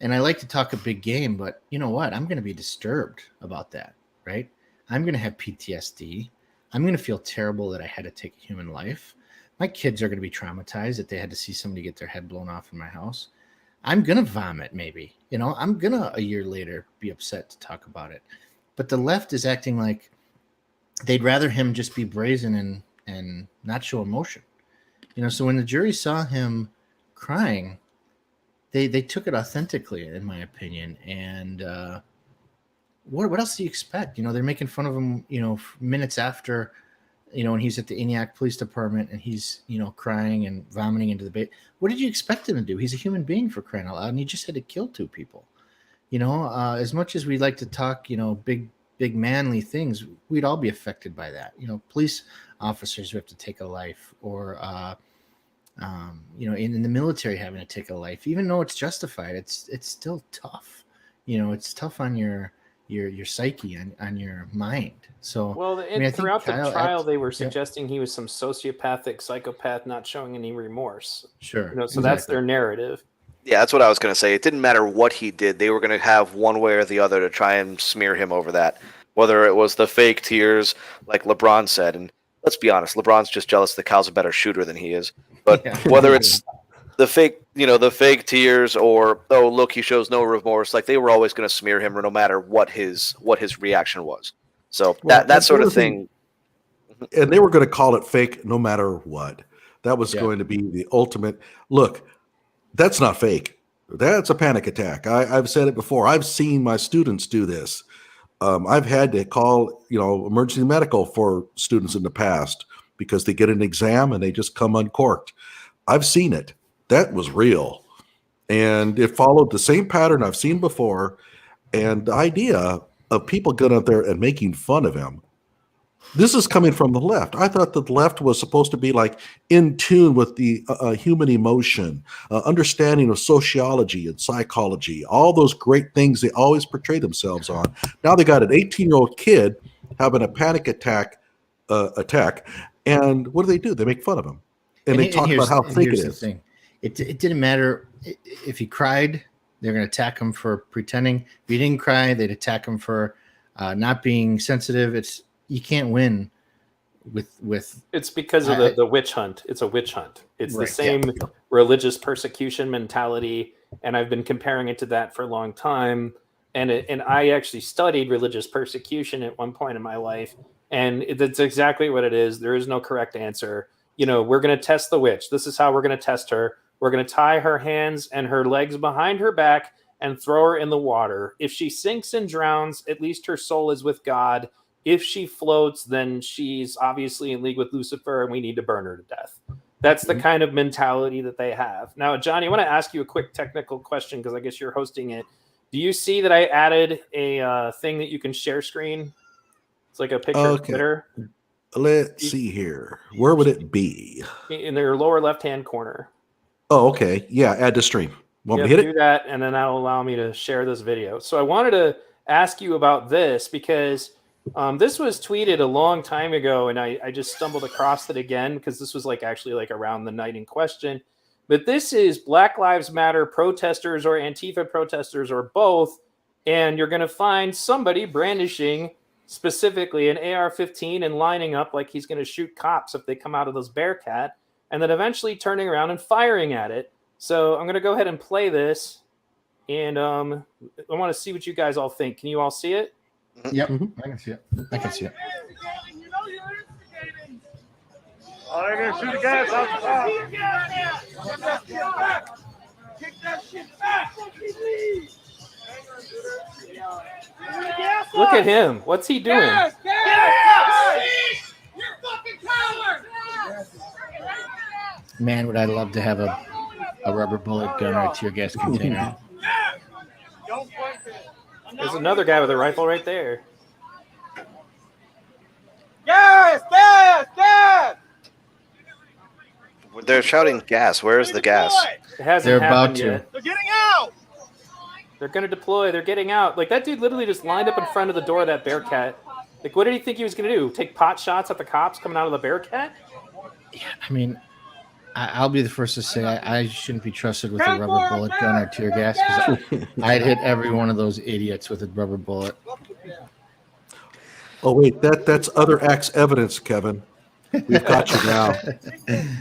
And I like to talk a big game, but you know what? I'm going to be disturbed about that, right? I'm going to have PTSD. I'm going to feel terrible that I had to take a human life. My kids are going to be traumatized that they had to see somebody get their head blown off in my house. I'm going to vomit, maybe. You know, I'm going to, a year later, be upset to talk about it. But the left is acting like they'd rather him just be brazen and not show emotion. You know, so when the jury saw him crying, they took it authentically, in my opinion. And what else do you expect? You know, they're making fun of him, you know, minutes after, you know, when he's at the Eniac Police Department and he's, you know, crying and vomiting into the bait. What did you expect him to do? He's a human being, for crying out loud, and he just had to kill 2 people. You know, as much as we like to talk, you know, big manly things, we'd all be affected by that. You know, police officers who have to take a life, or you know, in the military having to take a life, even though it's justified, it's still tough. You know, it's tough on your psyche, on your mind. So Well, I mean, I think throughout the Kyle trial, they were suggesting he was some sociopathic psychopath, not showing any remorse. Sure, You know, so that's their narrative. Yeah, that's what I was going to say. It didn't matter what he did. They were going to have one way or the other to try and smear him over that. Whether it was the fake tears, like LeBron said, and let's be honest, LeBron's just jealous that Kyle's a better shooter than he is. But Yeah. whether it's the fake, you know, the fake tears, or oh look, he shows no remorse, like they were always going to smear him, no matter what his reaction was. So that sort of thing. And they were going to call it fake no matter what. That was going to be the ultimate. Look, that's not fake. That's a panic attack. I've said it before. I've seen my students do this. I've had to call, you know, emergency medical for students in the past because they get an exam and they just come uncorked. I've seen it. That was real. And it followed the same pattern I've seen before. And the idea of people getting up there and making fun of him, this is coming from the left. I thought that the left was supposed to be like in tune with the human emotion, understanding of sociology and psychology, all those great things they always portray themselves on. Now they got an 18-year-old kid having a panic attack, and what do? They make fun of him. And they talk about how fake it is. Thing. It didn't matter if he cried, they're going to attack him for pretending. If he didn't cry, they'd attack him for not being sensitive. You can't win with. It's because of the witch hunt. It's a witch hunt. It's the same religious persecution mentality, and I've been comparing it to that for a long time. And I actually studied religious persecution at one point in my life, and that's exactly what it is. There is no correct answer. You know, we're going to test the witch. This is how we're going to test her. We're going to tie her hands and her legs behind her back and throw her in the water. If she sinks and drowns, at least her soul is with God. If she floats, then she's obviously in league with Lucifer, and we need to burn her to death. That's the kind of mentality that they have. Now, Johnny, I want to ask you a quick technical question because I guess you're hosting it. Do you see that I added a thing that you can share screen? It's like a picture of Twitter. Let's see here. Where would it be? In their lower left-hand corner. Oh, okay. Yeah, add to stream. Want me to hit do that, and then that'll allow me to share this video. So I wanted to ask you about this because this was tweeted a long time ago, and I just stumbled across it again because this was actually around the night in question. But this is Black Lives Matter protesters or Antifa protesters or both, and you're going to find somebody brandishing specifically an AR-15 and lining up like he's going to shoot cops if they come out of those Bearcat, and then eventually turning around and firing at it. So I'm going to go ahead and play this, and I want to see what you guys all think. Can you all see it? Yep, I can see it. Oh, they're gonna shoot the gas out the top. Kick that shit back. Look at him. What's he doing? You're a fucking coward. Man, would I love to have a rubber bullet gun or a tear gas container. There's another guy with a rifle right there. Gas! Gas! Gas! They're shouting gas. Where is the gas? It hasn't They're about happened to. yet. They're getting out! They're going to deploy. They're getting out. Like, that dude literally just lined up in front of the door of that Bearcat. Like, what did he think he was going to do? Take pot shots at the cops coming out of the Bearcat? Yeah, I mean, I'll be the first to say I shouldn't be trusted with a rubber bullet gun or tear gas because I'd hit every one of those idiots with a rubber bullet. Oh wait, that's other acts evidence, Kevin. We've got you now.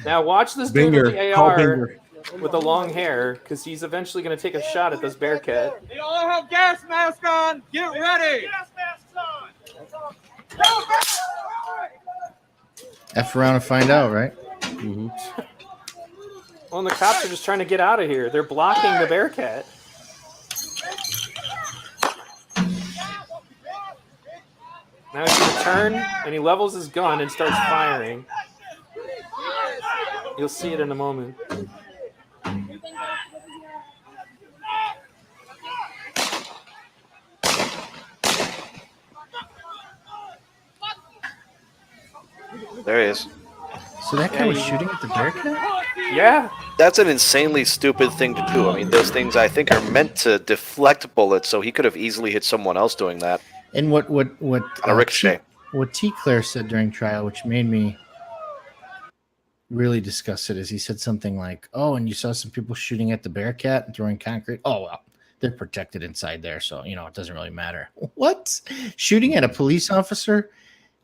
Now watch this dude with the Binger, call AR Binger. with the long hair because he's eventually going to take a shot at this Bearcat. They all have gas masks on. Get ready. Gas masks on. F around and find out, right? Mm-hmm. Well, and the cops are just trying to get out of here. They're blocking the Bearcat. Now he's going to turn, and he levels his gun and starts firing. You'll see it in a moment. There he is. So that guy was shooting at the Bearcat? Yeah. That's an insanely stupid thing to do. I mean, those things I think are meant to deflect bullets, so he could have easily hit someone else doing that And what on a ricochet. What T. Claire said during trial, which made me really disgusted, is he said something like, "Oh, and you saw some people shooting at the Bearcat and throwing concrete. Oh, well, they're protected inside there, so it doesn't really matter." What? Shooting at a police officer?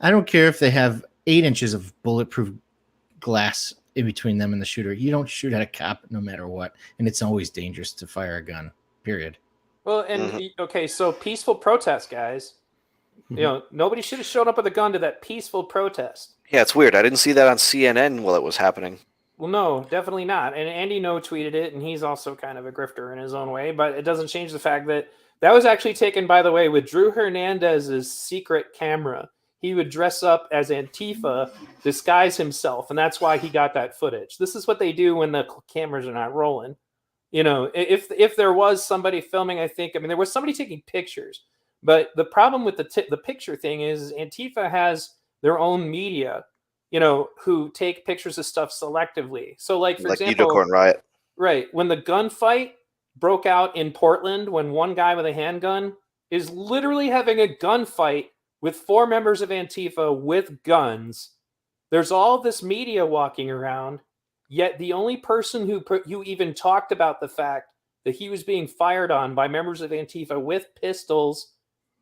I don't care if they have 8 inches of bulletproof glass in between them and the shooter. You don't shoot at a cop no matter what, and it's always dangerous to fire a gun. Period. Well, and okay, so peaceful protest, guys. Nobody should have shown up with a gun to that peaceful protest. Yeah, it's weird. I didn't see that on CNN while it was happening. Well, no, definitely not. And Andy No tweeted it, and he's also kind of a grifter in his own way, but it doesn't change the fact that was actually taken, by the way, with Drew Hernandez's secret camera. He would dress up as Antifa, disguise himself, and that's why he got that footage. This is what they do when the cameras are not rolling. If there was somebody filming, there was somebody taking pictures. But the problem with the picture thing is Antifa has their own media, who take pictures of stuff selectively. So, like, for example, Unicorn Riot. Right. When the gunfight broke out in Portland, when one guy with a handgun is literally having a gunfight with 4 members of Antifa with guns, there's all this media walking around, yet the only person who even talked about the fact that he was being fired on by members of Antifa with pistols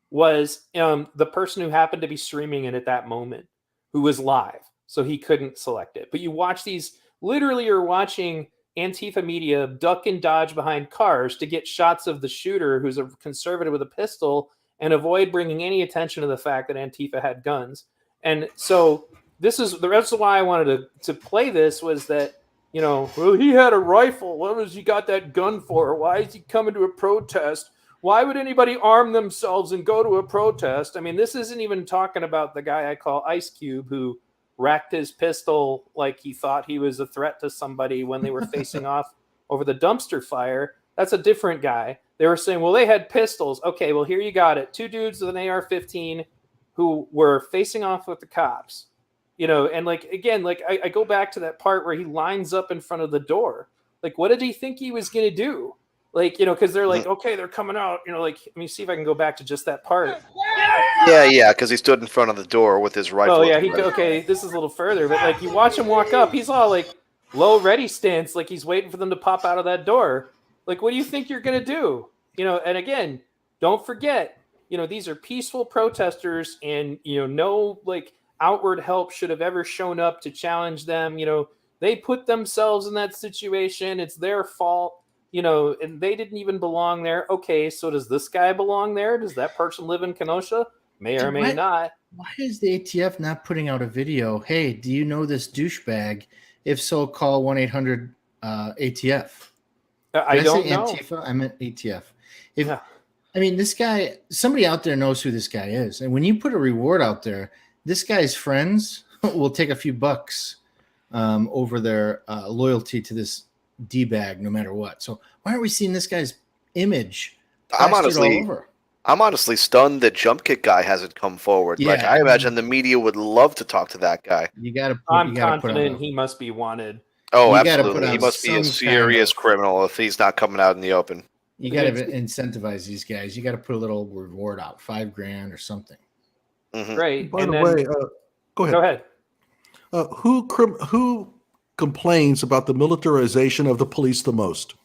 was the person who happened to be streaming it at that moment, who was live, so he couldn't select it. But you watch these, literally you're watching Antifa media duck and dodge behind cars to get shots of the shooter who's a conservative with a pistol and avoid bringing any attention to the fact that Antifa had guns. And so this is the rest of why I wanted to play this was that, well, he had a rifle. What was he got that gun for? Why is he coming to a protest? Why would anybody arm themselves and go to a protest? I mean, this isn't even talking about the guy I call Ice Cube who racked his pistol like he thought he was a threat to somebody when they were facing off over the dumpster fire. That's a different guy. They were saying, well, they had pistols. Okay, well, here you got it. 2 dudes with an AR-15 who were facing off with the cops. And like, again, like I go back to that part where he lines up in front of the door. Like, what did he think he was going to do? Like, because they're like, okay, they're coming out. Like, let me see if I can go back to just that part. Yeah, because he stood in front of the door with his rifle. Oh, yeah, okay, this is a little further. But, like, you watch him walk up. He's all, like, low ready stance, like he's waiting for them to pop out of that door. Like, what do you think you're going to do? And again, don't forget, these are peaceful protesters and, no, like, outward help should have ever shown up to challenge them. They put themselves in that situation. It's their fault. And they didn't even belong there. Okay, so does this guy belong there? Does that person live in Kenosha? may or may What? not. Why is the ATF not putting out a video? Hey, do you know this douchebag? If so, call 1-800 ATF. I Did don't say know. Antifa? I meant ATF. If Yeah. I mean, this guy, somebody out there knows who this guy is. And when you put a reward out there, this guy's friends will take a few bucks over their loyalty to this D-bag no matter what. So why aren't we seeing this guy's image plastered all over? I'm honestly stunned that Jump Kick guy hasn't come forward. Like, Yeah. I imagine the media would love to talk to that guy. You got to. I'm confident he must be wanted. Oh, You gotta put absolutely. He out must be a some serious kind of- criminal if he's not coming out in the open. You got to incentivize these guys. You got to put a little reward out, $5,000 or something. Right. By and the then, way, go ahead. go ahead. Who complains about the militarization of the police the most?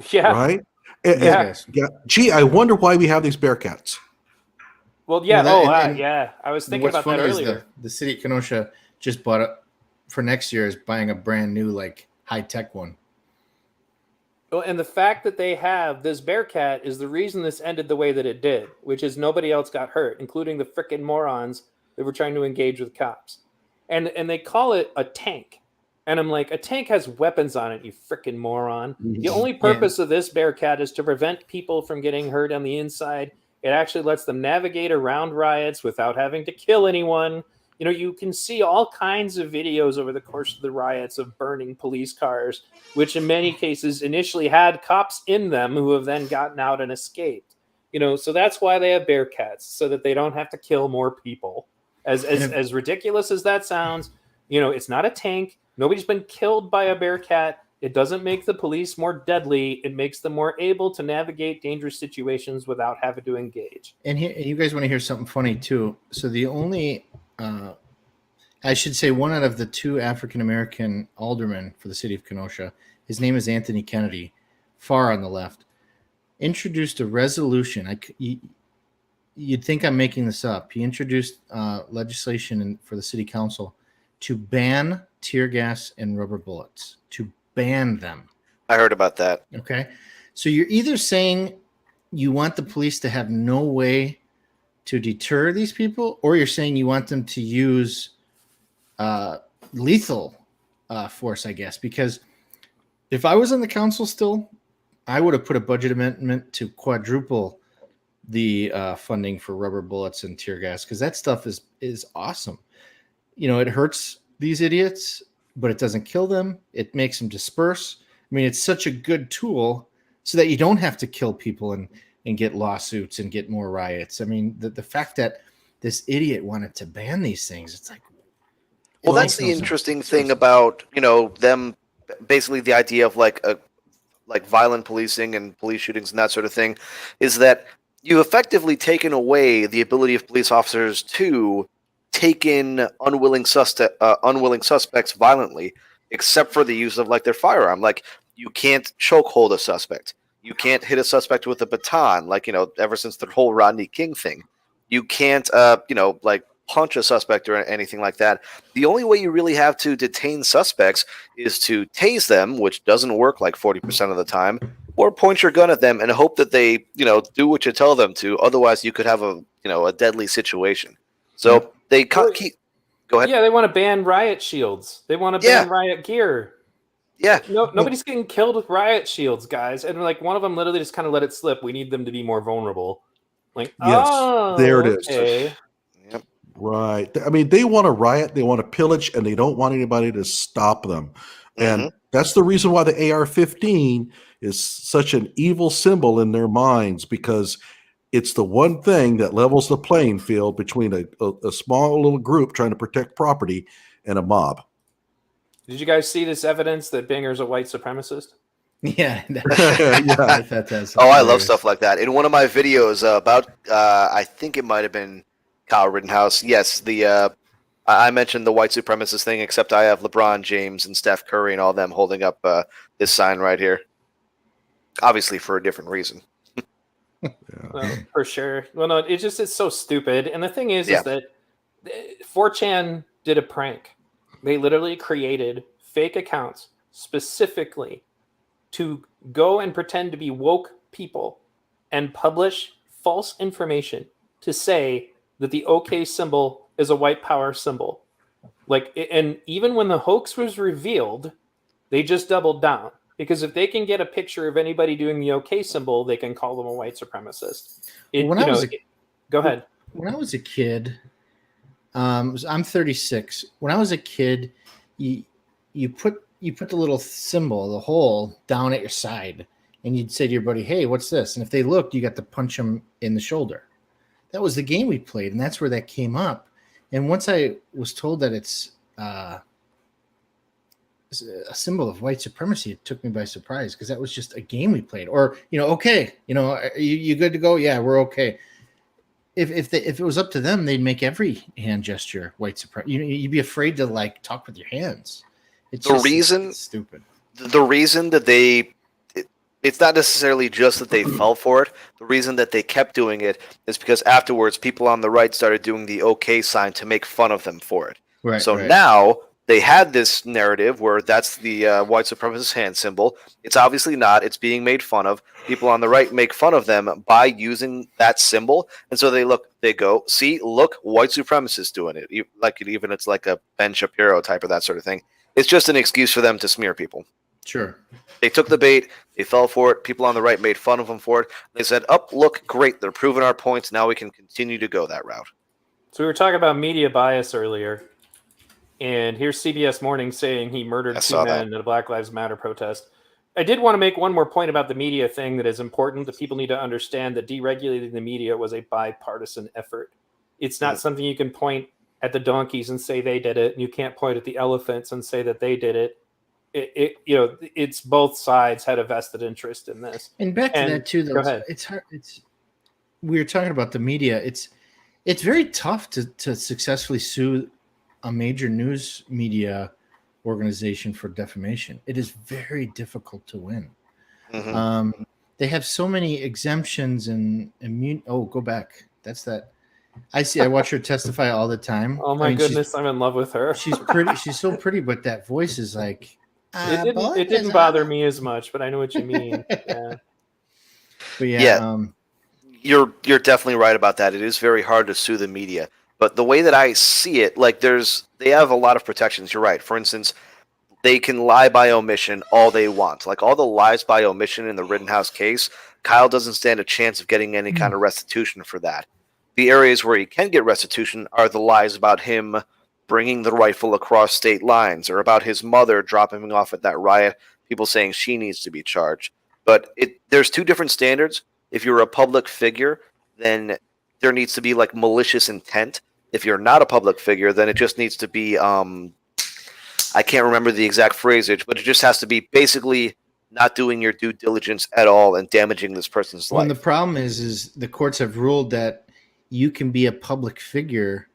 Yeah. Right? Yeah. Yeah. Gee, I wonder why we have these Bearcats. Well, yeah. Well, and yeah. I was thinking what's about that funny is earlier. the city of Kenosha just bought it for next year is buying a brand new like high tech one. Well, and the fact that they have this Bearcat is the reason this ended the way that it did, which is nobody else got hurt, including the frickin' morons that were trying to engage with cops. And they call it a tank. And I'm like, a tank has weapons on it, you frickin' moron. The only purpose of this Bearcat is to prevent people from getting hurt on the inside. It actually lets them navigate around riots without having to kill anyone. You know, you can see all kinds of videos over the course of the riots of burning police cars, which in many cases initially had cops in them who have then gotten out and escaped. You know, so that's why they have Bearcats, so that they don't have to kill more people. As ridiculous as that sounds, you know, it's not a tank. Nobody's been killed by a Bearcat. It doesn't make the police more deadly. It makes them more able to navigate dangerous situations without having to engage. And here, you guys want to hear something funny too? So the only, I should say, one out of the two African-American aldermen for the city of Kenosha, his name is Anthony Kennedy, far on the left, introduced a resolution. You'd think I'm making this up. He introduced legislation for the city council to ban tear gas and rubber bullets, to ban them. I heard about that. Okay. So you're either saying you want the police to have no way to deter these people, or you're saying you want them to use lethal force, I guess. Because if I was on the council still, I would have put a budget amendment to quadruple the funding for rubber bullets and tear gas, because that stuff is awesome. You know, it hurts these idiots, but it doesn't kill them. It makes them disperse. I mean, it's such a good tool so that you don't have to kill people and get lawsuits and get more riots. I mean, the fact that this idiot wanted to ban these things, it's like, well, that's the interesting thing about, you know, them, basically the idea of like violent policing and police shootings and that sort of thing, is that you effectively taken away the ability of police officers to take in unwilling suspects violently, except for the use of like their firearm. Like, you can't chokehold a suspect. You can't hit a suspect with a baton, like, you know, ever since the whole Rodney King thing. You can't, you know, like punch a suspect or anything like that. The only way you really have to detain suspects is to tase them, which doesn't work like 40% of the time, or point your gun at them and hope that they, you know, do what you tell them to. Otherwise, you could have a, you know, a deadly situation. So they keep. Go ahead. Yeah, they want to ban riot shields. They want to ban riot gear. Yeah. Nobody's getting killed with riot shields, guys. And like one of them literally just kind of let it slip. We need them to be more vulnerable. Like, Yes, there it is. Okay. Yep. Right. I mean, they want to riot, they want to pillage, and they don't want anybody to stop them. And that's the reason why the AR-15 is such an evil symbol in their minds, because it's the one thing that levels the playing field between a small little group trying to protect property and a mob. Did you guys see this evidence that Binger's a white supremacist? Yeah. Yeah. I thought that's I love stuff like that. In one of my videos about, I think it might have been Kyle Rittenhouse. Yes, I mentioned the white supremacist thing, except I have LeBron James and Steph Curry and all them holding up this sign right here. Obviously for a different reason. Well, for sure. Well, no, it's so stupid. And the thing is that 4chan did a prank. They literally created fake accounts specifically to go and pretend to be woke people and publish false information to say that the OK symbol is a white power symbol. Like, and even when the hoax was revealed, they just doubled down, because if they can get a picture of anybody doing the OK symbol, they can call them a white supremacist. Go ahead. When I was a kid, I'm 36. When I was a kid, you put the little symbol, the hole, down at your side, and you'd say to your buddy, "Hey, what's this?" And if they looked, you got to punch them in the shoulder. That was the game we played, and that's where that came up. And once I was told that it's a symbol of white supremacy, it took me by surprise, because that was just a game we played. Or, okay, you good to go? Yeah, we're okay. If it was up to them, they'd make every hand gesture white supremacy. You'd be afraid to like talk with your hands. It's stupid. The reason that it's not necessarily just that they fell for it. The reason that they kept doing it is because afterwards, people on the right started doing the OK sign to make fun of them for it. Right. So now they had this narrative where that's the white supremacist hand symbol. It's obviously not. It's being made fun of. People on the right make fun of them by using that symbol. And so they go, see, look, white supremacists doing it. Even it's like a Ben Shapiro type of that sort of thing. It's just an excuse for them to smear people. Sure. They took the bait. They fell for it. People on the right made fun of them for it. They said, look, great. They're proving our points. Now we can continue to go that route. So we were talking about media bias earlier. And here's CBS Morning saying he murdered 2 men at a Black Lives Matter protest. I did want to make one more point about the media thing that is important, that people need to understand that deregulating the media was a bipartisan effort. It's not something you can point at the donkeys and say they did it, and you can't point at the elephants and say that they did it. It's both sides had a vested interest in this. And back to that too, though, it's hard. We were talking about the media. It's very tough to successfully sue a major news media organization for defamation. It is very difficult to win. Mm-hmm. They have so many exemptions and immune. Oh, go back. That's that. I watch her testify all the time. Oh my goodness, I'm in love with her. She's pretty. She's so pretty, but that voice is like. It didn't bother me as much, but I know what you mean. Yeah. But yeah. You're definitely right about that. It is very hard to sue the media. But the way that I see it, they have a lot of protections. You're right. For instance, they can lie by omission all they want. Like all the lies by omission in the Rittenhouse case, Kyle doesn't stand a chance of getting any kind of restitution for that. The areas where he can get restitution are the lies about him bringing the rifle across state lines, or about his mother dropping him off at that riot, people saying she needs to be charged. But there's two different standards. If you're a public figure, then there needs to be like malicious intent. If you're not a public figure, then it just needs to be, I can't remember the exact phrasage, but it just has to be basically not doing your due diligence at all and damaging this person's life. And the problem is the courts have ruled that you can be a public figure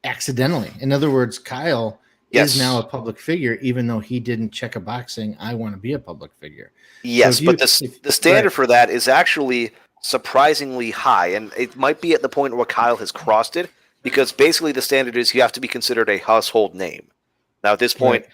accidentally. In other words, Kyle is now a public figure, even though he didn't check a box saying, I want to be a public figure. Yes, so but the standard for that is actually surprisingly high, and it might be at the point where Kyle has crossed it, because basically the standard is you have to be considered a household name. Now, at this point,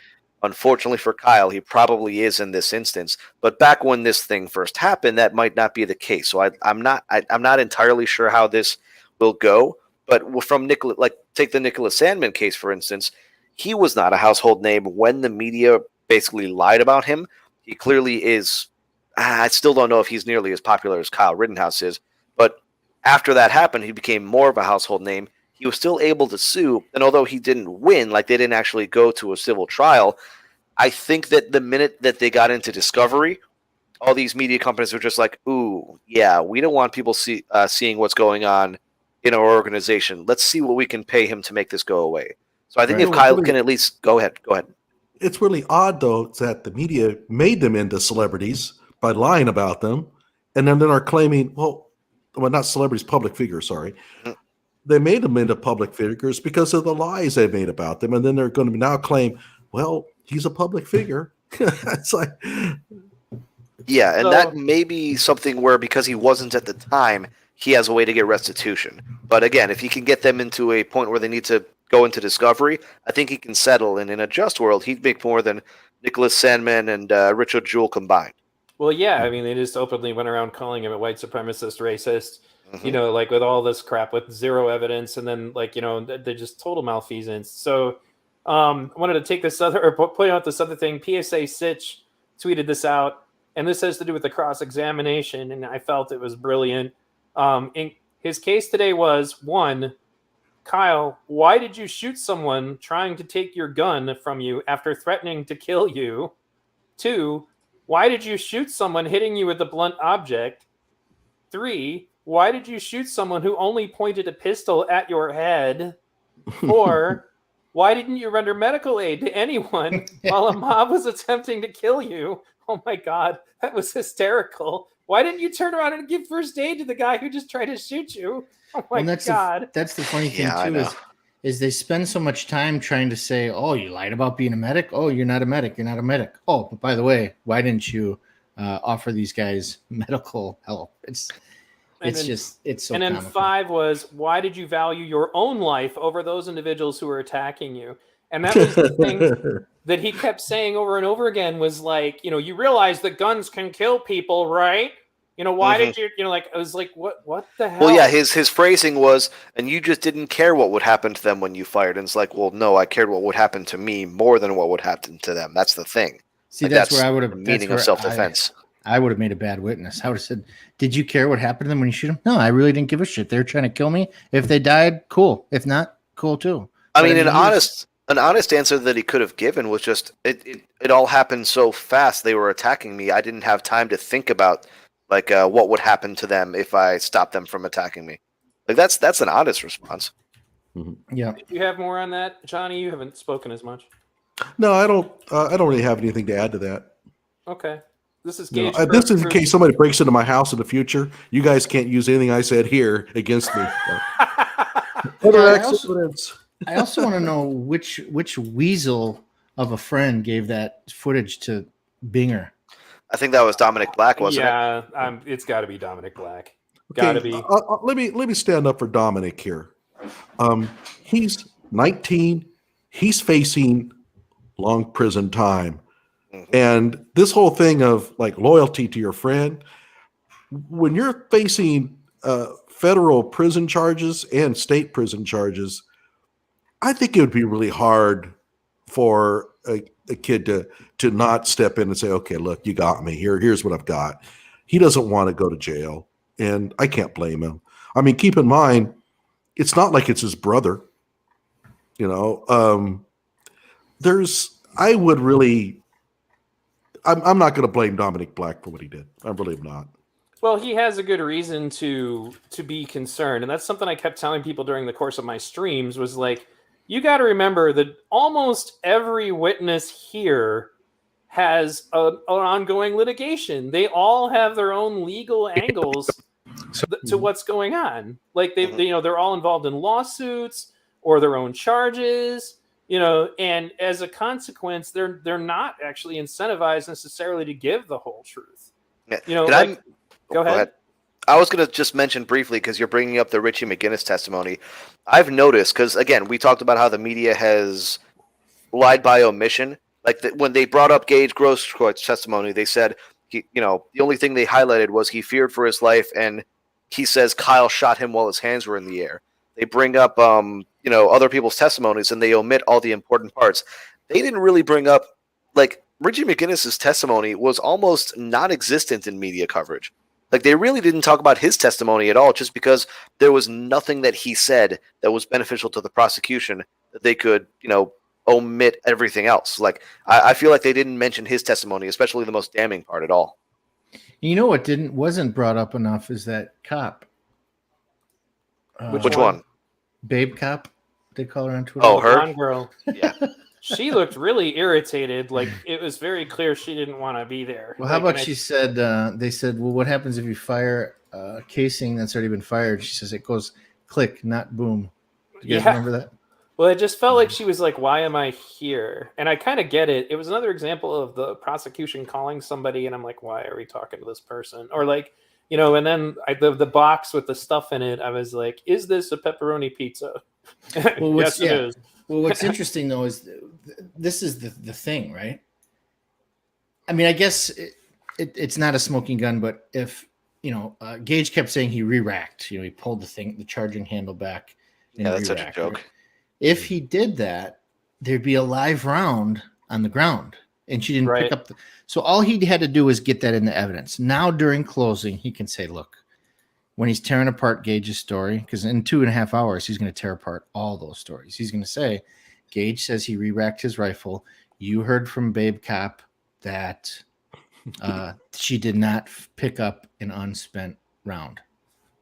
unfortunately for Kyle, he probably is in this instance, but back when this thing first happened, that might not be the case. So I'm not entirely sure how this will go. But from take the Nicholas Sandmann case, for instance, he was not a household name when the media basically lied about him. He clearly is. I still don't know if he's nearly as popular as Kyle Rittenhouse is. But after that happened, he became more of a household name. He was still able to sue. And although he didn't win, they didn't actually go to a civil trial, I think that the minute that they got into discovery, all these media companies were just like, ooh, yeah, we don't want people seeing what's going on in our organization. Let's see what we can pay him to make this go away. So I think if Kyle can at least go ahead. It's really odd, though, that the media made them into celebrities by lying about them, and then are claiming, well, not celebrities, public figures, sorry. Mm-hmm. They made them into public figures because of the lies they made about them, and then they're going to now claim, well, he's a public figure. It's like... Yeah, and that may be something where, because he wasn't at the time, he has a way to get restitution. But again, if he can get them into a point where they need to go into discovery, I think he can settle. And in a just world, he'd make more than Nicholas Sandmann and Richard Jewell combined. Well, yeah, I mean, they just openly went around calling him a white supremacist, racist. you know, like with all this crap with zero evidence, and then like, you know, they're just total malfeasance. So I wanted to take this other, or point out this other thing. PSA Sitch tweeted this out, and this has to do with the cross-examination, and I felt it was brilliant. In his case today was, 1, Kyle, why did you shoot someone trying to take your gun from you after threatening to kill you? 2, why did you shoot someone hitting you with a blunt object? 3, why did you shoot someone who only pointed a pistol at your head? 4, why didn't you render medical aid to anyone while a mob was attempting to kill you? Oh my God, that was hysterical. Why didn't you turn around and give first aid to the guy who just tried to shoot you? Oh my God. That's the funny thing too, is they spend so much time trying to say, oh, you lied about being a medic. Oh, you're not a medic. You're not a medic. Oh, but by the way, why didn't you offer these guys medical help? It's so. And then comical. 5 was, why did you value your own life over those individuals who were attacking you? And that was the thing that he kept saying over and over again, was like, you know, you realize that guns can kill people, right? You know, why did you, you know, like, I was like, what the hell? Well, yeah, his phrasing was, and you just didn't care what would happen to them when you fired. And it's like, well, no, I cared what would happen to me more than what would happen to them. That's the thing. See, like, that's where I would have, meaning of self-defense. I would have made a bad witness. I would have said, did you care what happened to them when you shoot them? No, I really didn't give a shit. They were trying to kill me. If they died, cool. If not, cool too. I mean, an honest answer that he could have given was just, it all happened so fast. They were attacking me. I didn't have time to think about like what would happen to them if I stopped them from attacking me. Like that's an honest response. Yeah. Do you have more on that, Johnny? You haven't spoken as much. No, I don't. I don't really have anything to add to that. Okay. This is Gage. This is in case somebody breaks into my house in the future. You guys can't use anything I said here against me. I also want to know which weasel of a friend gave that footage to Binger. I think that was Dominic Black, wasn't it? Yeah, it's got to be Dominic Black. Got to be. Let me stand up for Dominic here. He's 19. He's facing long prison time. And this whole thing of like loyalty to your friend, when you're facing federal prison charges and state prison charges, I think it would be really hard for a kid to not step in and say, okay, look, you got me. Here's what I've got. He doesn't want to go to jail, and I can't blame him. I mean, keep in mind, it's not like it's his brother. You know, I'm not going to blame Dominic Black for what he did. I really am not. Well, he has a good reason to be concerned, and that's something I kept telling people during the course of my streams, was like, you got to remember that almost every witness here has an ongoing litigation. They all have their own legal angles to what's going on. Like they're all involved in lawsuits or their own charges, you know, and as a consequence, they're not actually incentivized necessarily to give the whole truth. You know, go ahead. I was going to just mention briefly, because you're bringing up the Richie McGinnis testimony. I've noticed, because again, we talked about how the media has lied by omission. Like when they brought up Gage Grosskreuz's testimony, they said, the only thing they highlighted was he feared for his life, and he says Kyle shot him while his hands were in the air. They bring up, other people's testimonies, and they omit all the important parts. They didn't really bring up, like, Richie McGinnis's testimony was almost non-existent in media coverage. Like, they really didn't talk about his testimony at all, just because there was nothing that he said that was beneficial to the prosecution that they could, omit everything else. Like, I feel like they didn't mention his testimony, especially the most damning part at all. You know what wasn't brought up enough is that cop. Which one? Babe Cop, they call her on Twitter. Oh, her? Blonde girl. Yeah. She looked really irritated. Like, it was very clear she didn't want to be there. Well, how about she said, they said, well, what happens if you fire a casing that's already been fired? She says it goes click, not boom. Do you guys remember that? Well, it just felt like she was like, why am I here? And I kind of get it. It was another example of the prosecution calling somebody, and I'm like, why are we talking to this person? Or like, and then the box with the stuff in it, I was like, is this a pepperoni pizza? Well, yes, it is. Well, what's interesting, though, is this is the thing, right? I mean, I guess it's not a smoking gun, but if Gage kept saying he re-racked. He pulled the charging handle back. And Yeah, that's such a re-racked, joke. right? If he did that, there'd be a live round on the ground, and she didn't pick up. So all he had to do was get that in the evidence. Now during closing, he can say, "Look, when he's tearing apart Gage's story, because in 2.5 hours he's going to tear apart all those stories. He's going to say, Gage says he re-racked his rifle. You heard from Babe Cop that she did not pick up an unspent round.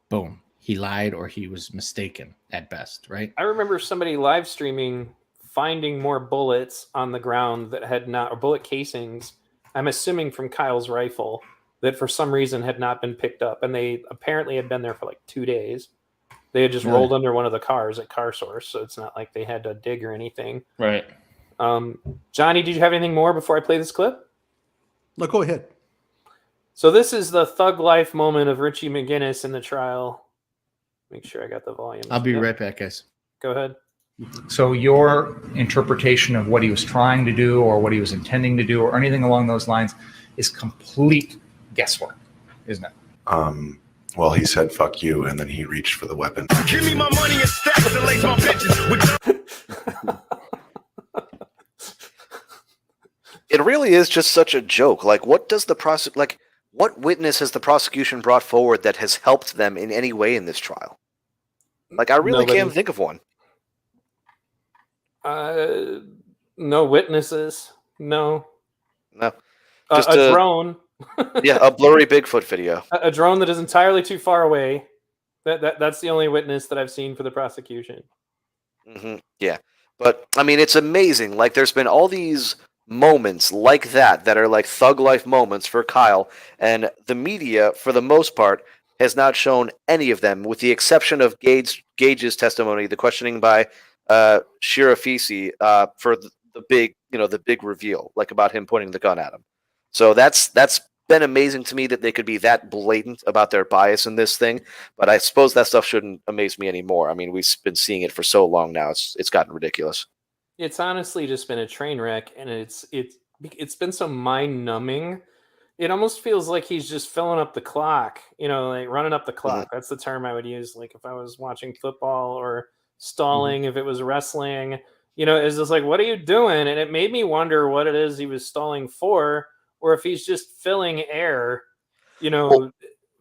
Boom. He lied or he was mistaken at best, right? I remember somebody live streaming finding more bullets on the ground that had not, or bullet casings, I'm assuming from Kyle's rifle, that for some reason had not been picked up. And they apparently had been there for like 2 days. They had just rolled under one of the cars at Car Source, so it's not like they had to dig or anything. Right. Johnny, did you have anything more before I play this clip? No, go ahead. So this is the thug life moment of Richie McGinnis in the trial. Make sure I got the volume. I'll be right back, guys. Go ahead. So your interpretation of what he was trying to do or what he was intending to do or anything along those lines is complete guesswork, isn't it? Well, he said, fuck you, and then he reached for the weapon. Give me my money and stacks and lace my bitches. It really is just such a joke. Like, what does the what witness has the prosecution brought forward that has helped them in any way in this trial? Like, I really can't think of one. No witnesses. No. Just a drone. Yeah, a blurry Bigfoot video. A drone that is entirely too far away. That's the only witness that I've seen for the prosecution. Mm-hmm. Yeah, but I mean, it's amazing. Like, there's been all these moments like that are like thug life moments for Kyle, and the media, for the most part, has not shown any of them, with the exception of Gage's testimony, the questioning by Shirafisi for the big reveal, like about him pointing the gun at him. So that's been amazing to me that they could be that blatant about their bias in this thing. But I suppose that stuff shouldn't amaze me anymore. I mean, we've been seeing it for so long now; it's gotten ridiculous. It's honestly just been a train wreck, and it's been so mind numbing. It almost feels like he's just filling up the clock, like running up the clock. Mm-hmm. That's the term I would use. Like if I was watching football, or stalling, if it was wrestling, it's just like, what are you doing? And it made me wonder what it is he was stalling for, or if he's just filling air,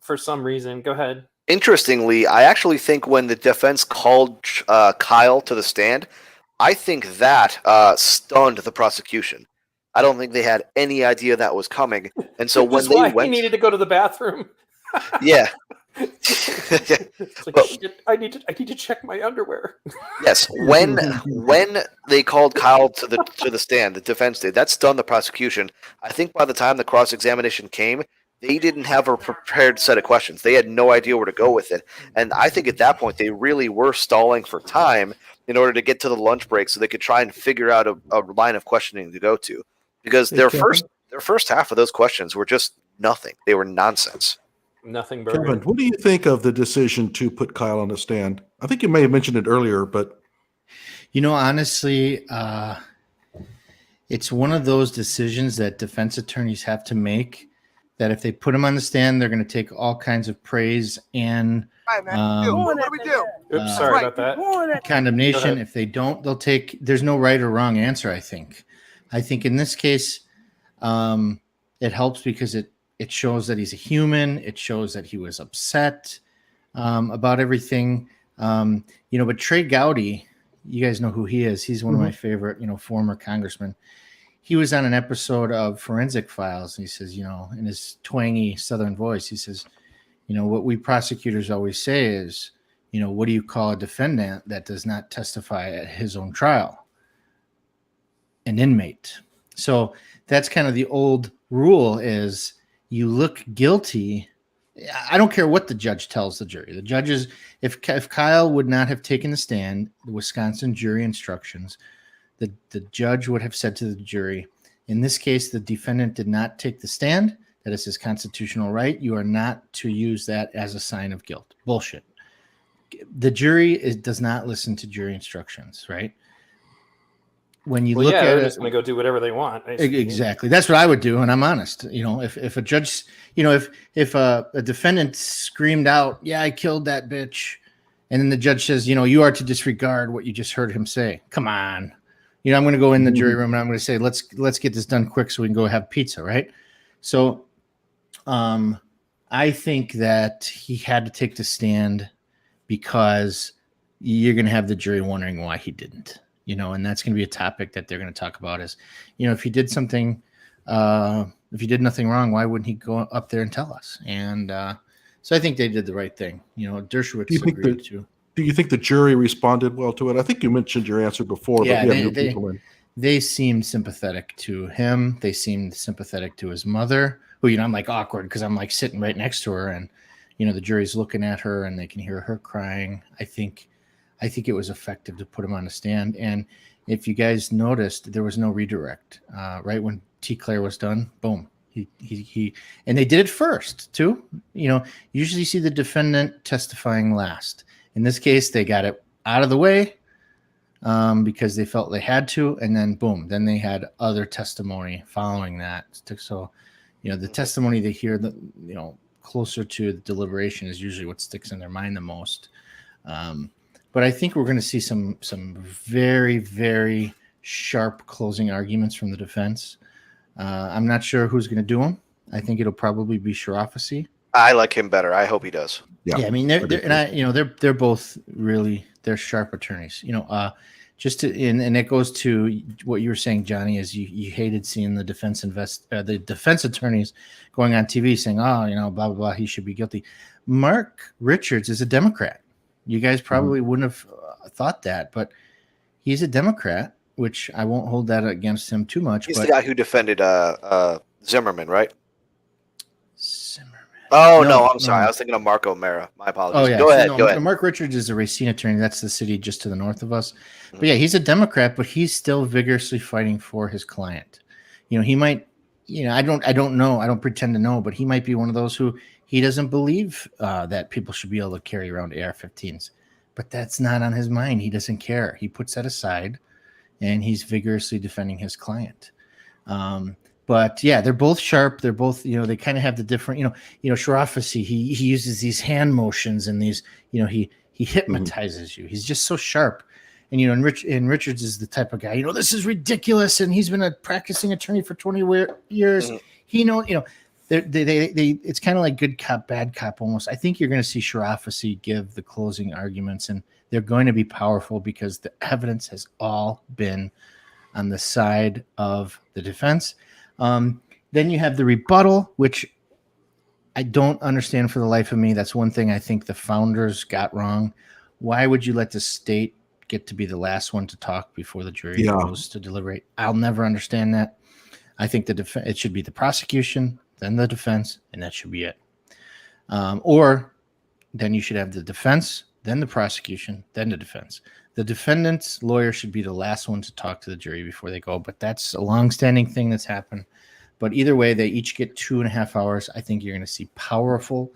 for some reason. Go ahead. Interestingly, I actually think when the defense called Kyle to the stand, I think that stunned the prosecution. I don't think they had any idea that was coming, and so when they went, he needed to go to the bathroom. Yeah. It's like, shit, I need to check my underwear. Yes, when they called Kyle to the stand, the defense did. That stunned the prosecution. I think by the time the cross-examination came, they didn't have a prepared set of questions. They had no idea where to go with it, and I think at that point they really were stalling for time in order to get to the lunch break so they could try and figure out a line of questioning to go to, because their first half of those questions were just nothing. They were nonsense. Nothing. Kevin, what do you think of the decision to put Kyle on the stand? I think you may have mentioned it earlier, but honestly, it's one of those decisions that defense attorneys have to make, that if they put him on the stand, they're going to take all kinds of praise and what do we do? Oops, sorry about that. Condemnation. If they don't, they'll take. There's no right or wrong answer. I think in this case, it helps because it shows that he's a human. It shows that he was upset about everything. But Trey Gowdy, you guys know who he is. He's one of my favorite, former congressmen. He was on an episode of Forensic Files, and he says, in his twangy Southern voice, he says, what we prosecutors always say is, what do you call a defendant that does not testify at his own trial? An inmate. So that's kind of the old rule is, you look guilty. I don't care what the judge tells the jury. The judges, if Kyle would not have taken the stand, the Wisconsin jury instructions, the judge would have said to the jury, in this case, the defendant did not take the stand. That is his constitutional right. You are not to use that as a sign of guilt. Bullshit. The jury does not listen to jury instructions, right? when you Well, look yeah, at they're it, just going to go do whatever they want. basically. exactly. That's what I would do, and I'm honest. If a judge, if a defendant screamed out, "Yeah, I killed that bitch," and then the judge says, "You are to disregard what you just heard him say." Come on, I'm going to go in the jury room and I'm going to say, "Let's get this done quick so we can go have pizza," right? So, I think that he had to take the stand because you're going to have the jury wondering why he didn't. And that's going to be a topic that they're going to talk about is, if he did something, if he did nothing wrong, why wouldn't he go up there and tell us? And so I think they did the right thing. Dershowitz agreed to. Do you think the jury responded well to it? I think you mentioned your answer before. Yeah, but they seemed sympathetic to him. They seemed sympathetic to his mother, who, I'm like awkward because I'm like sitting right next to her and, the jury's looking at her and they can hear her crying. I think it was effective to put him on the stand. And if you guys noticed, there was no redirect. Right when T. Claire was done, boom. He and they did it first too. Usually you see the defendant testifying last. In this case, they got it out of the way because they felt they had to, and then boom, then they had other testimony following that. So, the testimony they hear, closer to the deliberation is usually what sticks in their mind the most. But I think we're going to see some very, very sharp closing arguments from the defense. I'm not sure who's going to do them. I think it'll probably be Sharafi. I like him better. I hope he does. Yeah, I mean, they're both really sharp attorneys. And it goes to what you were saying, Johnny, is you hated seeing the defense attorneys going on TV saying, blah blah blah, he should be guilty. Mark Richards is a Democrat. You guys probably wouldn't have thought that, but he's a Democrat, which I won't hold that against him too much. He's but the guy who defended Zimmerman, right? Zimmerman. Oh, no, I'm sorry. I was thinking of Mark O'Mara. My apologies. Oh, yeah. Go ahead. Mark Richards is a Racine attorney. That's the city just to the north of us. But yeah, he's a Democrat, but he's still vigorously fighting for his client. He might, I don't know. I don't pretend to know, but he might be one of those who he doesn't believe that people should be able to carry around AR-15s. But that's not on his mind. He doesn't care. He puts that aside, and he's vigorously defending his client. But yeah, they're both sharp. They're both, they kind of have the different, Sharafi, he uses these hand motions and these, he hypnotizes you. He's just so sharp. And, and Richards is the type of guy, this is ridiculous. And he's been a practicing attorney for 20 years. He it's kind of like good cop, bad cop almost. I think you're going to see Sharafi give the closing arguments, and they're going to be powerful because the evidence has all been on the side of the defense. Then you have the rebuttal, which I don't understand for the life of me. That's one thing I think the founders got wrong. Why would you let the state get to be the last one to talk before the jury goes to deliberate? I'll never understand that. I think it should be the prosecution, then the defense, and that should be it. Or then you should have the defense, then the prosecution, then the defense. The defendant's lawyer should be the last one to talk to the jury before they go, but that's a long-standing thing that's happened. But either way, they each get 2.5 hours. I think you're going to see powerful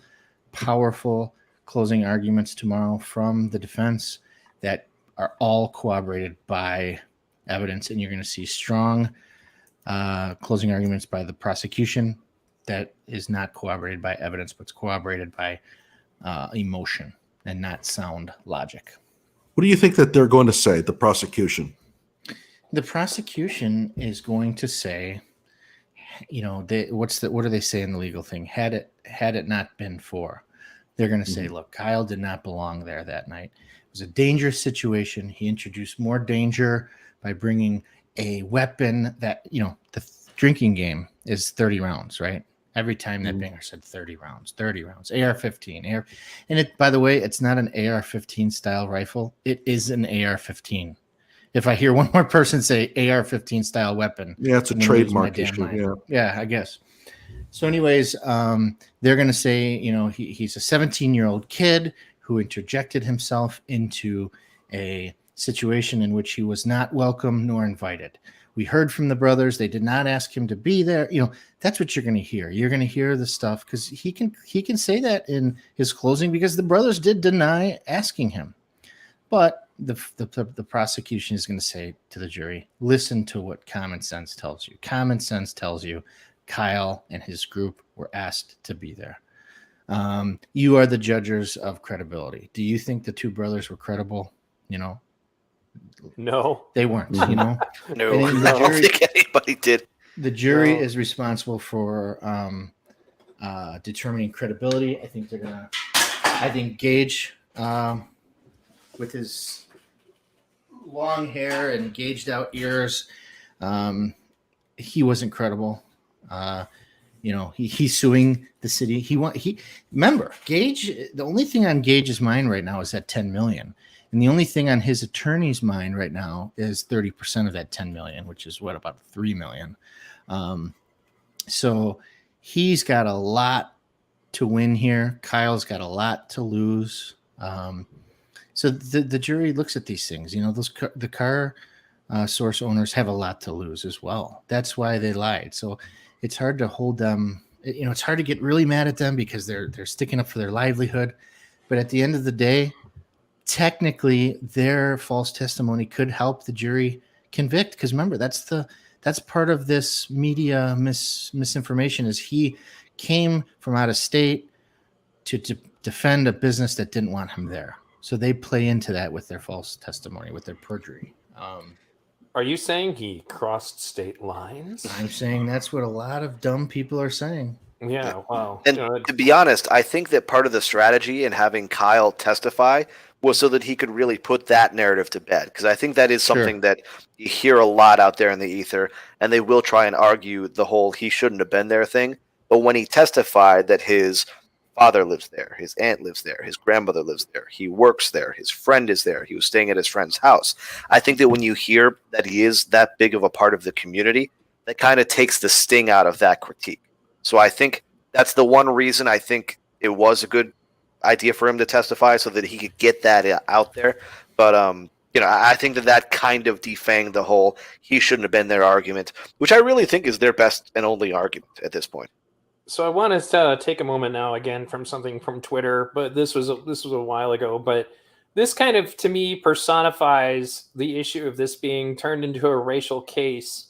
closing arguments tomorrow from the defense that are all corroborated by evidence, and you're going to see strong closing arguments by the prosecution that is not corroborated by evidence, but it's corroborated by emotion and not sound logic. What do you think that they're going to say, the prosecution? The prosecution is going to say, what do they say in the legal thing? Had it not been for, they're going to say, look, Kyle did not belong there that night. It was a dangerous situation. He introduced more danger by bringing a weapon that, the drinking game is 30 rounds, right? Every time that banger said 30 rounds, AR-15. And by the way, it's not an AR-15 style rifle. It is an AR-15. If I hear one more person say AR-15 style weapon. Yeah, it's a trademark issue. Yeah, I guess. So anyways, they're going to say, he's a 17-year-old kid who interjected himself into a situation in which he was not welcome nor invited. We heard from the brothers. They did not ask him to be there. That's what you're going to hear. You're going to hear the stuff because he can say that in his closing because the brothers did deny asking him. But the prosecution is going to say to the jury, listen to what common sense tells you. Common sense tells you Kyle and his group were asked to be there. You are the judges of credibility. Do you think the two brothers were credible? No. They weren't. No, I I don't think anybody did. The jury is responsible for determining credibility. I think Gage, with his long hair and gauged out ears, he wasn't credible. He's suing the city. Remember, Gage, the only thing on Gage's mind right now is that 10 million. And the only thing on his attorney's mind right now is 30% of that 10 million, which is about 3 million. So he's got a lot to win here. Kyle's got a lot to lose. So the jury looks at these things. The car source owners have a lot to lose as well. That's why they lied. So it's hard to hold them. It's hard to get really mad at them because they're sticking up for their livelihood. But at the end of the day, technically, their false testimony could help the jury convict. Because remember, that's part of this media misinformation is he came from out of state to defend a business that didn't want him there. So they play into that with their false testimony, with their perjury. Are you saying he crossed state lines? I'm saying that's what a lot of dumb people are saying. Yeah, wow. And to be honest, I think that part of the strategy in having Kyle testify was so that he could really put that narrative to bed. Because I think that is something that you hear a lot out there in the ether, and they will try and argue the whole he shouldn't have been there thing. But when he testified that his father lives there, his aunt lives there, his grandmother lives there, he works there, his friend is there, he was staying at his friend's house. I think that when you hear that he is that big of a part of the community, that kind of takes the sting out of that critique. So I think that's the one reason I think it was a good idea for him to testify so that he could get that out there. But, I think that kind of defanged the whole he shouldn't have been there argument, which I really think is their best and only argument at this point. So I want to take a moment now again from something from Twitter, but this was a while ago. But this kind of, to me, personifies the issue of this being turned into a racial case,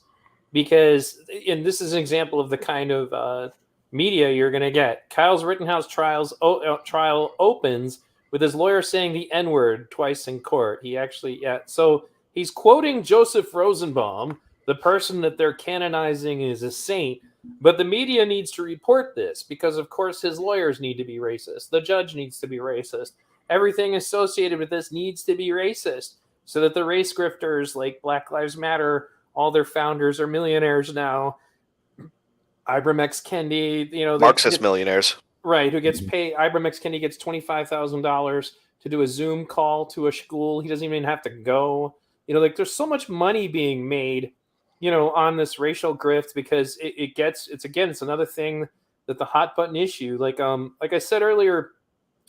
because, and this is an example of the kind of media you're going to get. Kyle's Rittenhouse trial opens with his lawyer saying the N-word twice in court. So he's quoting Joseph Rosenbaum, the person that they're canonizing as a saint. But the media needs to report this because, of course, his lawyers need to be racist. The judge needs to be racist. Everything associated with this needs to be racist so that the race grifters like Black Lives Matter, all their founders are millionaires now. Ibram X. Kendi, Marxist millionaires. Right, who gets paid. Ibram X. Kendi gets $25,000 to do a Zoom call to a school. He doesn't even have to go. There's so much money being made on this racial grift because it's another thing that the hot button issue, like I said earlier,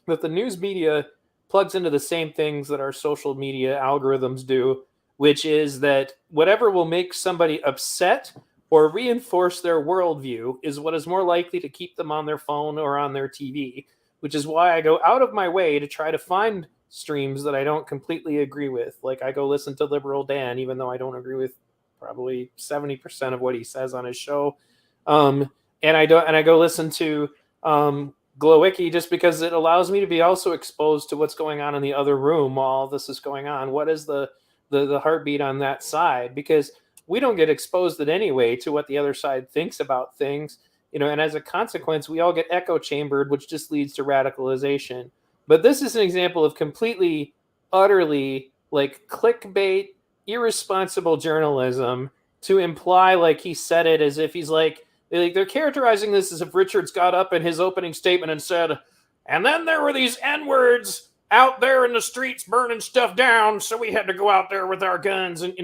that the news media plugs into the same things that our social media algorithms do, which is that whatever will make somebody upset or reinforce their worldview is what is more likely to keep them on their phone or on their TV, which is why I go out of my way to try to find streams that I don't completely agree with. Like I go listen to Liberal Dan, even though I don't agree with probably 70% of what he says on his show. And I go listen to Glowicki just because it allows me to be also exposed to what's going on in the other room while all this is going on. What is the heartbeat on that side? Because we don't get exposed in any way to what the other side thinks about things, and as a consequence, we all get echo chambered, which just leads to radicalization. But this is an example of completely, utterly like clickbait, irresponsible journalism to imply like he said it as if he's like they're characterizing this as if Richards got up in his opening statement and said, and then there were these N-words out there in the streets burning stuff down, so we had to go out there with our guns. And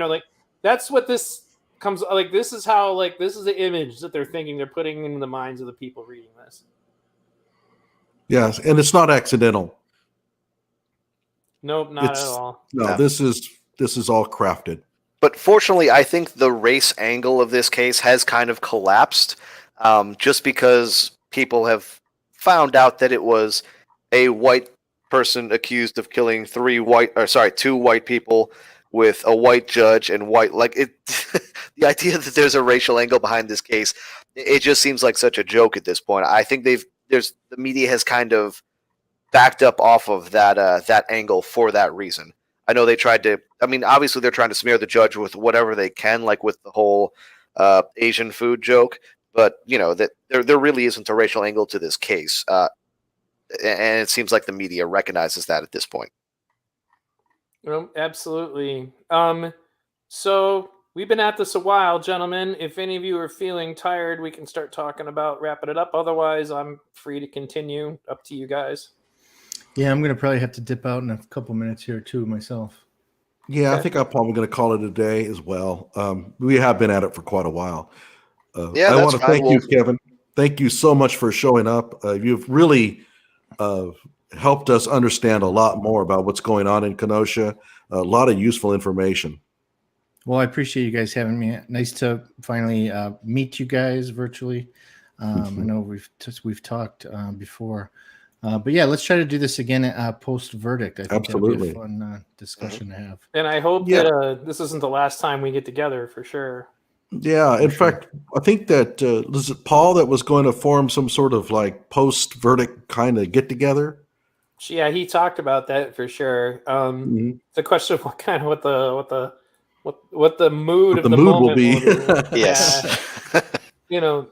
that's what this comes like. This is how this is the image that they're thinking they're putting in the minds of the people reading this. Yes, and it's not accidental. Nope, not at all. No, this is all crafted. But fortunately, I think the race angle of this case has kind of collapsed just because people have found out that it was a white person accused of killing two white people with a white judge and white, like it. The idea that there's a racial angle behind this case, it just seems like such a joke at this point. I think the media has kind of backed up off of that angle for that reason. I know they tried to. I mean, obviously they're trying to smear the judge with whatever they can, like with the whole Asian food joke. But that there really isn't a racial angle to this case, and it seems like the media recognizes that at this point. Well, absolutely. So we've been at this a while, gentlemen. If any of you are feeling tired, we can start talking about wrapping it up. Otherwise, I'm free to continue. Up to you guys. Yeah, I'm going to probably have to dip out in a couple minutes here too myself. Yeah, Okay. I think I'm probably going to call it a day as well. We have been at it for quite a while. Yeah, I that's want to fine. thank you, Kevin. Thank you so much for showing up. You've really helped us understand a lot more about what's going on in Kenosha. A lot of useful information. Well, I appreciate you guys having me. Nice to finally meet you guys virtually. I know we've talked before, but yeah, let's try to do this again post verdict. I think Absolutely. that'd be a fun discussion to have. And I hope Yeah. that this isn't the last time we get together, for sure. Yeah, in fact, I think that was it Paul that was going to form some sort of like post verdict kind of get together. Yeah, he talked about that for sure. The question of what the mood What of the the mood will moment be. Yes. Yeah.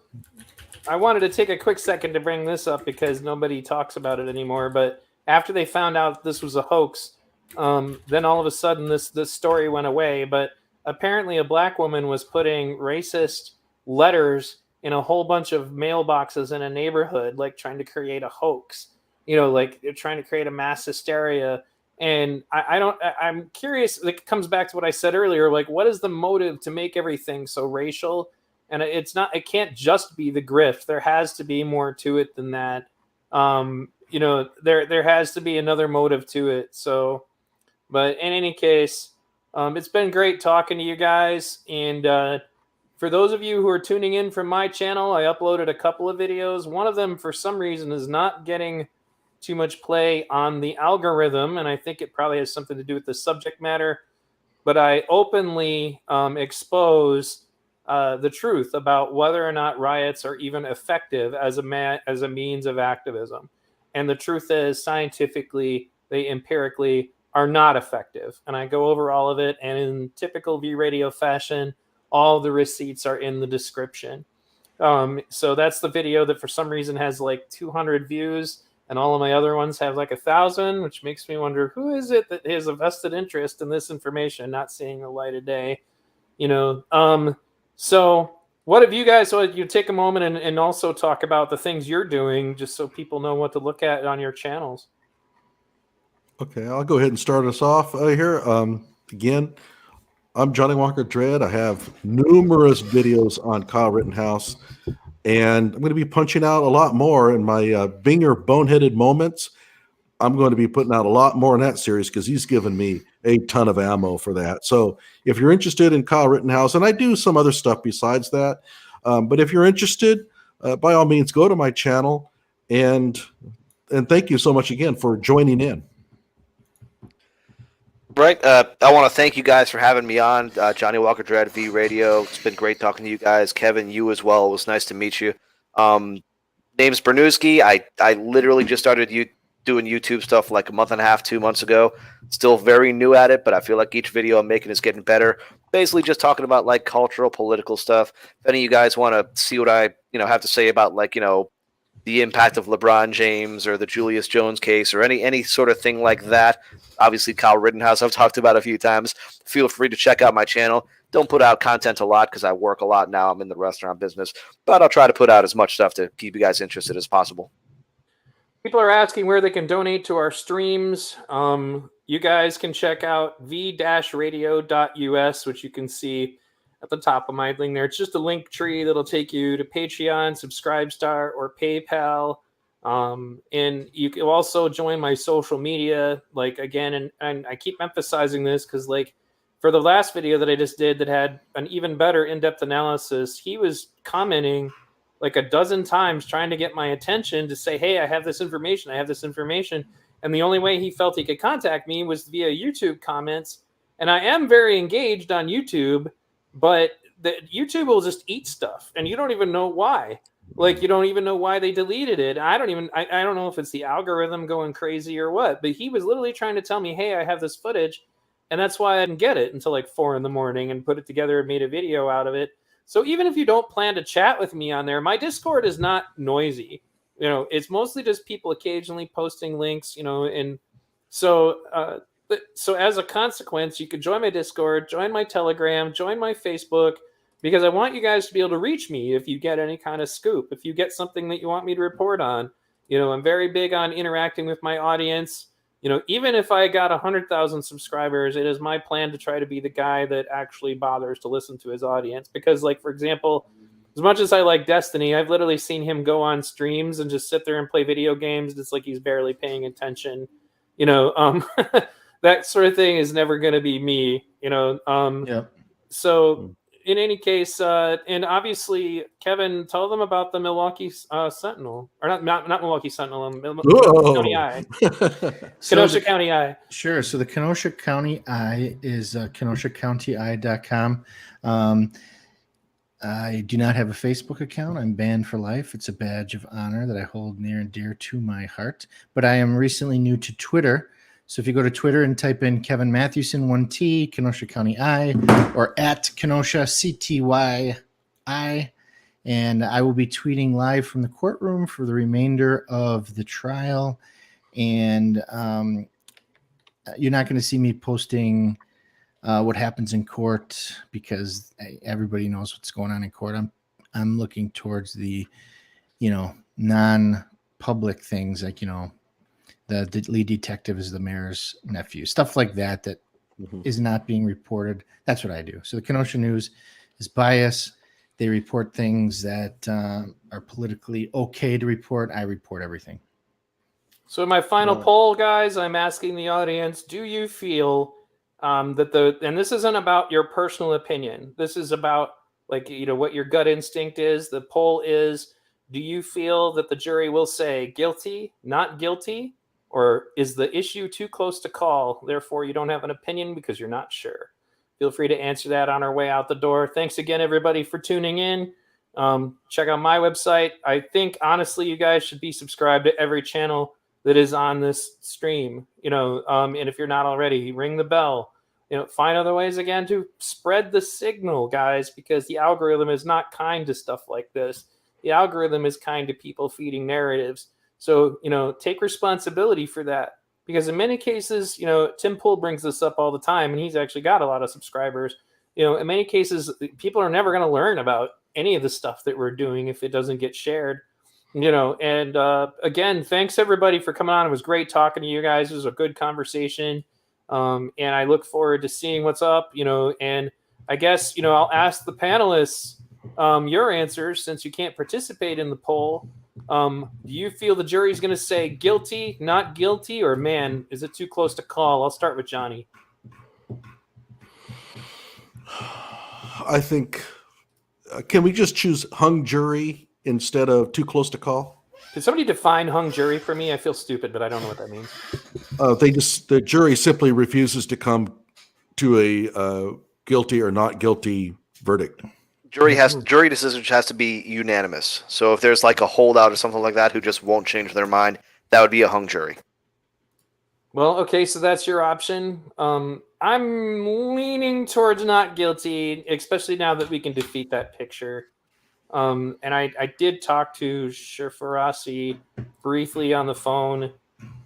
I wanted to take a quick second to bring this up because nobody talks about it anymore. But after they found out this was a hoax, then all of a sudden this story went away. But apparently a black woman was putting racist letters in a whole bunch of mailboxes in a neighborhood, like trying to create a hoax. Like they're trying to create a mass hysteria. And I'm curious, it comes back to what I said earlier, like what is the motive to make everything so racial? And it can't just be the grift. There has to be more to it than that. There has to be another motive to it. So, but in any case, it's been great talking to you guys. And for those of you who are tuning in from my channel, I uploaded a couple of videos. One of them, for some reason, is not getting too much play on the algorithm, and I think it probably has something to do with the subject matter. But I openly expose the truth about whether or not riots are even effective as a means of activism. And the truth is, scientifically, they empirically are not effective. And I go over all of it, and in typical V Radio fashion, all the receipts are in the description. So that's the video that for some reason has like 200 views, and all of my other ones have like 1,000, which makes me wonder who is it that has a vested interest in this information not seeing the light of day. So what have you guys, so you take a moment and also talk about the things you're doing, just so people know what to look at on your channels. Okay, I'll go ahead and start us off here. Again, I'm Johnny Walker Dread. I have numerous videos on Kyle Rittenhouse, and I'm going to be punching out a lot more in my Binger Boneheaded Moments. I'm going to be putting out a lot more in that series because he's given me a ton of ammo for that. So if you're interested in Kyle Rittenhouse, and I do some other stuff besides that, but if you're interested, by all means, go to my channel, and thank you so much again for joining in. Right. I want to thank you guys for having me on. Johnny Walker Dread V Radio. It's been great talking to you guys. Kevin, you as well. It was nice to meet you. Name's Bernooski. I literally just started doing YouTube stuff like a month and a half, 2 months ago. Still very new at it, but I feel like each video I'm making is getting better. Basically just talking about like cultural, political stuff. If any of you guys want to see what I have to say about like, the impact of LeBron James or the Julius Jones case or any sort of thing like that. Obviously, Kyle Rittenhouse I've talked about a few times. Feel free to check out my channel. Don't put out content a lot because I work a lot now. I'm in the restaurant business. But I'll try to put out as much stuff to keep you guys interested as possible. People are asking where they can donate to our streams. You guys can check out v-radio.us, which you can see at the top of my thing there. It's just a link tree that'll take you to Patreon, Subscribestar, or PayPal. And you can also join my social media, like again, and I keep emphasizing this because like for the last video that I just did that had an even better in-depth analysis, he was commenting like a dozen times trying to get my attention to say, hey, I have this information. And the only way he felt he could contact me was via YouTube comments. And I am very engaged on YouTube, but YouTube will just eat stuff, and you don't even know why. Like, you don't even know why they deleted it. I don't know if it's the algorithm going crazy or what, but he was literally trying to tell me, hey, I have this footage, and that's why I didn't get it until like 4 a.m. and put it together and made a video out of it. So even if you don't plan to chat with me on there, my Discord is not noisy. You know, it's mostly just people occasionally posting links, you know, and so so as a consequence, you could join my Discord, join my Telegram, join my Facebook, because I want you guys to be able to reach me if you get any kind of scoop, if you get something that you want me to report on. You know, I'm very big on interacting with my audience. You know, even if I got 100,000 subscribers, it is my plan to try to be the guy that actually bothers to listen to his audience. Because, like, for example, as much as I like Destiny, I've literally seen him go on streams and just sit there and play video games. It's like he's barely paying attention. You know, that sort of thing is never going to be me. You know, Yep. So in any case, and obviously, Kevin, tell them about the Milwaukee Sentinel, or not Milwaukee Sentinel, County Eye, Kenosha County Eye. Sure. So the Kenosha County Eye is KenoshaCountyEye.com. I do not have a Facebook account. I'm banned for life. It's a badge of honor that I hold near and dear to my heart. But I am recently new to Twitter. So if you go to Twitter and type in Kevin Mathewson, 1T, Kenosha County Eye, or at Kenosha CTYI, and I will be tweeting live from the courtroom for the remainder of the trial. And you're not going to see me posting what happens in court, because everybody knows what's going on in court. I'm looking towards the, you know, non-public things, like, you know, the lead detective is the mayor's nephew, stuff like that is not being reported. That's what I do. So the Kenosha News is biased. They report things that are politically okay to report. I report everything. So in my final poll, guys, I'm asking the audience, do you feel that and this isn't about your personal opinion. This is about, like, you know, what your gut instinct is. The poll is, do you feel that the jury will say guilty, not guilty? Or is the issue too close to call, therefore you don't have an opinion because you're not sure? Feel free to answer that on our way out the door. Thanks again, everybody, for tuning in. Check out my website. I think, honestly, you guys should be subscribed to every channel that is on this stream. You know, and if you're not already, ring the bell. You know, find other ways, again, to spread the signal, guys, because the algorithm is not kind to stuff like this. The algorithm is kind to people feeding narratives. So, you know, take responsibility for that, because in many cases, you know, Tim Pool brings this up all the time, and he's actually got a lot of subscribers. You know, in many cases, people are never going to learn about any of the stuff that we're doing if it doesn't get shared, you know. And again, thanks everybody for coming on. It was great talking to you guys. It was a good conversation. And I look forward to seeing what's up, you know, and I guess, you know, I'll ask the panelists your answers, since you can't participate in the poll. Do you feel the jury's going to say guilty, not guilty, or, man, is it too close to call? I'll start with Johnny. I think, can we just choose hung jury instead of too close to call? Can somebody define hung jury for me? I feel stupid, but I don't know what that means. The jury simply refuses to come to a guilty or not guilty verdict. Jury decision has to be unanimous. So if there's like a holdout or something like that who just won't change their mind, that would be a hung jury. Well, okay, so that's your option. I'm leaning towards not guilty, especially now that we can defeat that picture. And I did talk to Shifarasi briefly on the phone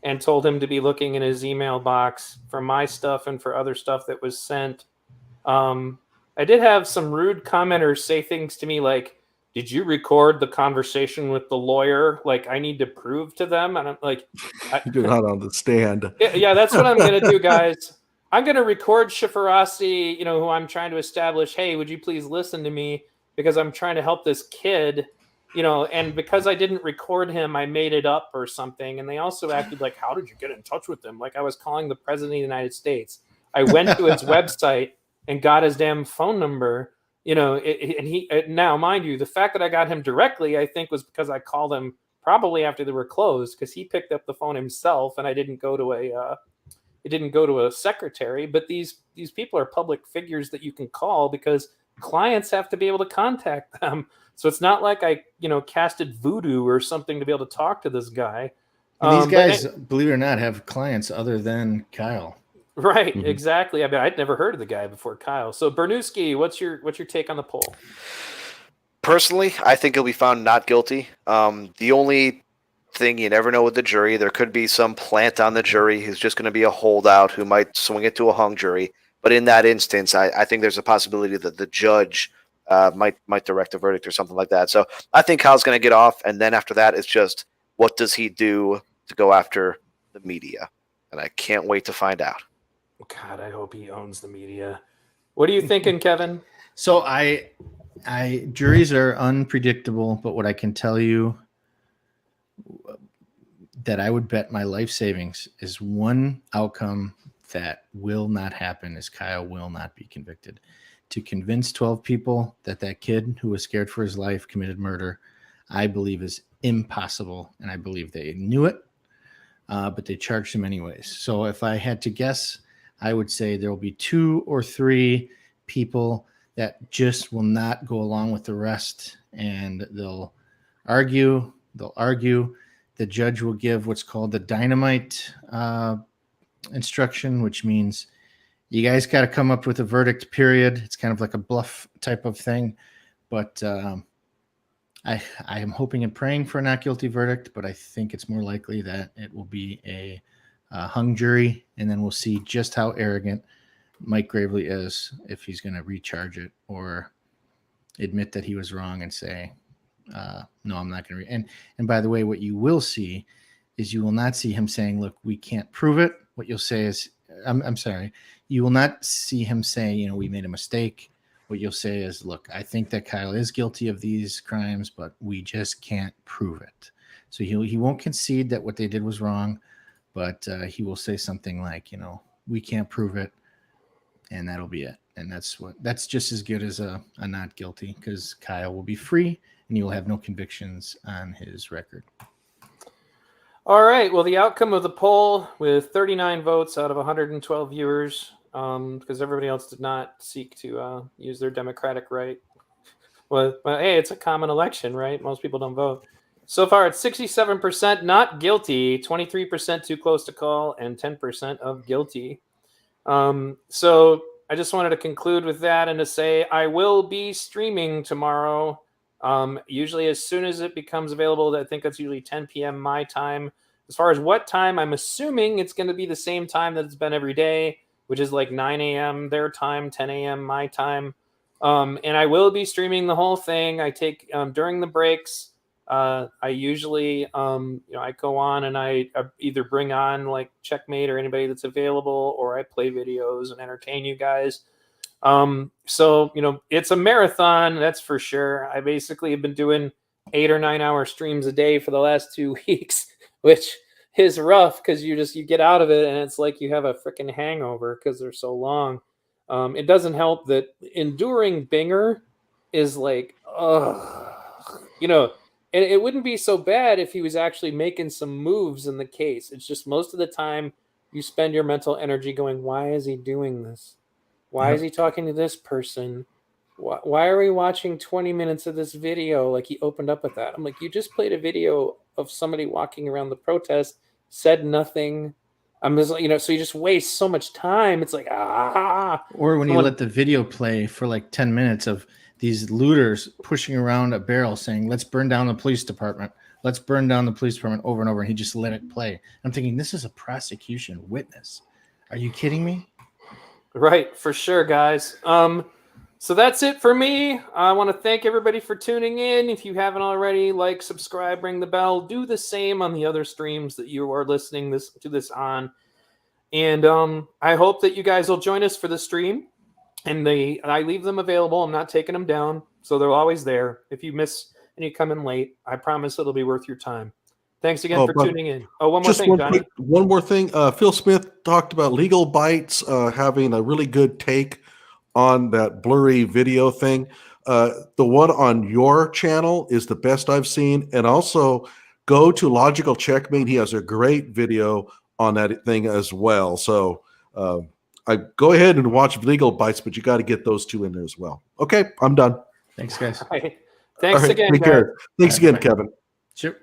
and told him to be looking in his email box for my stuff and for other stuff that was sent. I did have some rude commenters say things to me like, did you record the conversation with the lawyer? Like, I need to prove to them. And I'm like, You're not on the stand. Yeah, that's what I'm going to do, guys. I'm going to record Shifarasi, you know, who I'm trying to establish, hey, would you please listen to me? Because I'm trying to help this kid, you know, and because I didn't record him, I made it up or something. And they also acted like, how did you get in touch with him? Like I was calling the president of the United States. I went to his website and got his damn phone number, you know, and he, now, mind you, the fact that I got him directly, I think was because I called him probably after they were closed, because he picked up the phone himself, and I didn't go to a secretary. But these people are public figures that you can call because clients have to be able to contact them. So it's not like I casted voodoo or something to be able to talk to this guy. And these guys, believe it or not, have clients other than Kyle. Right, exactly. I mean, I'd never heard of the guy before Kyle. So Bernooski, what's your take on the poll? Personally, I think he'll be found not guilty. The only thing, you never know with the jury, there could be some plant on the jury who's just going to be a holdout who might swing it to a hung jury. But in that instance, I think there's a possibility that the judge might direct a verdict or something like that. So I think Kyle's going to get off, and then after that, it's just what does he do to go after the media? And I can't wait to find out. God, I hope he owns the media. What are you thinking, Kevin? So juries are unpredictable, but what I can tell you that I would bet my life savings is one outcome that will not happen is Kyle will not be convicted. To convince 12 people that kid who was scared for his life committed murder, I believe is impossible. And I believe they knew it, but they charged him anyways. So if I had to guess, I would say there will be 2 or 3 people that just will not go along with the rest, and they'll argue. The judge will give what's called the dynamite instruction, which means you guys got to come up with a verdict, period. It's kind of like a bluff type of thing. But I am hoping and praying for a not guilty verdict, but I think it's more likely that it will be a hung jury, and then we'll see just how arrogant Mike Gravely is if he's going to recharge it or admit that he was wrong and say, no, I'm not going to. And by the way, what you will see is you will not see him saying, look, we can't prove it. What you'll say is, I'm sorry, you will not see him say, we made a mistake. What you'll say is, look, I think that Kyle is guilty of these crimes, but we just can't prove it. So he won't concede that what they did was wrong, but he will say something like, we can't prove it, and that'll be it. And that's just as good as a not guilty, because Kyle will be free and he will have no convictions on his record. All right. Well, the outcome of the poll with 39 votes out of 112 viewers, because everybody else did not seek to use their democratic right. Well, hey, it's a common election, right? Most people don't vote. So far, it's 67% not guilty, 23% too close to call, and 10% of guilty. So I just wanted to conclude with that and to say I will be streaming tomorrow. Usually as soon as it becomes available. I think that's usually 10 p.m. my time. As far as what time, I'm assuming it's going to be the same time that it's been every day, which is like 9 a.m. their time, 10 a.m. my time. And I will be streaming the whole thing. I take during the breaks. I usually, I go on and I either bring on like Checkmate or anybody that's available, or I play videos and entertain you guys. So, it's a marathon, that's for sure. I basically have been doing 8 or 9 hour streams a day for the last 2 weeks, which is rough because you get out of it and it's like you have a freaking hangover because they're so long. It doesn't help that enduring Binger is like, and it wouldn't be so bad if he was actually making some moves in the case. It's just most of the time you spend your mental energy going, why is he doing this? Why is he talking to this person? Why are we watching 20 minutes of this video? Like he opened up with that. I'm like, you just played a video of somebody walking around the protest, said nothing. I'm just, so you just waste so much time. It's like, Or when you let the video play for like 10 minutes of these looters pushing around a barrel saying, let's burn down the police department. Let's burn down the police department over and over. And he just let it play. I'm thinking, this is a prosecution witness. Are you kidding me? Right, for sure, guys. So that's it for me. I want to thank everybody for tuning in. If you haven't already, like, subscribe, ring the bell, do the same on the other streams that you are listening to this on. And I hope that you guys will join us for the stream. And I leave them available. I'm not taking them down, so they're always there. If you miss and you come in late, I promise it'll be worth your time. Thanks again for tuning in. Oh, one more thing, Johnny. One more thing. Phil Smith talked about Legal Bites having a really good take on that blurry video thing. The one on your channel is the best I've seen. And also go to Logical Checkmate. He has a great video on that thing as well. So I go ahead and watch Legal Bites, but you got to get those two in there as well. Okay, I'm done. Thanks, guys. Thanks All right, again, take guys. care. Thanks All right, again, bye. Kevin. Sure.